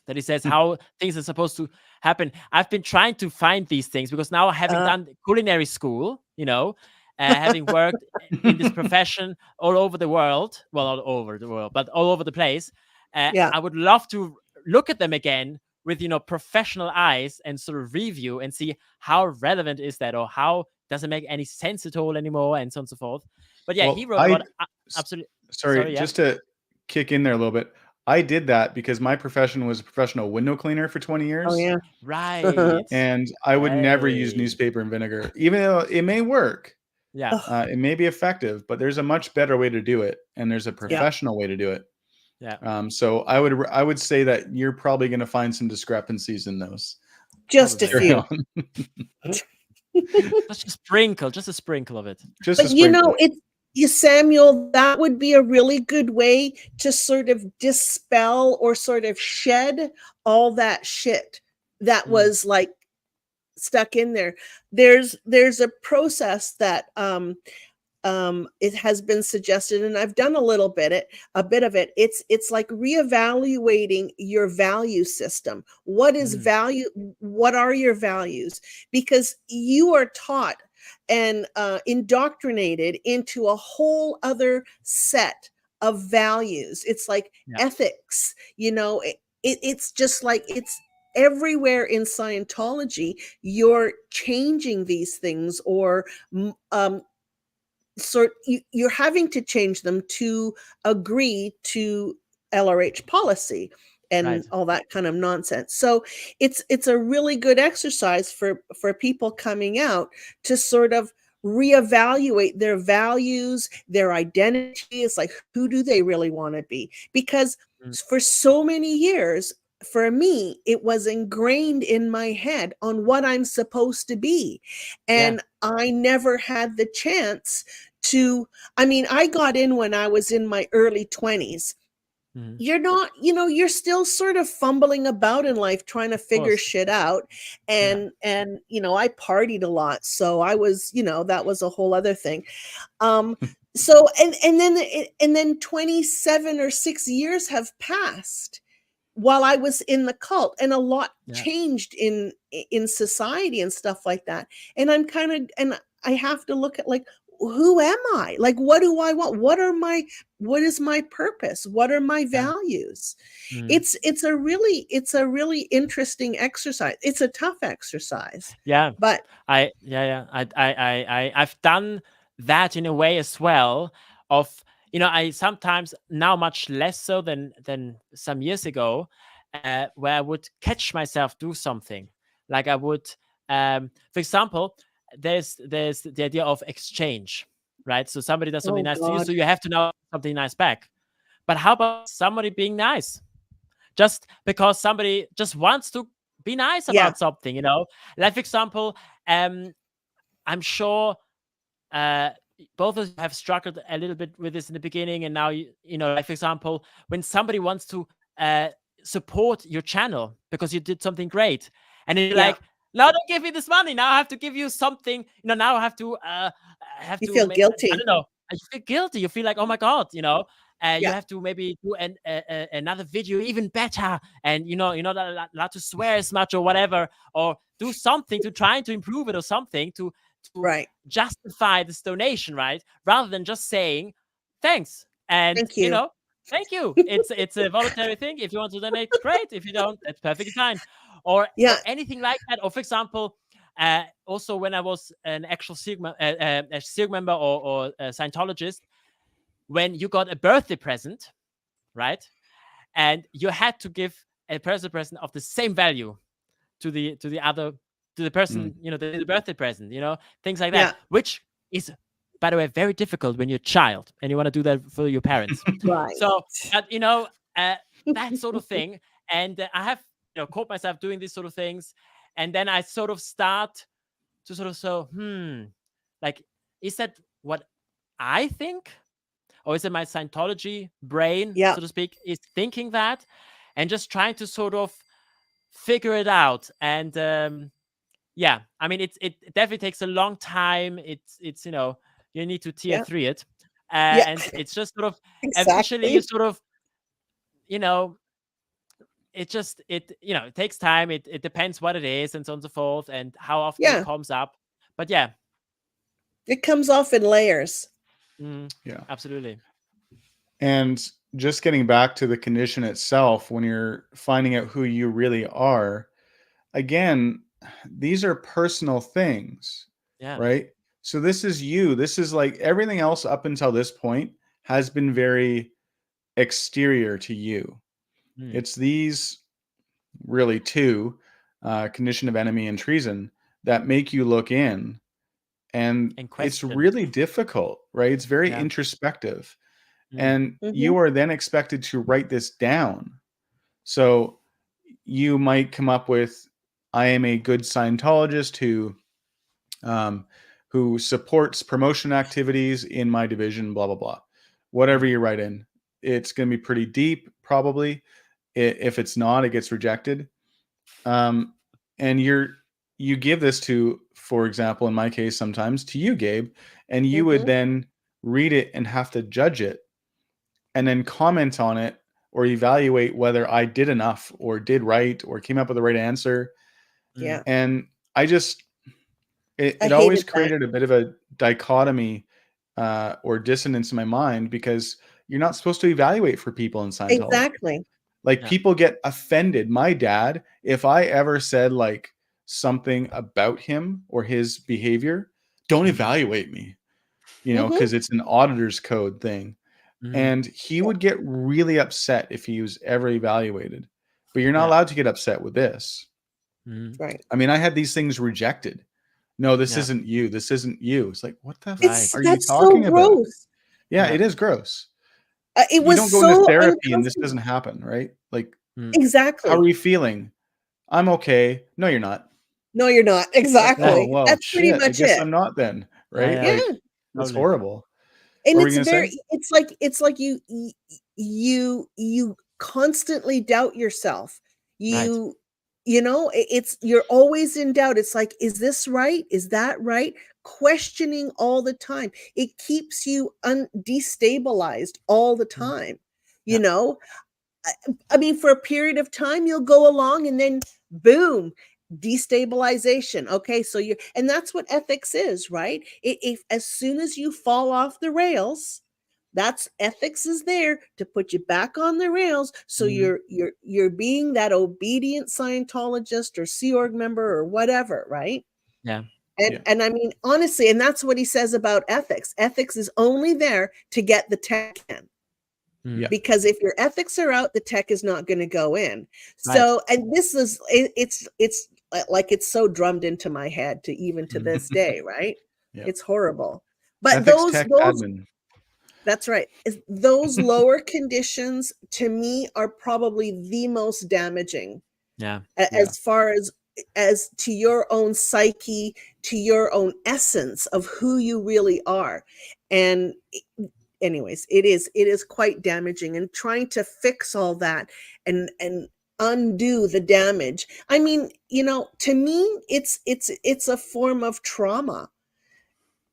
that he says how things are supposed to happen. I've been trying to find these things because now, having done culinary school, you know, having worked in this profession all over the world, well, not all over the world, but all over the place, I would love to look at them again with, you know, professional eyes and sort of review and see how relevant is that, or how does it make any sense at all anymore, and so on and so forth. But yeah, well, he wrote about absolutely. Sorry, just to kick in there a little bit. I did that because my profession was a professional window cleaner for 20 years. Oh, yeah. Right. And I would never use newspaper and vinegar, even though it may work. Yeah. It may be effective, but there's a much better way to do it. And there's a professional way to do it. Yeah. So I would say that you're probably going to find some discrepancies in those. Just a few. Just a sprinkle of it. But you know, Samuel, that would be a really good way to sort of dispel or sort of shed all that shit that was like stuck in there. There's a process that it has been suggested, and I've done a bit of it. It's like reevaluating your value system. What is value? What are your values? Because you are taught and indoctrinated into a whole other set of values. It's like ethics, it's just like it's everywhere in Scientology. You're changing these things, or you're having to change them to agree to LRH policy and all that kind of nonsense. So it's a really good exercise for people coming out to sort of reevaluate their values, their identity. It's like, who do they really want to be? Because for so many years, for me, it was ingrained in my head on what I'm supposed to be. And I never had the chance to, I got in when I was in my early 20s. You're not, you're still sort of fumbling about in life, trying to figure shit out. And I partied a lot. So I was, that was a whole other thing. So, and then 27 or 6 years have passed while I was in the cult, and a lot changed in society and stuff like that. And and I have to look at, like, who am I? Like, what do I want? What is my purpose? What are my values? It's a really interesting exercise. It's a tough exercise. Yeah. But I've done that in a way as well. Of, I sometimes, now much less so than some years ago, where I would catch myself do something. Like I would, for example, there's the idea of exchange, right? So somebody does something nice to you, so you have to know something nice back. But how about somebody being nice? Just because somebody just wants to be nice about something, Like, for example, I'm sure both of you have struggled a little bit with this in the beginning, and now, like, for example, when somebody wants to support your channel because you did something great, and you're like, no, don't give me this money. Now I have to give you something. Now I have to. You feel guilty. I don't know. You feel guilty. You feel like, oh my god, you have to maybe do another video even better, and you're not allowed to swear as much or whatever, or do something to try to improve it or something to justify this donation, right? Rather than just saying thanks and thank you. Thank you. It's a voluntary thing. If you want to donate, great. If you don't, that's perfectly fine. Or anything like that. Or, for example, also when I was an actual SIG member or a Scientologist, when you got a birthday present, right, and you had to give a birthday present of the same value to the person, the birthday present, things like that, which is, by the way, very difficult when you're a child and you want to do that for your parents. Right. So, that sort of thing. And I have, caught myself doing these sort of things. And then I sort of start to sort of like, is that what I think? Or is it my Scientology brain, so to speak, is thinking that? And just trying to sort of figure it out. And it definitely takes a long time. It's you need to tier 3 it. And it's just sort of eventually you sort of, it takes time. It depends what it is, and so on and so forth, and how often it comes up. But it comes off in layers. Absolutely. And just getting back to the condition itself, when you're finding out who you really are, again, these are personal things, right? So this is you. This is like everything else up until this point has been very exterior to you. It's these really two, condition of enemy and treason, that make you look in, and it's really difficult, right? It's very introspective. And you are then expected to write this down. So you might come up with, I am a good Scientologist who supports promotion activities in my division, blah, blah, blah. Whatever you write in, it's going to be pretty deep, probably. If it's not, it gets rejected. And you give this to, for example, in my case, sometimes to you, Gabe, and you would Mhm. then read it and have to judge it and then comment on it or evaluate whether I did enough or did right or came up with the right answer. Yeah. And I just, I it always hated that. created a bit of a dichotomy or dissonance in my mind, because you're not supposed to evaluate for people in Scientology. Exactly. Like, Yeah. people get offended. My dad, if I ever said like something about him or his behavior, don't evaluate me, you know, Mhm. because it's an auditor's code thing. And he would get really upset if he was ever evaluated. But you're not Yeah. allowed to get upset with this. Right. I mean, I had these things rejected. No, this Yeah. isn't you. This isn't you. It's like, what the Right. are you That's so talking about? gross. Yeah, Yeah. it is gross. It You was don't go into so therapy and this uncomfortable. doesn't happen, right? Like, how are Exactly. you feeling? I'm okay. No, you're not. No, you're not. Like, oh, Exactly. well, That's pretty shit. I much guess it. I'm not then, Yeah. right? Yeah. Yeah. Like, it's Totally. horrible. And What were it's you gonna very say? it's like you constantly doubt yourself. Right. You know, it's you're always in doubt. It's like, is this right? Is that right? Questioning all the time. It keeps you destabilized all the time. You Yeah. know, I mean, for a period of time, you'll go along and then boom, destabilization. Okay, so you, and that's what ethics is, right? If as soon as you fall off the rails, that's ethics is there to put you back on the rails. So you're being that obedient Scientologist or Sea Org member or whatever, right? Yeah. And I mean, honestly, and that's what he says about ethics. Ethics is only there to get the tech in. Yeah. Because if your ethics are out, the tech is not going to go in. Right. So, and this is it's like it's so drummed into my head to even to this day, right? Yeah. It's horrible. But Ethics tech admin. that's right. Those lower conditions to me are probably the most damaging. Yeah. As far as to your own psyche, to your own essence of who you really are. And anyways, it is quite damaging, and trying to fix all that and undo the damage. I mean, you know, to me it's a form of trauma.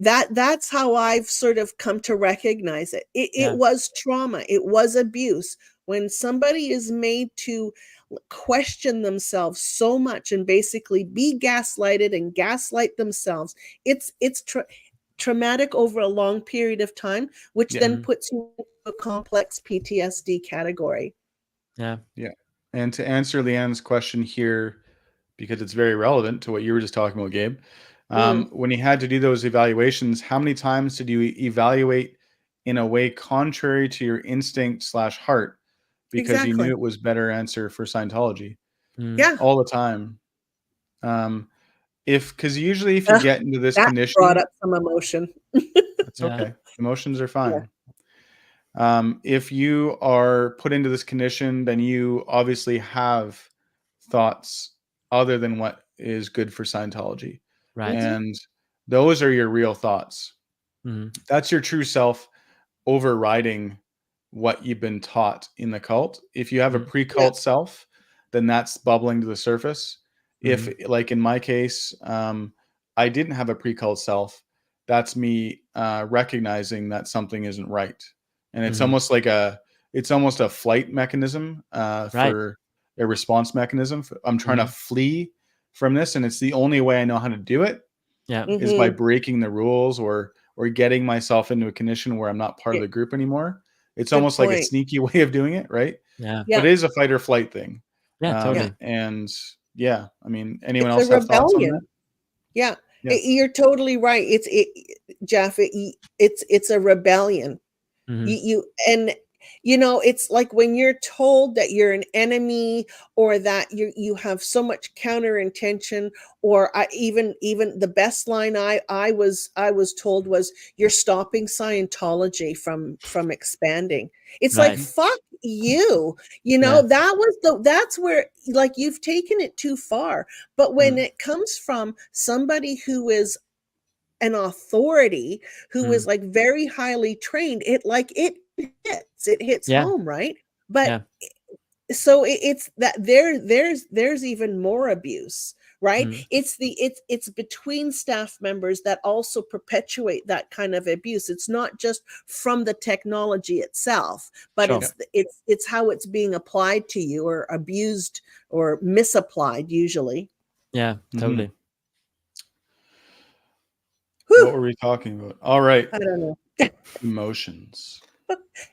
That's how I've sort of come to recognize it. It Yeah. was trauma. It was abuse. When somebody is made to question themselves so much and basically be gaslighted and gaslight themselves, it's traumatic over a long period of time, which Yeah. then puts you into a complex PTSD category. Yeah. Yeah. And to answer Leanne's question here, because it's very relevant to what you were just talking about, Gabe, when you had to do those evaluations, how many times did you evaluate in a way contrary to your instinct / heart, because you knew Exactly. it was better answer for Scientology? Yeah. All the time. Because usually if you get into this That brought condition, up some emotion. that's Yeah. okay. Emotions are Yeah. fine. If you are put into this condition, then you obviously have thoughts other than what is good for Scientology. Right. And those are your real thoughts. That's your true self overriding what you've been taught in the cult. If you have a pre-cult self, then that's bubbling to the surface. If, like in my case, I didn't have a pre-cult self, that's me recognizing that something isn't right. And it's almost like it's almost a flight mechanism Right. for a response mechanism. I'm trying to flee from this, and it's the only way I know how to do it Yeah. is by breaking the rules or getting myself into a condition where I'm not part of the group anymore. It's Good almost like a point. sneaky way of doing it, right? Yeah. Yeah. But it is a fight or flight thing. Yeah. Totally. And yeah, I mean, anyone It's a else have thoughts on that? rebellion. Yeah. Yeah. You're totally right. Jeff, it's a rebellion. You and you know, it's like when you're told that you're an enemy, or that you have so much counter intention, or even the best line I was told was, you're stopping Scientology from expanding. It's like, Right. fuck you. You know, that's where, like, you've taken it too far. But when it comes from somebody who is an authority, who is like very highly trained, it hits Yeah. home, right? But Yeah. so it's that there's even more abuse, right? It's between staff members that also perpetuate that kind of abuse. It's not just from the technology itself, but Sure. it's how it's being applied to you, or abused or misapplied usually. Yeah, totally. What were we talking about? All right. I don't know. Emotions.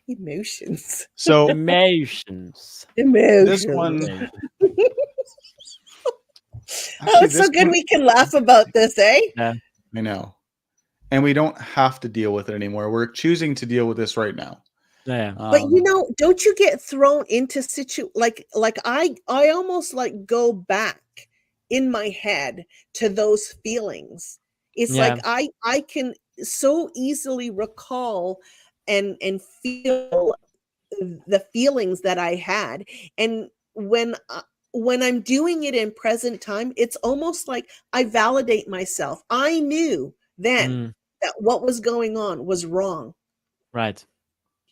Emotions. So Emotions. this one, Oh, it's so good we can laugh about this, eh? Yeah. I know. And we don't have to deal with it anymore. We're choosing to deal with this right now. Yeah. But don't you get thrown into like I almost like go back in my head to those feelings. It's like I can so easily recall and feel the feelings that I had, and when I'm doing it in present time, it's almost like I validate myself. I knew then that what was going on was wrong. Right.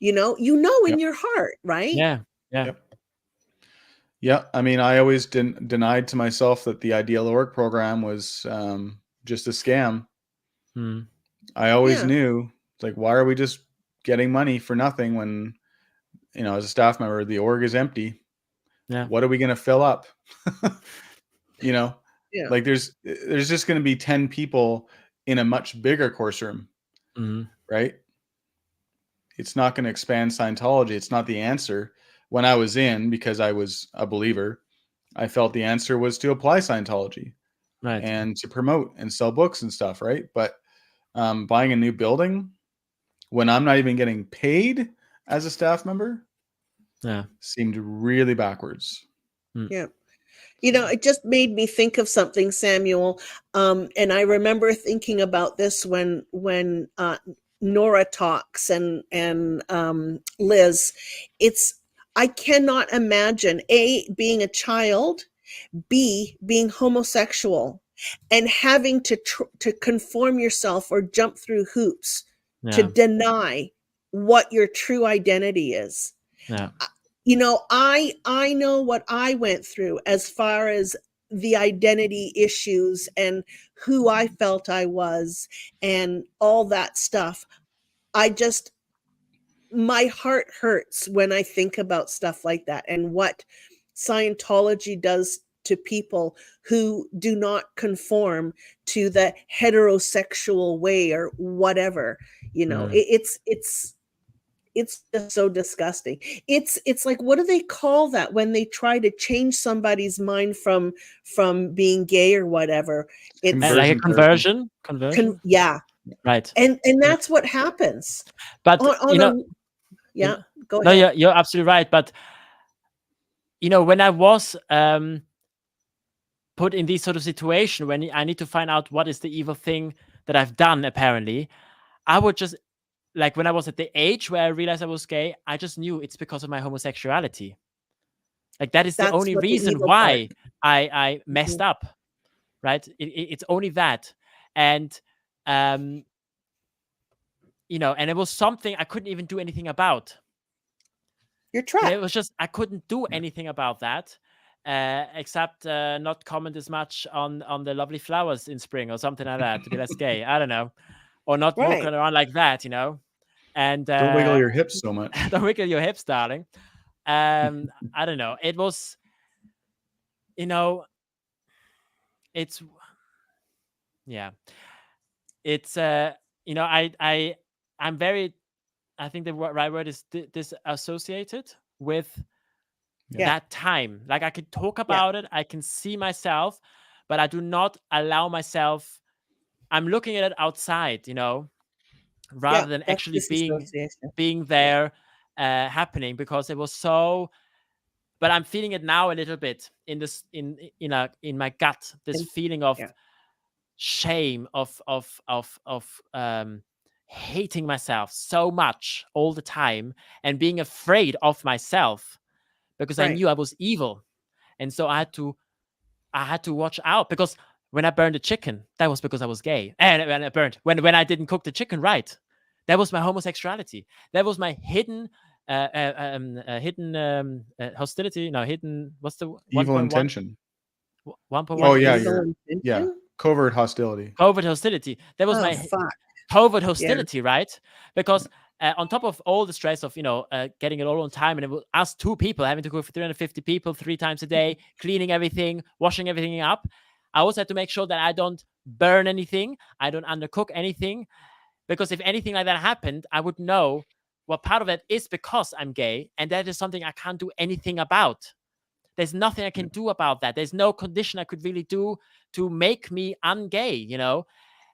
You know in your heart, right? Yeah. Yeah. I mean, I always denied to myself that the Ideal Org program was just a scam. I always knew, it's like, why are we just getting money for nothing when, as a staff member, the org is empty. Yeah. What are we going to fill up? Yeah. Like there's just going to be 10 people in a much bigger course room, right? It's not going to expand Scientology. It's not the answer. When I was in, because I was a believer, I felt the answer was to apply Scientology, right, and to promote and sell books and stuff, right? But buying a new building when I'm not even getting paid as a staff member, seemed really backwards. Yeah. It just made me think of something, Samuel. And I remember thinking about this when Nora talks and Liz. I cannot imagine A, being a child, B, being homosexual, and having to conform yourself or jump through hoops to deny what your true identity is. Yeah. I know what I went through as far as the identity issues and who I felt I was and all that stuff. My heart hurts when I think about stuff like that and what Scientology does to people who do not conform to the heterosexual way or whatever. It's just so disgusting. It's like, what do they call that when they try to change somebody's mind from being gay or whatever? It's like a conversion. Yeah. Right. And that's what happens. But go ahead. No, you're absolutely right. But when I was put in this sort of situation, when I need to find out what is the evil thing that I've done, apparently, I would just, like, when I was at the age where I realized I was gay, I just knew it's because of my homosexuality. Like, that's the only reason why I messed up, right? It's only that. And, and it was something I couldn't even do anything about. You're trapped. It was just, I couldn't do anything about that, except not comment as much on the lovely flowers in spring or something like that, to be less gay. I don't know. Or not walking around like that, And don't wiggle your hips so much. Don't wiggle your hips, darling. I don't know. It was, it's, yeah. It's, I'm very, I think the right word is disassociated with that time. Like, I could talk about it, I can see myself, but I do not allow myself. I'm looking at it outside, rather than actually being there, happening, because it was so. But I'm feeling it now a little bit in this, in my gut, this feeling of shame, of hating myself so much all the time and being afraid of myself, because I knew I was evil. And so I had to watch out, because when I burned the chicken, that was because I was gay. And when I didn't cook the chicken right, that was my homosexuality. That was my hidden hostility. No, hidden, what's the evil intention. 1.1 Oh yeah, Evil yeah, intention? covert hostility. covert hostility. That was Oh, my fuck. covert Yeah. hostility, right? Because on top of all the stress of getting it all on time, and it was us 2 people having to cook for 350 people 3 times a day, cleaning everything, washing everything up. I also had to make sure that I don't burn anything, I don't undercook anything, because if anything like that happened, I would know, well, part of it is because I'm gay, and that is something I can't do anything about. There's nothing I can do about that. There's no condition I could really do to make me ungay,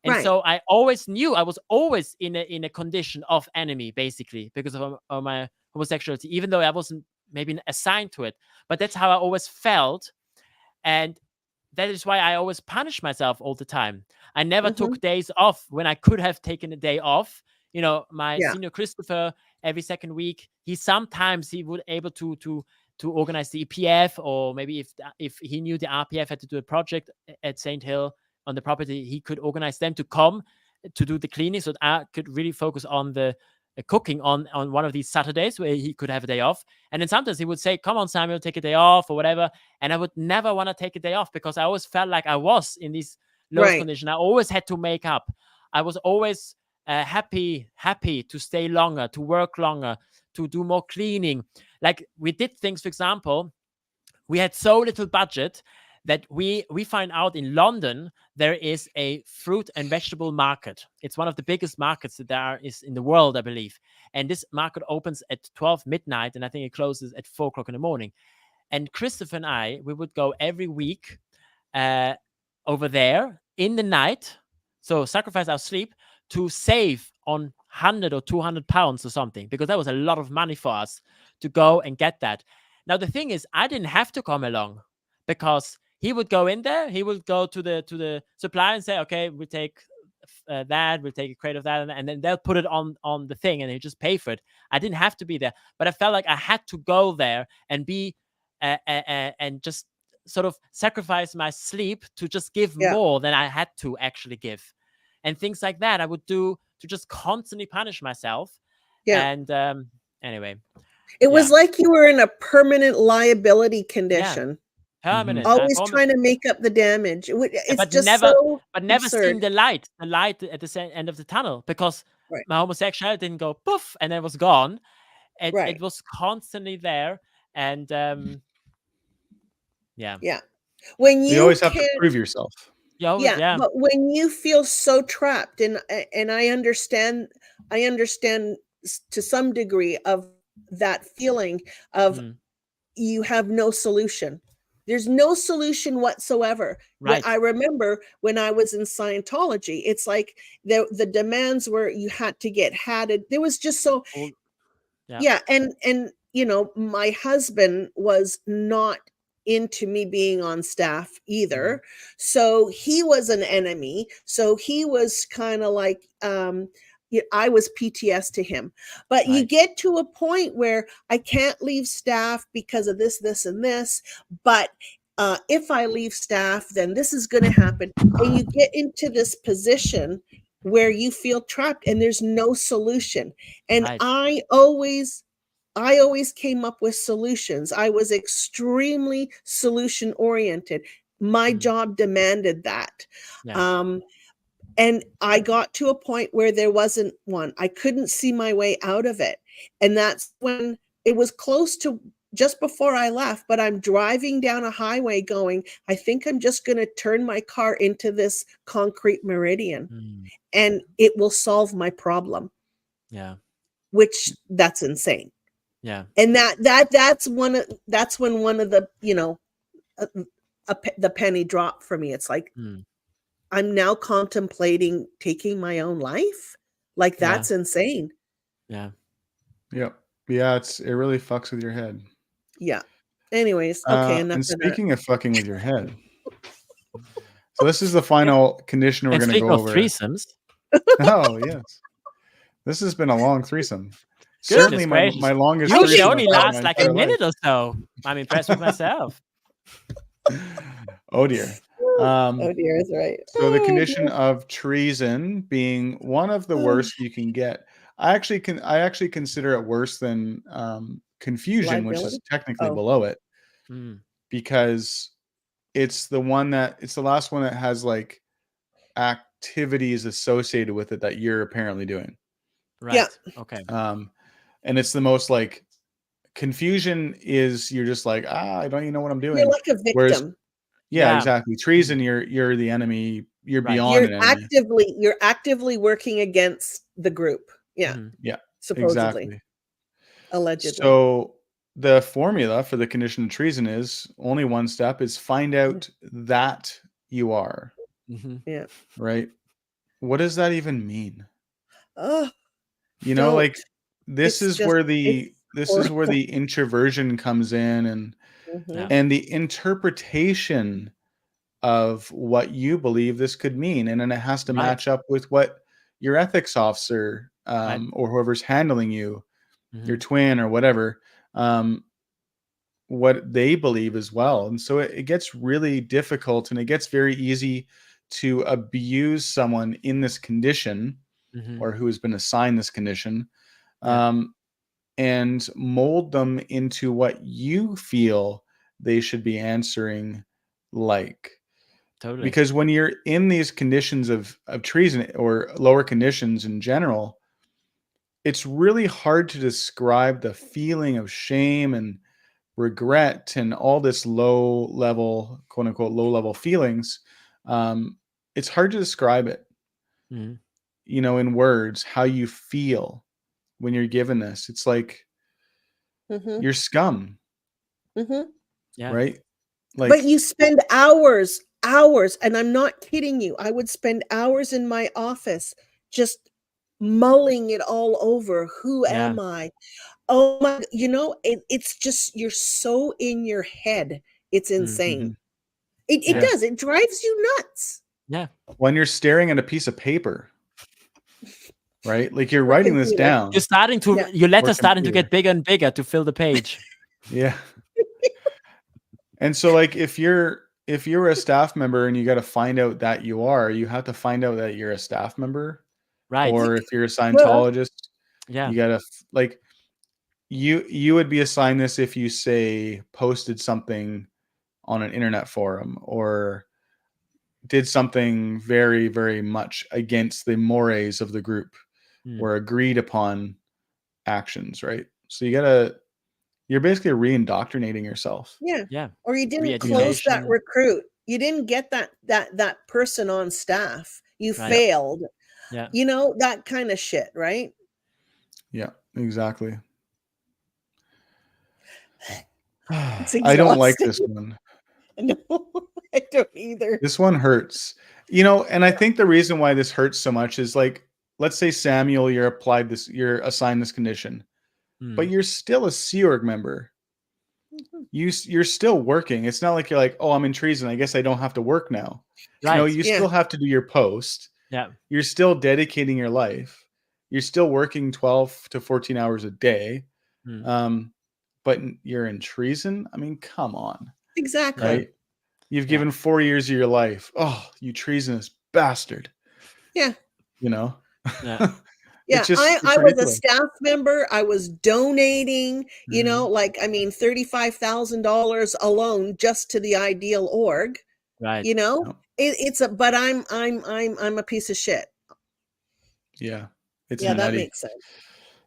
And Right. so I always knew I was always in a condition of enemy, basically, because of my homosexuality, even though I wasn't maybe assigned to it. But that's how I always felt. And that is why I always punish myself all the time. I never took days off when I could have taken a day off. My Yeah. senior Christopher, every second week, he would able to organize the EPF, or maybe if he knew the RPF had to do a project at St. Hill on the property, he could organize them to come to do the cleaning, so that I could really focus on the cooking on one of these Saturdays where he could have a day off. And then sometimes he would say, come on, Samuel, take a day off or whatever. And I would never want to take a day off because I always felt like I was in these lowest condition. I always had to make up. I was always happy to stay longer, to work longer, to do more cleaning. Like we did things, for example, we had so little budget that we find out in London there is a fruit and vegetable market. It's one of the biggest markets that there is in the world, I believe. And this market opens at 12 midnight, and I think it closes at 4 o'clock in the morning. And Christopher and I, we would go every week over there in the night, so sacrifice our sleep to save on 100 or 200 pounds or something, because that was a lot of money for us to go and get that. Now, the thing is, I didn't have to come along, because he would go in there, he would go to the supplier and say, okay, we'll take that, we'll take a crate of that, and then they'll put it on the thing, and they just pay for it. I didn't have to be there, but I felt like I had to go there and be and just sort of sacrifice my sleep to just give more than I had to actually give. And things like that I would do to just constantly punish myself. And anyway, it was like you were in a permanent liability condition. Permanent. Always trying to make up the damage. It's but just never, so but never absurd. seeing the light at the end of the tunnel, because my homosexuality didn't go poof and then was gone. It was constantly there, and when you always have to prove yourself. But when you feel so trapped, and I understand to some degree of that feeling of you have no solution. There's no solution whatsoever. Right. I remember when I was in Scientology, it's like the demands were you had to get hatted. There was just so and my husband was not into me being on staff either. So he was an enemy. So he was kind of like I was PTS to him. But you get to a point where I can't leave staff because of this, and this. But if I leave staff, then this is going to happen. And you get into this position where you feel trapped and there's no solution. And I always came up with solutions. I was extremely solution oriented. My job demanded that. And I got to a point where there wasn't one. I couldn't see my way out of it. And that's when it was close to just before I left, but I'm driving down a highway going, I think I'm just going to turn my car into this concrete meridian and it will solve my problem. Yeah. Which that's insane. Yeah. And that's when one of the, the penny dropped for me. It's like, I'm now contemplating taking my own life. Like that's insane. Yeah. Yep. Yeah. It really fucks with your head. Yeah. Anyways. Okay. And speaking of fucking with your head. So this is the final condition we're going to go over. Threesomes. Oh, yes. This has been a long threesome. Certainly my longest threesome. Usually only lasts like a minute or so. I'm impressed with myself. Oh dear. Oh dear is right. So the condition of treason being one of the worst you can get. I actually consider it worse than confusion, which is technically below it, because it's the last one that has like activities associated with it that you're apparently doing. Right. Yeah. Okay. And it's the most like confusion is you're just like, I don't even know what I'm doing. You're like a Whereas, victim. yeah, Yeah. exactly. Treason, you're the enemy. You're Right. beyond You're an enemy. actively working against the group. Yeah. Mhm. Yeah, Supposedly. exactly. Allegedly. So the formula for the condition of treason is only one step is find out that you are, Mhm. Yeah. right? What does that even mean? Oh, You know, don't. like this It's is just where it's horrible. the introversion comes in, and Mhm. the interpretation of what you believe this could mean, and then it has to Right. match up with what your ethics officer Right. or whoever's handling you, your Mhm. twin or whatever, what they believe as well. And so it gets really difficult, and it gets very easy to abuse someone in this condition Mhm. or who has been assigned this condition, Yeah. and mold them into what you feel they should be answering like. Totally. Because when you're in these conditions of treason or lower conditions in general, it's really hard to describe the feeling of shame and regret and all this low level, quote unquote, low level feelings. It's hard to describe it, Mhm. in words, how you feel when you're given this. It's like Mhm. you're scum, Mhm. Yeah. right? But Like, you spend hours, and I'm not kidding you. I would spend hours in my office just mulling it all over. Who Yeah. am I? Oh my, it's just you're so in your head. It's insane. mhm, It yeah. does. It drives you nuts. Yeah. When you're staring at a piece of paper, right? Like you're Or writing this computer. down, Yeah. Your or letter's starting to computer. get bigger and bigger to fill the page. Yeah. And so like if you're a staff member and you got to find out that you have to find out that you're a staff member. Right. Or if you're a Well, Scientologist, Yeah. you got to like you would be assigned this if you say posted something on an internet forum or did something very, very much against the mores of the group Mm. or agreed upon actions, right? So you're basically re-indoctrinating yourself. yeah. Yeah. Or you didn't close that Re-education. recruit. You didn't get that person on staff. You Right. failed. Yeah. That kind of shit, right? Yeah, exactly. It's I don't like exhausting. this one. No, I don't either. This one hurts. And I think the reason why this hurts so much is like, let's say Samuel, you're assigned this condition, but Mm. you're still a Sea Org member. Mhm. You're still working. It's not like you're like, oh, I'm in treason, I guess I don't have to work now. No, Right. you Yeah. still have to do your post. Yeah. You're still dedicating your life. You're still working 12 to 14 hours a day. Mm. But you're in treason. I mean, come on, Exactly. right? You've Yeah. given 4 years of your life. Oh, you treasonous bastard. Yeah. Yeah. It's I was a ridiculous. staff member. I was donating, Mhm. like, I mean, $35,000 alone just to the Ideal org, Right. Yep. but I'm a piece of shit. Yeah. It's Yeah, that nutty. makes sense.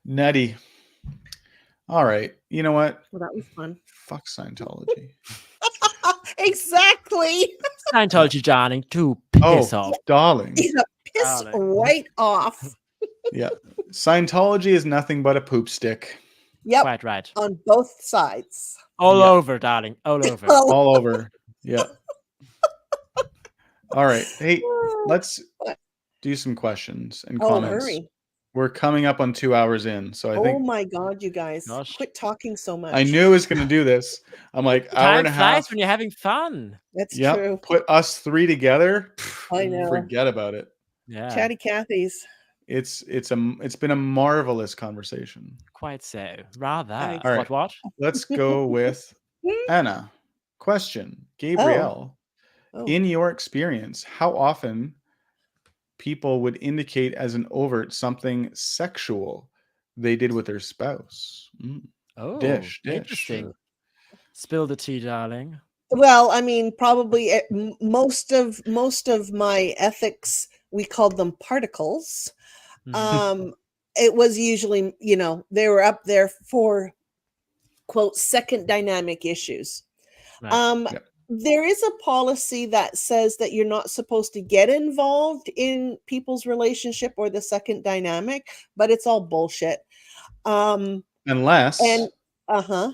Nutty. All right. You know what? Well, that was fun. Fuck Scientology. Exactly. Scientology, darling, to piss off. Darling. Yeah, piss Darling. right off. Yeah. Scientology is nothing but a poop stick. Yep. Quite right. On both sides. All Yeah. over, darling. All over. All over. Yeah. All right. Hey, let's What? do some questions and Oh, comments. hurry. We're coming up on 2 hours in. So I Oh think my God, you guys. Gosh. Quit talking so much. I knew I was going to do this. I'm like, hour Time and a flies half. when you're having fun. That's Yep. true. Put us three together. I know. Forget about it. Yeah. Chatty Cathy's. It's been a marvelous conversation. Quite so. Rather. Thanks. All right. What? Let's go with Anna. Question. Gabrielle, Oh. in your experience, how often people would indicate as an overt something sexual they did with their spouse? Oh, Dish. interesting. Spill the tea, darling. Well, I mean, probably most of my ethics, we called them particles. It was usually, they were up there for quote second dynamic issues. Right. Yep. There is a policy that says that you're not supposed to get involved in people's relationship or the second dynamic, but it's all bullshit. Unless And uh-huh.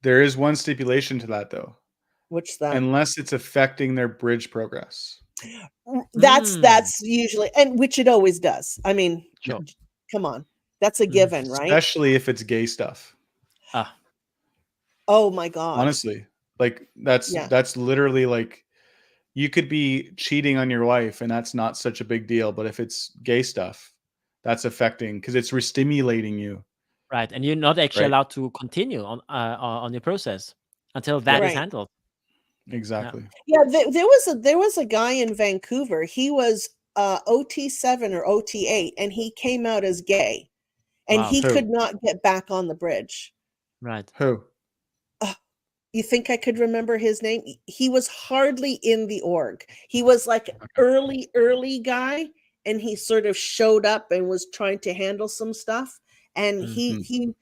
there is one stipulation to that, though. Which that? Unless it's affecting their bridge progress. That's usually, and which it always does. I mean, Sure. come on. That's a given, right? Especially if it's gay stuff. Oh my God. Honestly. Like that's literally like you could be cheating on your wife and that's not such a big deal, but if it's gay stuff, that's affecting because it's re-stimulating you. Right, and you're not actually Right. allowed to continue on your process until that is Right. handled. Exactly. Yeah, there was a guy in Vancouver. He was OT7 or OT8, and he came out as gay, and Wow. he Who? could not get back on the bridge. Right. Who? You think I could remember his name? He was hardly in the org. He was like early guy, and he sort of showed up and was trying to handle some stuff, and he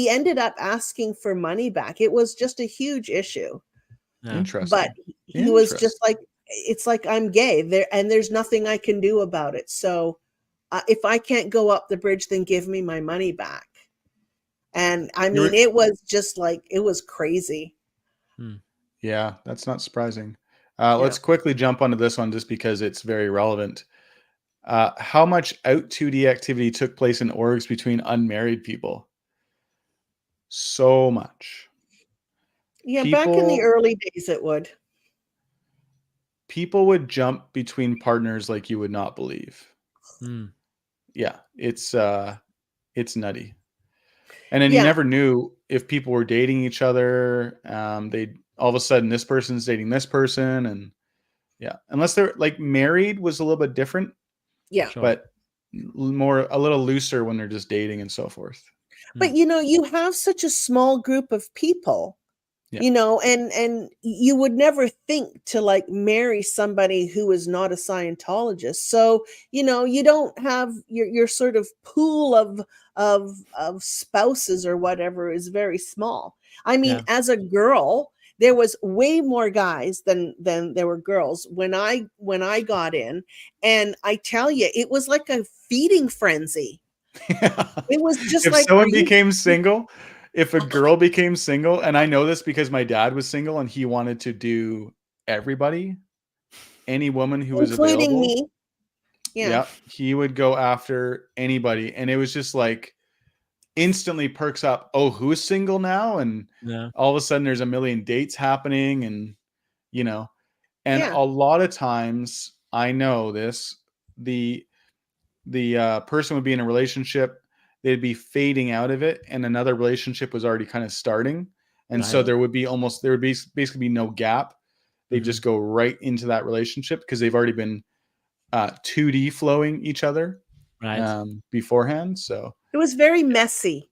ended up asking for money back. It was just a huge issue. Yeah. Interesting. But he was just like, it's like, I'm gay there, and there's nothing I can do about it. So if I can't go up the bridge, then give me my money back. And I mean, it was just like, it was crazy. Yeah, that's not surprising. Let's quickly jump onto this one just because it's very relevant. How much out 2D activity took place in orgs between unmarried people? So much. Yeah, back in the early days, it would. People would jump between partners like you would not believe. Yeah, it's nutty. And then you never knew if people were dating each other. They all of a sudden this person's dating this person, and unless they're like married was a little bit different. Yeah, but a little looser when they're just dating and so forth. But you have such a small group of people. And you would never think to like marry somebody who is not a Scientologist. So, you don't have your sort of pool of spouses or whatever is very small. I mean, as a girl, there was way more guys than there were girls when I got in. And I tell you, it was like a feeding frenzy. It was just if like someone became single, if a girl became single, and I know this because my dad was single and he wanted to do everybody, any woman who was including available. Me. Yeah, he would go after anybody. And it was just like instantly perks up. Oh, who's single now? And all of a sudden there's a million dates happening and, and a lot of times I know this, the person would be in a relationship, they'd be fading out of it and another relationship was already kind of starting. And so there would basically be no gap. They just go right into that relationship because they've already been 2D flowing each other beforehand. So it was very messy.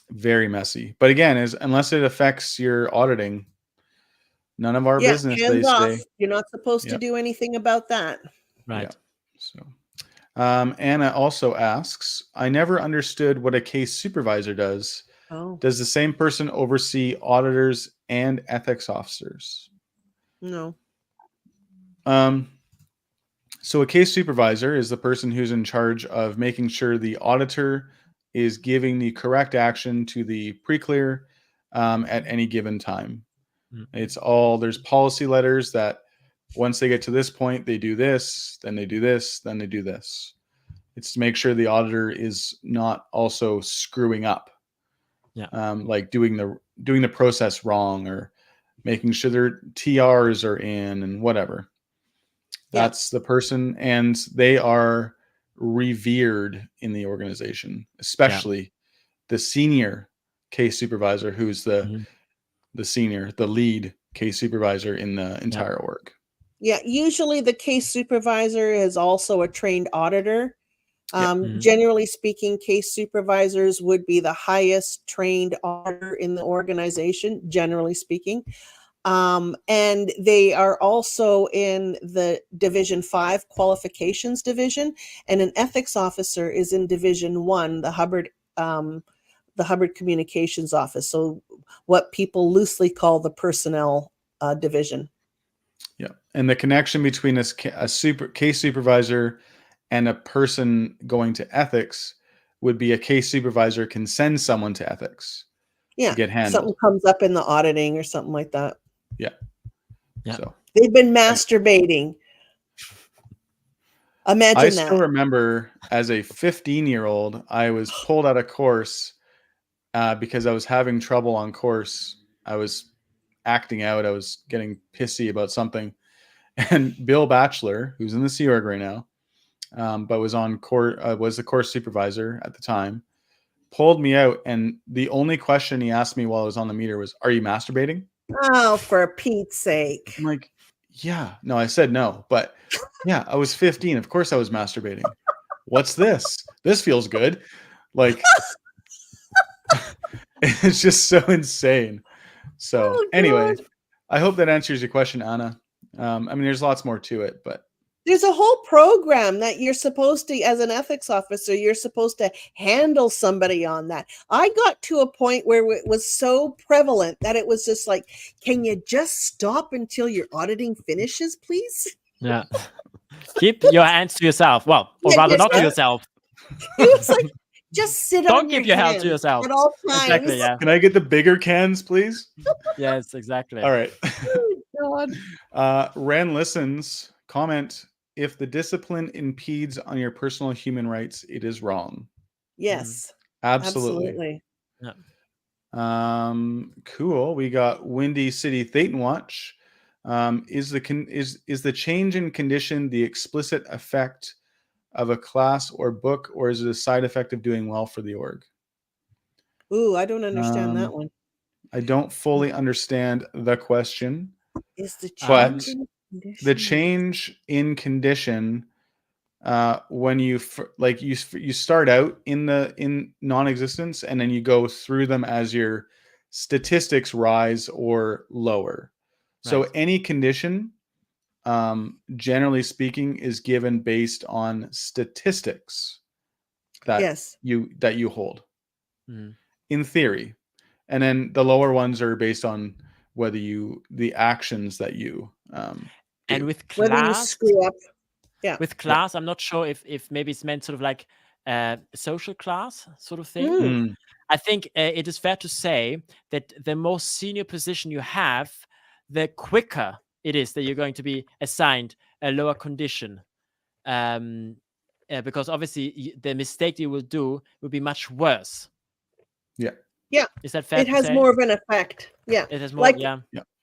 Very messy. But again, unless it affects your auditing, none of our business, hands they off. say. You're not supposed to do anything about that. Right. Yeah. So Anna also asks, I never understood what a case supervisor does. Oh. Does the same person oversee auditors and ethics officers? No. So a case supervisor is the person who's in charge of making sure the auditor is giving the correct action to the pre-clear at any given time. It's there's policy letters that once they get to this point, they do this, then they do this, then they do this. It's to make sure the auditor is not also screwing up, like doing the process wrong or making sure their TRs are in and whatever. That's the person, and they are revered in the organization, especially the senior case supervisor, who's the lead case supervisor in the entire org. Yeah, usually the case supervisor is also a trained auditor. Generally speaking, case supervisors would be the highest trained auditor in the organization, generally speaking. And they are also in the Division 5 qualifications division, and an ethics officer is in Division 1, the Hubbard Communications Office. So what people loosely call the personnel division. Yeah, and the connection between a case supervisor and a person going to ethics would be a case supervisor can send someone to ethics to get handled. Something comes up in the auditing or something like that. Yeah. So they've been masturbating. Imagine that. I still remember as a 15-year-old, I was pulled out of course because I was having trouble on course. I was acting out. I was getting pissy about something. And Bill Batchelor, who's in the Sea Org right now, but was on court, was the course supervisor at the time, pulled me out. And the only question he asked me while I was on the meter was, "Are you masturbating?" Oh, for Pete's sake. I'm like, yeah. No, I said no. But yeah, I was 15. Of course I was masturbating. What's this? This feels good. Like, it's just so insane. So anyway, I hope that answers your question, Anna. I mean, there's lots more to it, but there's a whole program that you're supposed to, as an ethics officer, you're supposed to handle somebody on that. I got to a point where it was so prevalent that it was just like, can you just stop until your auditing finishes, please? Yeah. Keep your hands to yourself. Well, or rather not to yourself. It was like, just sit Don't on keep your hands to yourself at all times. Exactly, yeah. Can I get the bigger cans, please? Yes, exactly. All right. Oh, God. Ren listens. Comment: if the discipline impedes on your personal human rights, it is wrong. Yes. Absolutely. Yeah. Cool. We got Windy City Thetan Watch. Is the change in condition the explicit effect of a class or book, or is it a side effect of doing well for the org? Ooh, I don't understand that one. I don't fully understand the question. Is the But change in condition? the change in condition, when you start out in non-existence, and then you go through them as your statistics rise or lower. So Right. any condition, generally speaking, is given based on statistics that you hold, in theory, and then the lower ones are based on whether the actions that you do. And with Whether you class, screw up. Yeah. with class, I'm not sure if maybe it's meant sort of like social class sort of thing. Mm. I think it is fair to say that the more senior position you have, the quicker it is that you're going to be assigned a lower condition. Because obviously the mistake you will do will be much worse. Yeah. Yeah. Is that fair? It has more of an effect. Yeah. It has more. Like, yeah.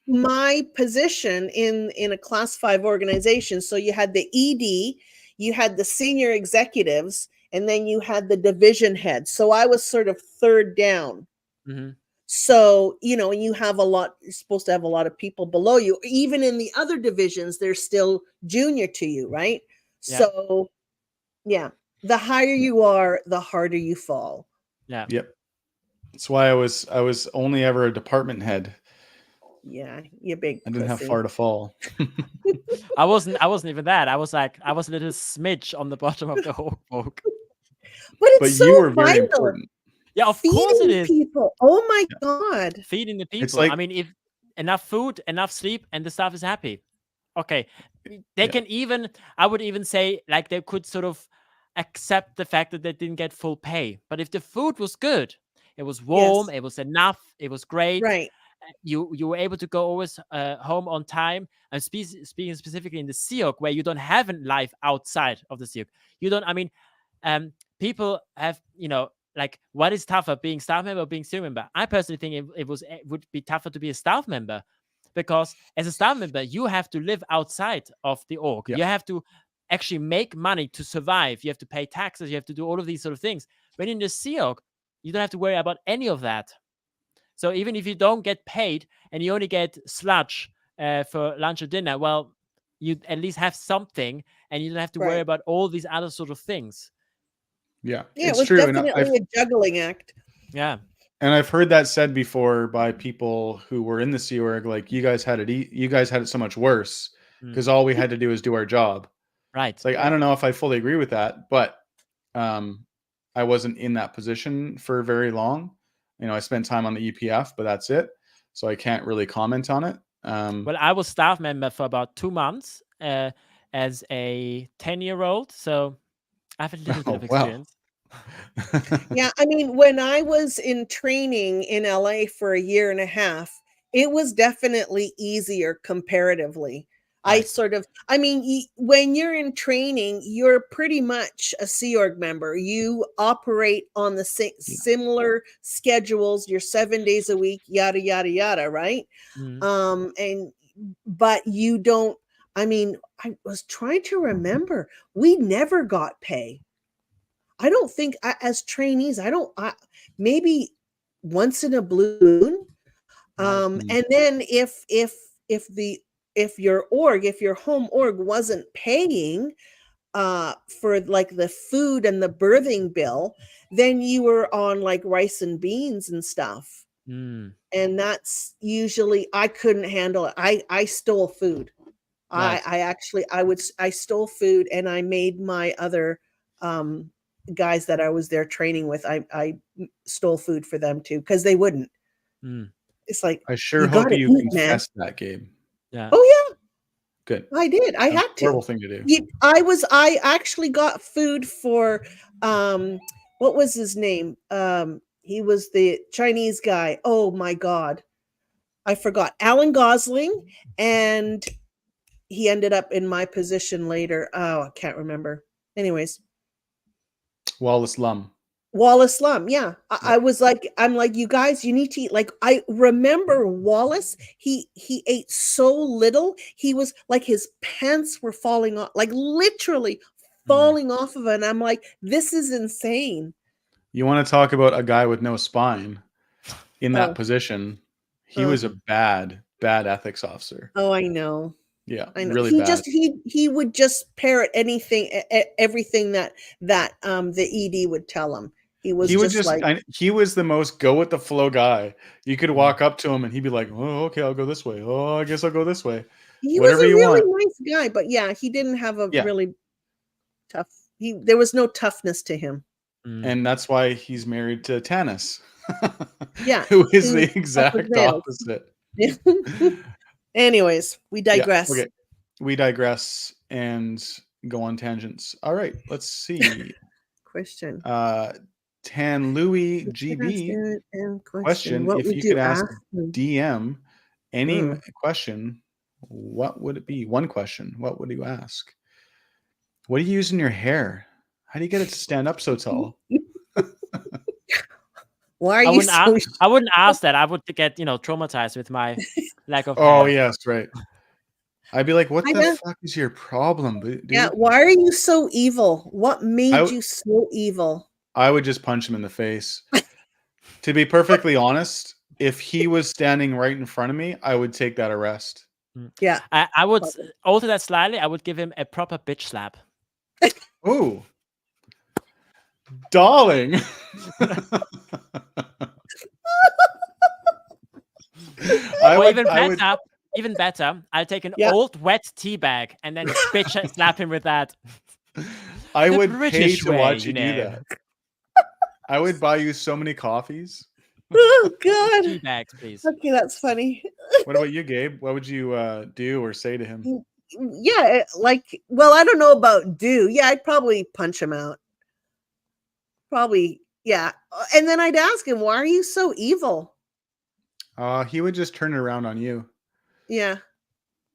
my position in a class 5 organization. So you had the ED, you had the senior executives, and then you had the division head. So I was sort of third down. Mm-hmm. So, you have you're supposed to have a lot of people below you. Even in the other divisions, they're still junior to you, right? Yeah. So, yeah, the higher you are, the harder you fall. Yeah. Yep. That's why I was only ever a department head. Yeah, you big I didn't have pussy. far to fall. I wasn't even that. I was a little smidge on the bottom of the whole book. But it's so you were very vital. important. Yeah, of course it is. People. Oh my God. Feeding the people. It's like, I mean, if enough food, enough sleep, and the staff is happy. Okay. They can even, I would even say, like, they could sort of accept the fact that they didn't get full pay. But if the food was good, it was warm, it was enough, it was great. Right. You were able to go always home on time. And speaking specifically in the SEOC, where you don't have a life outside of the SEOC. You don't, I mean, people have, like, what is tougher, being staff member or being SEOC member? I personally think it would be tougher to be a staff member, because as a staff member, you have to live outside of the org. Yeah. You have to actually make money to survive. You have to pay taxes. You have to do all of these sort of things. When in the SEOC, you don't have to worry about any of that. So even if you don't get paid and you only get sludge for lunch or dinner, well, you at least have something, and you don't have to worry about all these other sort of things. Yeah, Yeah, it's it was true. definitely a juggling act. Yeah. And I've heard that said before by people who were in the Sea Org, like, you guys had it so much worse because all we had to do is do our job. Right. It's like, I don't know if I fully agree with that, but I wasn't in that position for very long. You know, I spent time on the EPF, but that's it. So I can't really comment on it. Well, I was staff member for about 2 months as a 10-year-old, so I have a little bit of experience. Yeah, I mean, when I was in training in LA for 1.5 years, it was definitely easier comparatively. Right. I mean, when you're in training, you're pretty much a Sea Org member. You operate on the similar schedules. You're 7 days a week, yada, yada, yada, right? But you don't, I mean, I was trying to remember, we never got pay. I don't think as trainees, maybe once in a blue moon. And then if your home org wasn't paying for like the food and the birthing bill, then you were on like rice and beans and stuff. And that's usually, I couldn't handle it. I stole food. Right. I stole food, and I made my other guys that I was there training with, I stole food for them too, because they wouldn't. It's like, I sure hope you confessed that, Gabe. Yeah. Oh yeah. Good. I did. I had to. Horrible thing to do. I actually got food for what was his name? He was the Chinese guy. Oh my God. I forgot. Alan Gosling, and he ended up in my position later. Oh, I can't remember. Anyways. Wallace Lum. Yeah. I'm like, you guys, you need to eat. Like, I remember Wallace, he ate so little. He was like, his pants were falling off, like literally falling off of it. And I'm like, this is insane. You want to talk about a guy with no spine in that position? He was a bad ethics officer. Oh, I know. Yeah, I know. Really bad. He would just parrot everything that the ED would tell him. He was the most go with the flow guy. You could walk up to him and he'd be like, "Oh, okay, I'll go this way. Oh, I guess I'll go this way." He was a really nice guy, but yeah, he didn't have a really tough. There was no toughness to him, and that's why he's married to Tanis. Yeah, who is the exact opposite. Anyways, we digress. Yeah, okay. We digress and go on tangents. All right, let's see. Question. Tan Louis GB question. If you could ask DM any question, what would it be? One question. What would you ask? What do you use in your hair? How do you get it to stand up so tall? Why are you so I wouldn't ask that. I would get, traumatized with my lack of Oh, hair. yes, right. I'd be like, what the fuck is your problem, dude? Yeah, why are you so evil? What made you so evil? I would just punch him in the face. To be perfectly honest, if he was standing right in front of me, I would take that arrest. Yeah. I would alter that slightly. I would give him a proper bitch slap. Ooh. Darling. Even better, I'll take an old wet tea bag and then bitch slap him with that. I would pay to watch you do that. I would buy you so many coffees. Oh God! Tea bags, please. Okay, that's funny. What about you, Gabe? What would you do or say to him? Yeah, I don't know about do. Yeah, I'd probably punch him out. Probably, yeah. And then I'd ask him, "Why are you so evil?" He would just turn it around on you. Yeah.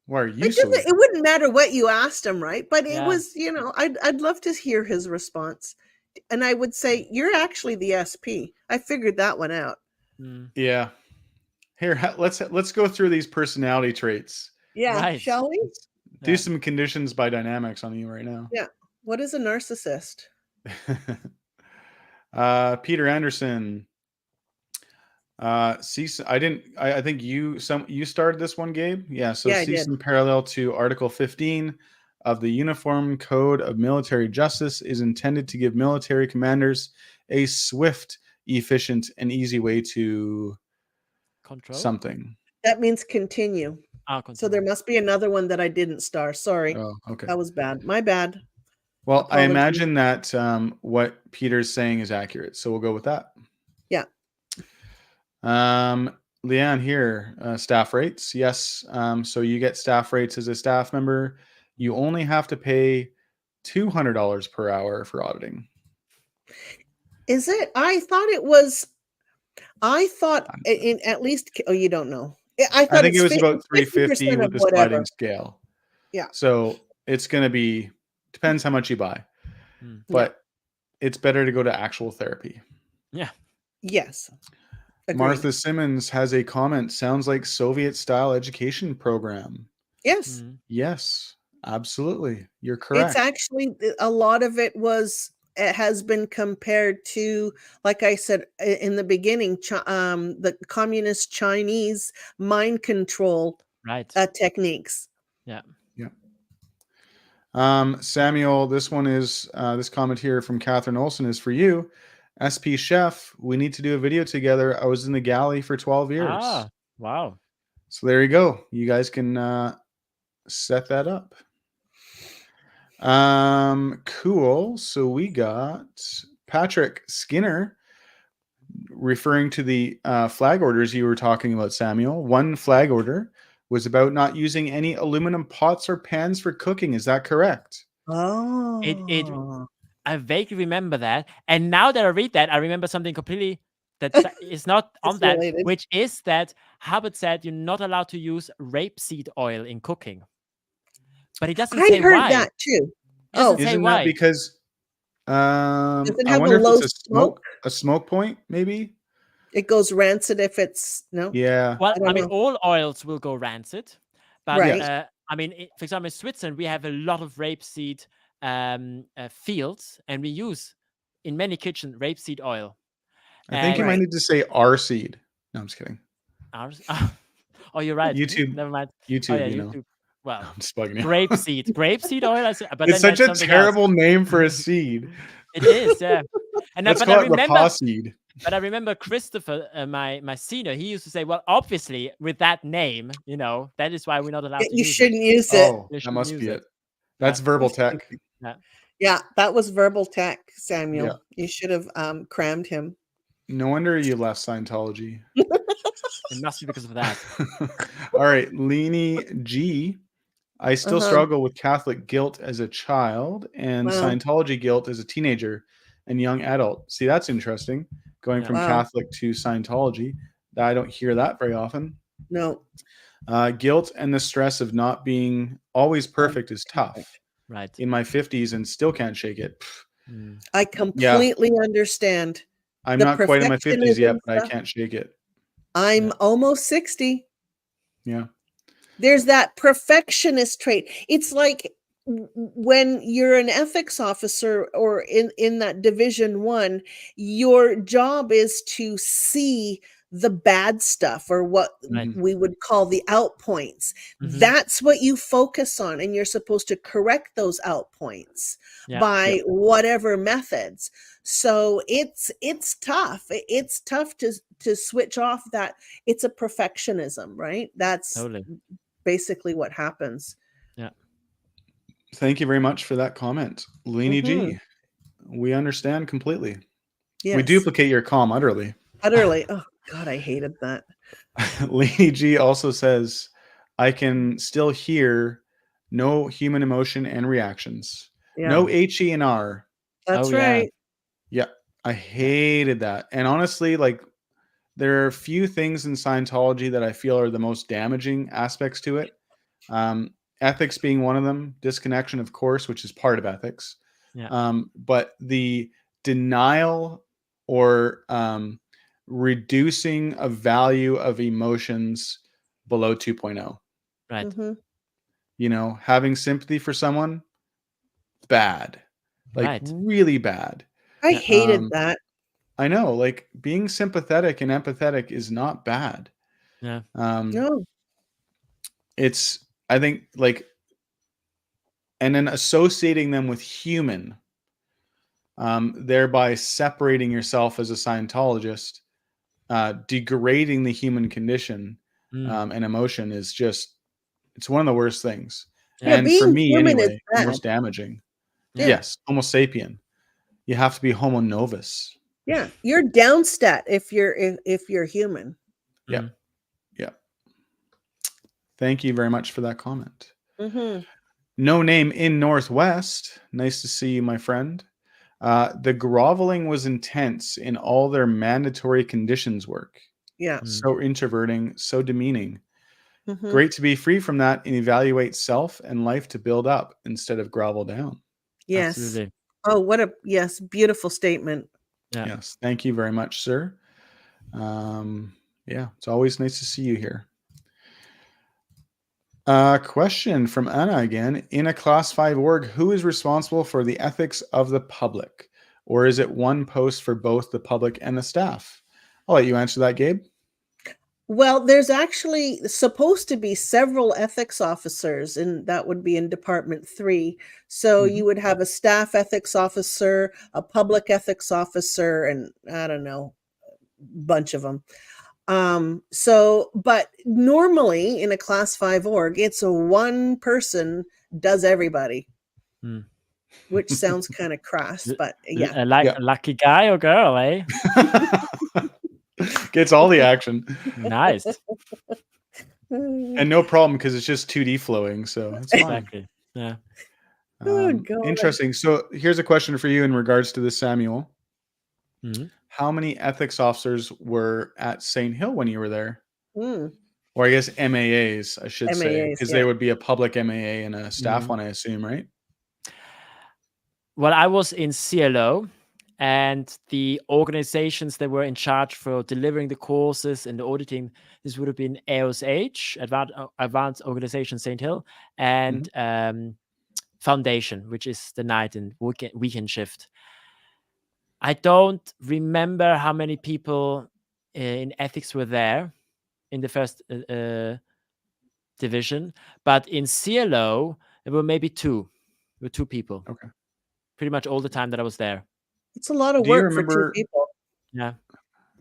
Why are you so evil? It wouldn't matter what you asked him, right? But it was, I'd love to hear his response. And I would say, "You're actually the SP." I figured that one out. Yeah. Here, let's go through these personality traits. Yeah, right. Shall we? Do some conditions by dynamics on you right now. Yeah. What is a narcissist? Peter Anderson. I think you started this one, Gabe. Yeah. So see some parallel to Article 15 of the Uniform Code of Military Justice is intended to give military commanders a swift efficient and easy way to Control. something. That means continue. So there must be another one that I didn't star. Sorry. Oh, okay. That was bad. My bad. Well, I Apologies. imagine that what Peter's saying is accurate, so we'll go with that. Yeah. Leanne here, staff rates. Yes. So you get staff rates as a staff member. You only have to pay $200 per hour for auditing. Is it? I thought it was. I thought in at least. Oh, you don't know. I thought think it was about 350 50% with of the whatever. sliding scale. Yeah. So it's going to be, depends how much you buy, but it's better to go to actual therapy. Yeah. Yes. Agreed. Martha Simmons has a comment. Sounds like Soviet style education program. Yes. Yes, absolutely. You're correct. It's actually a lot of it has been compared to, like I said in the beginning, the communist Chinese mind control techniques. Yeah. Yeah. Samuel, this one is this comment here from Catherine Olson is for you. SP Chef, we need to do a video together. I was in the galley for 12 years. Ah, wow. So there you go. You guys can set that up. Cool. So we got Patrick Skinner referring to the flag orders you were talking about, Samuel. One flag order was about not using any aluminum pots or pans for cooking. Is that correct? Oh. I vaguely remember that. And now that I read that, I remember something completely that is not on that, related. which is that Hubbard said you're not allowed to use rapeseed oil in cooking. But he doesn't say why. I heard that too. He doesn't say Isn't why. that because Does it I have wonder a if low it's a smoke point, maybe? It goes rancid if it's no. Yeah. Well, I mean, know. all oils will go rancid. But Right. I mean, for example, in Switzerland, we have a lot of rapeseed fields, and we use in many kitchens rapeseed oil. I think you might need to say R seed. No, I'm just kidding. Ours? Oh, you're right. YouTube. Never mind. YouTube, Oh, yeah, you YouTube. know. Well, I'm just bugging you. Grapeseed oil. But It's then such a something terrible else. name for a seed. It is, yeah. And Let's but call I it remember, raw seed. but I remember Christopher, my senior, he used to say, "Well, obviously, with that name, you know, that is why we're not allowed to You use shouldn't it." use it. Oh, that must be it. That's Yeah. verbal tech. Yeah, that was verbal tech, Samuel. Yeah. You should have crammed him. No wonder you left Scientology. It must be because of that. All right, Leanie G. I still struggle with Catholic guilt as a child and Scientology guilt as a teenager and young adult. See, that's interesting. Going from Catholic to Scientology. I don't hear that very often. No. Guilt and the stress of not being always perfect is tough. Right. In my 50s and still can't shake it. I completely understand. I'm not quite in my 50s yet, but I can't shake it. I'm almost 60. Yeah. There's that perfectionist trait. It's like when you're an ethics officer or in that division 1, your job is to see the bad stuff or what we would call the out points. That's what you focus on, and you're supposed to correct those out points by whatever methods. So it's tough. It's tough to switch off that. It's a perfectionism, right? That's basically what happens. Yeah. Thank you very much for that comment, Leanie G. We understand completely. Yes. We duplicate your calm utterly. Utterly. Oh God, I hated that. Leanie G also says, I can still hear no human emotion and reactions. Yeah. No HE and R. That's right. Yeah. I hated that. And honestly, like, there are a few things in Scientology that I feel are the most damaging aspects to it. Ethics being one of them, disconnection, of course, which is part of ethics. Yeah. But the denial or reducing a value of emotions below 2.0. Right. You know, having sympathy for someone, bad. Like really bad. I hated that. I know, like being sympathetic and empathetic is not bad. Yeah. No. It's, I think, like, and then associating them with human thereby separating yourself as a Scientologist, degrading the human condition and emotion is just, it's one of the worst things. Yeah. Yeah, And for being me, human is anyway, the bad. most damaging. Yeah. Yes, Homo sapien. You have to be Homo novus. Yeah, you're down stat if you're human. Yeah. Yeah. Thank you very much for that comment. Mm-hmm. No name in Northwest. Nice to see you, my friend. The groveling was intense in all their mandatory conditions work. Yeah. So introverting, so demeaning. Mm-hmm. Great to be free from that and evaluate self and life to build up instead of grovel down. Yes. Absolutely. Oh, what a beautiful statement. Yeah. Yes. Thank you very much, sir. Yeah, it's always nice to see you here. Question from Anna again. In a class 5 org, who is responsible for the ethics of the public? Or is it one post for both the public and the staff? I'll let you answer that, Gabe. Well, there's actually supposed to be several ethics officers, and that would be in Department 3. So you would have a staff ethics officer, a public ethics officer, and I don't know, a bunch of them. But normally in a class 5 org, it's a one person does everybody, which sounds kind of crass, but yeah. Like a lucky guy or girl, eh? Gets all the action. Nice. And no problem because it's just 2D flowing, so it's fine. Exactly. Yeah. Oh, God. Interesting. So here's a question for you in regards to this, Samuel. How many ethics officers were at St. Hill when you were there? Or I guess MAAs, I should say, because they would be a public MAA and a staff one, I assume, right? Well, I was in CLO, and the organizations that were in charge for delivering the courses and the auditing, this would have been AOSH, Advanced Organization St. Hill, and Foundation, which is the night and weekend shift. I don't remember how many people in ethics were there in the first division, but in CLO, there were maybe two. There were 2 people. Okay. Pretty much all the time that I was there. It's a lot of work for 2 people. Yeah.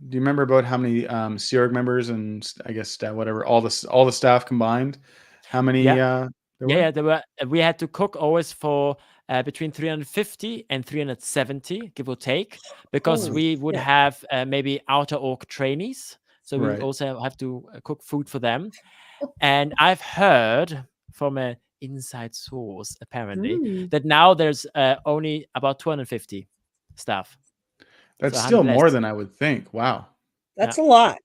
Do you remember about how many Sea Org members and I guess whatever, all the staff combined? How many there were? Yeah, there were. We had to cook always for between 350 and 370, give or take, because we would have maybe outer org trainees. So we would also have to cook food for them. And I've heard from an inside source, apparently, that now there's only about 250 staff. That's So still 100 more less. than I would think. Wow. That's a lot.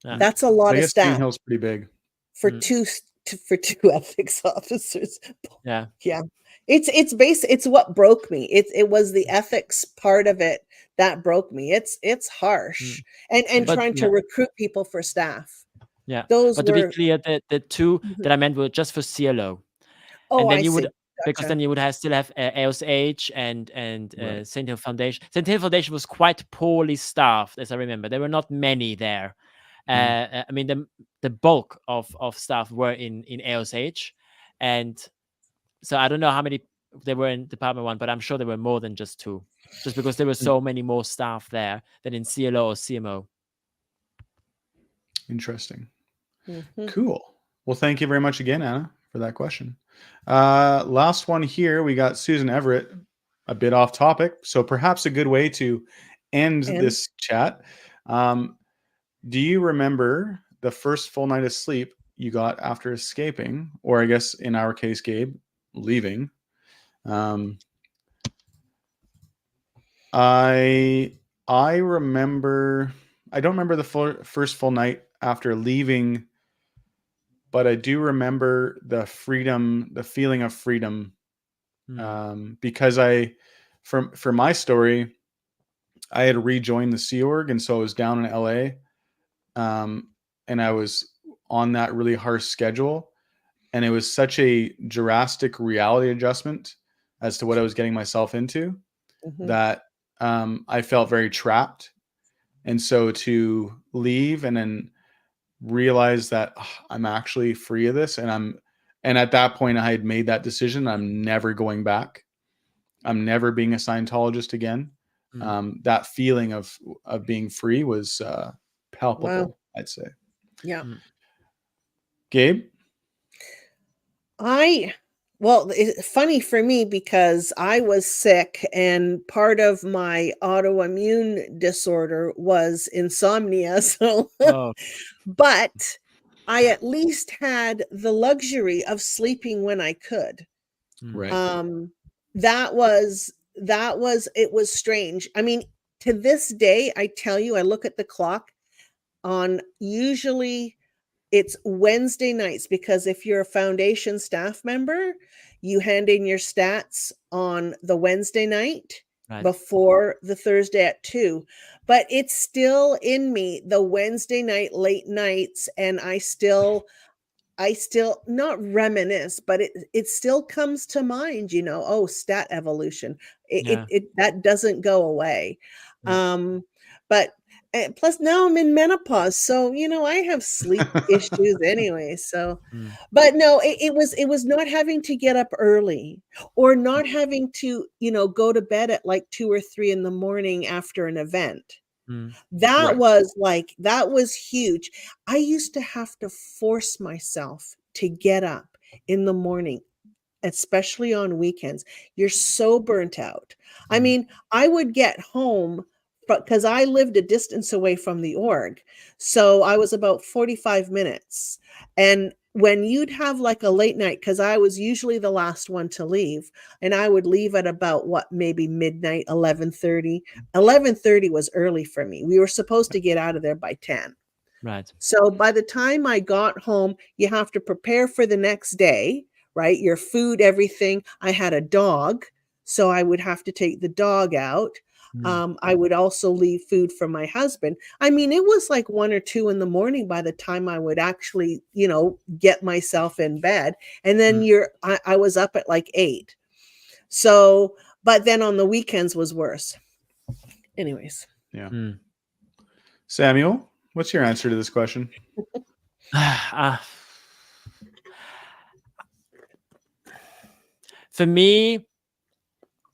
Yeah. That's a lot I of guess staff St. Hill's pretty big. for two ethics officers. Yeah. Yeah. It's what broke me. It was the ethics part of it that broke me. It's harsh. And But, trying to recruit people for staff. Yeah. Those But to were be clear, the 2 that I meant were just for CLO. Oh, And then I you see. would, because then you would still have AOSH and St. Hill Foundation. St. Hill Foundation was quite poorly staffed, as I remember. There were not many there. I mean, the bulk of staff were in AOSH, and so I don't know how many there were in Department 1, but I'm sure there were more than just 2, just because there were so many more staff there than in CLO or CMO. Interesting. Cool. Well, thank you very much again, Anna, for that question. Last one here. We got Susan Everett, a bit off topic, so perhaps a good way to end this chat. Do you remember the first full night of sleep you got after escaping, or I guess in our case, Gabe, leaving? I remember. I don't remember the first full night after leaving, but I do remember the freedom, the feeling of freedom, because for my story, I had rejoined the Sea Org, and so I was down in LA, and I was on that really harsh schedule, and it was such a drastic reality adjustment as to what I was getting myself into that I felt very trapped. And so to leave and then realize that I'm actually free of this, and at that point I had made that decision. I'm never going back. I'm never being a Scientologist again. That feeling of being free was palpable, Wow. I'd say. Yeah. Gabe? Well, it's funny for me because I was sick, and part of my autoimmune disorder was insomnia. So, Oh. but I at least had the luxury of sleeping when I could. Right. That was it was strange. I mean, to this day, I tell you, I look at the clock on usually it's Wednesday nights, because if you're a foundation staff member, you hand in your stats on the Wednesday night Right. before the Thursday at 2. But it's still in me, the Wednesday night late nights, and I still not reminisce, but it still comes to mind, oh, stat evolution. Yeah. It that doesn't go away. Yeah. But plus now I'm in menopause, so I have sleep issues anyway. So, but no, it was not having to get up early, or not having to go to bed at like 2 or 3 in the morning after an event. That was huge. I used to have to force myself to get up in the morning, especially on weekends. You're so burnt out. I mean, I would get home, but because I lived a distance away from the org, so I was about 45 minutes. And when you'd have like a late night, because I was usually the last one to leave, and I would leave at about maybe midnight, 11:30. 11:30 was early for me. We were supposed to get out of there by 10. Right. So by the time I got home, you have to prepare for the next day, right? Your food, everything. I had a dog, so I would have to take the dog out. I would also leave food for my husband. I mean, it was like 1 or 2 in the morning by the time I would actually, get myself in bed. And then I was up at like 8. So, but then on the weekends was worse. Anyways. Yeah. Samuel, what's your answer to this question? For me,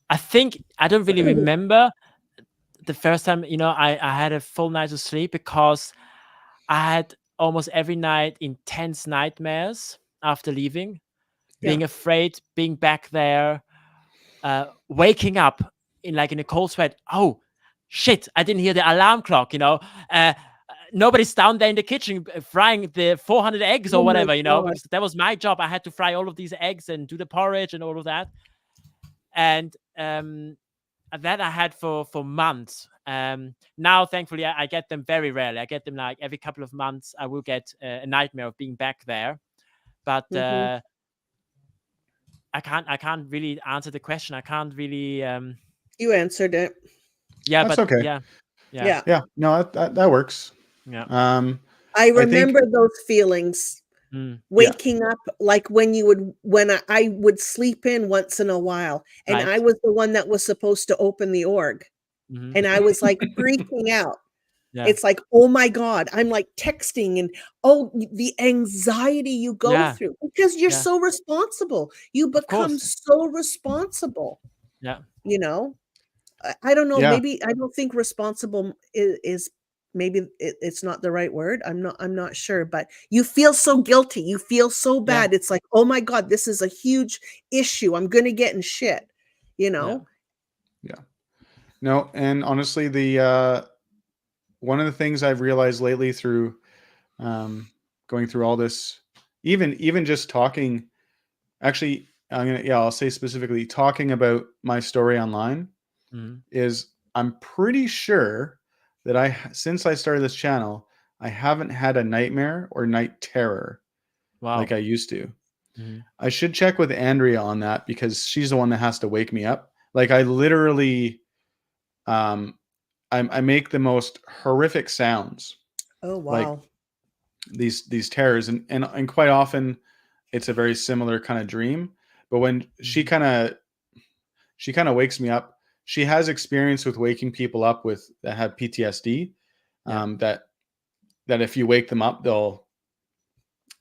I think I don't really remember the first time, I had a full night of sleep, because I had almost every night intense nightmares after leaving, being afraid, being back there, waking up in a cold sweat. Oh, shit, I didn't hear the alarm clock, nobody's down there in the kitchen frying the 400 eggs or whatever, because that was my job. I had to fry all of these eggs and do the porridge and all of that. And that I had for months. Now, thankfully, I get them very rarely. I get them like every couple of months. I will get a nightmare of being back there. But I can't really answer the question. I can't really. You answered it. Yeah, that's but okay. Yeah. No, that works. Yeah. I remember those feelings. Waking up, like when I would sleep in once in a while, and Right. I was the one that was supposed to open the org, and I was like freaking out. Yeah. It's like, oh my God, I'm like texting, and the anxiety you go through, because you're so responsible. You become so responsible. Yeah. I don't know. Maybe I don't think responsible is maybe it's not the right word. I'm not sure, but you feel so guilty. You feel so bad. It's like, oh my God, this is a huge issue. I'm going to get in shit, Yeah. No, and honestly, one of the things I've realized lately through going through all this, even just talking, actually, I'll say specifically talking about my story online, is I'm pretty sure that since I started this channel, I haven't had a nightmare or night terror like I used to. I should check with Andrea on that, because she's the one that has to wake me up. Like, I literally, I make the most horrific sounds. Oh, wow. Like these terrors, and quite often it's a very similar kind of dream. But when she kind of wakes me up, she has experience with waking people up that have PTSD. That if you wake them up,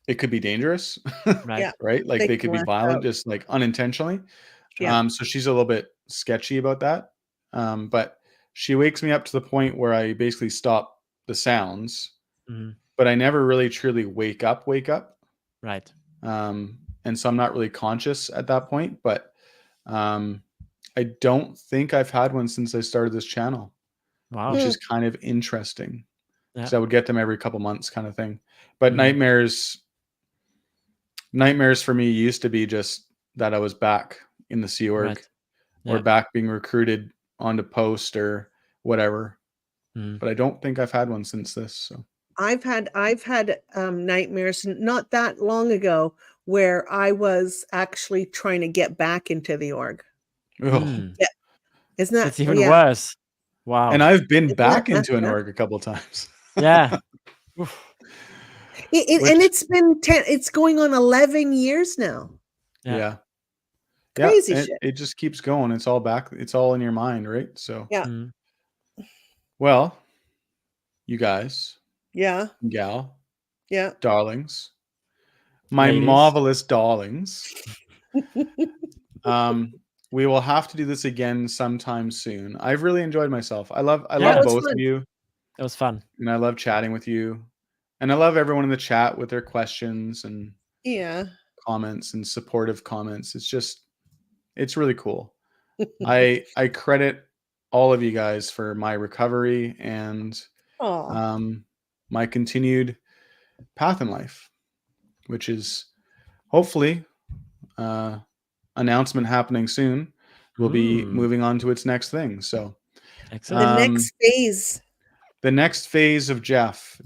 it could be dangerous. Right. Right? Like they could be violent, just like unintentionally. So she's a little bit sketchy about that. But she wakes me up to the point where I basically stop the sounds, but I never really truly wake up. Right. And so I'm not really conscious at that point, but I don't think I've had one since I started this channel, Wow. which is kind of interesting, because Yeah. I would get them every couple months kind of thing. But Mhm. nightmares for me used to be just that I was back in the Sea Org, Right. or Yeah. back being recruited onto post or whatever. But I don't think I've had one since this. So I've had nightmares not that long ago where I was actually trying to get back into the org. ugh. Yeah. Isn't that That's even yeah. worse. Wow. And I've been Isn't that back into an messed up? org a couple times. Yeah. Oof. And it's been it's going on 11 years now. Yeah. Crazy And shit. it just keeps going. It's all back. It's all in your mind, right? So, Yeah. well, you guys, Yeah. gal, Yeah. darlings, my Ladies. marvelous darlings. We will have to do this again sometime soon. I've really enjoyed myself. I love Yeah. both fun. of you, It was fun. and I love chatting with you. And I love everyone in the chat with their questions and Yeah. comments and supportive comments. It's really cool. I credit all of you guys for my recovery and Aw. my continued path in life, which is hopefully announcement happening soon. We'll be moving on to its next thing. So Excellent. The next phase. the next phase of Jeff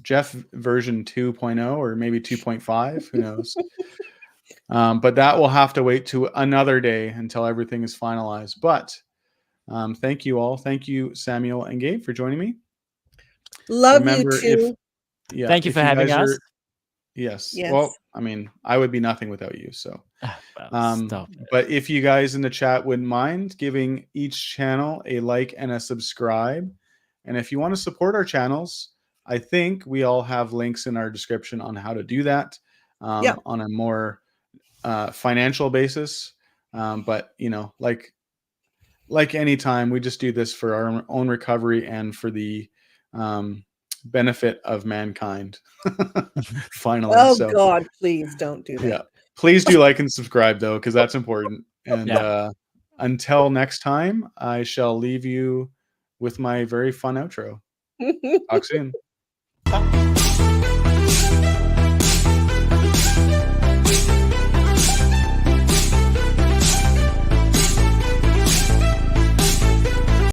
version 2.0 or maybe 2.5, who knows? But that will have to wait to another day until everything is finalized. But thank you all. Thank you, Samuel and Gabe, for joining me. Love Remember, you too. Thank you for having us. Yes. Yes. Well, I mean, I would be nothing without you. So, Well, stop it. but if you guys in the chat wouldn't mind giving each channel a like and a subscribe, and if you want to support our channels, I think we all have links in our description on how to do that on a more financial basis. But you know, like any time, we just do this for our own recovery and for the benefit of mankind. Finally. Oh So God, please don't do that. yeah, please do like and subscribe though, because that's important. And until next time, I shall leave you with my very fun outro. Talk soon. Bye.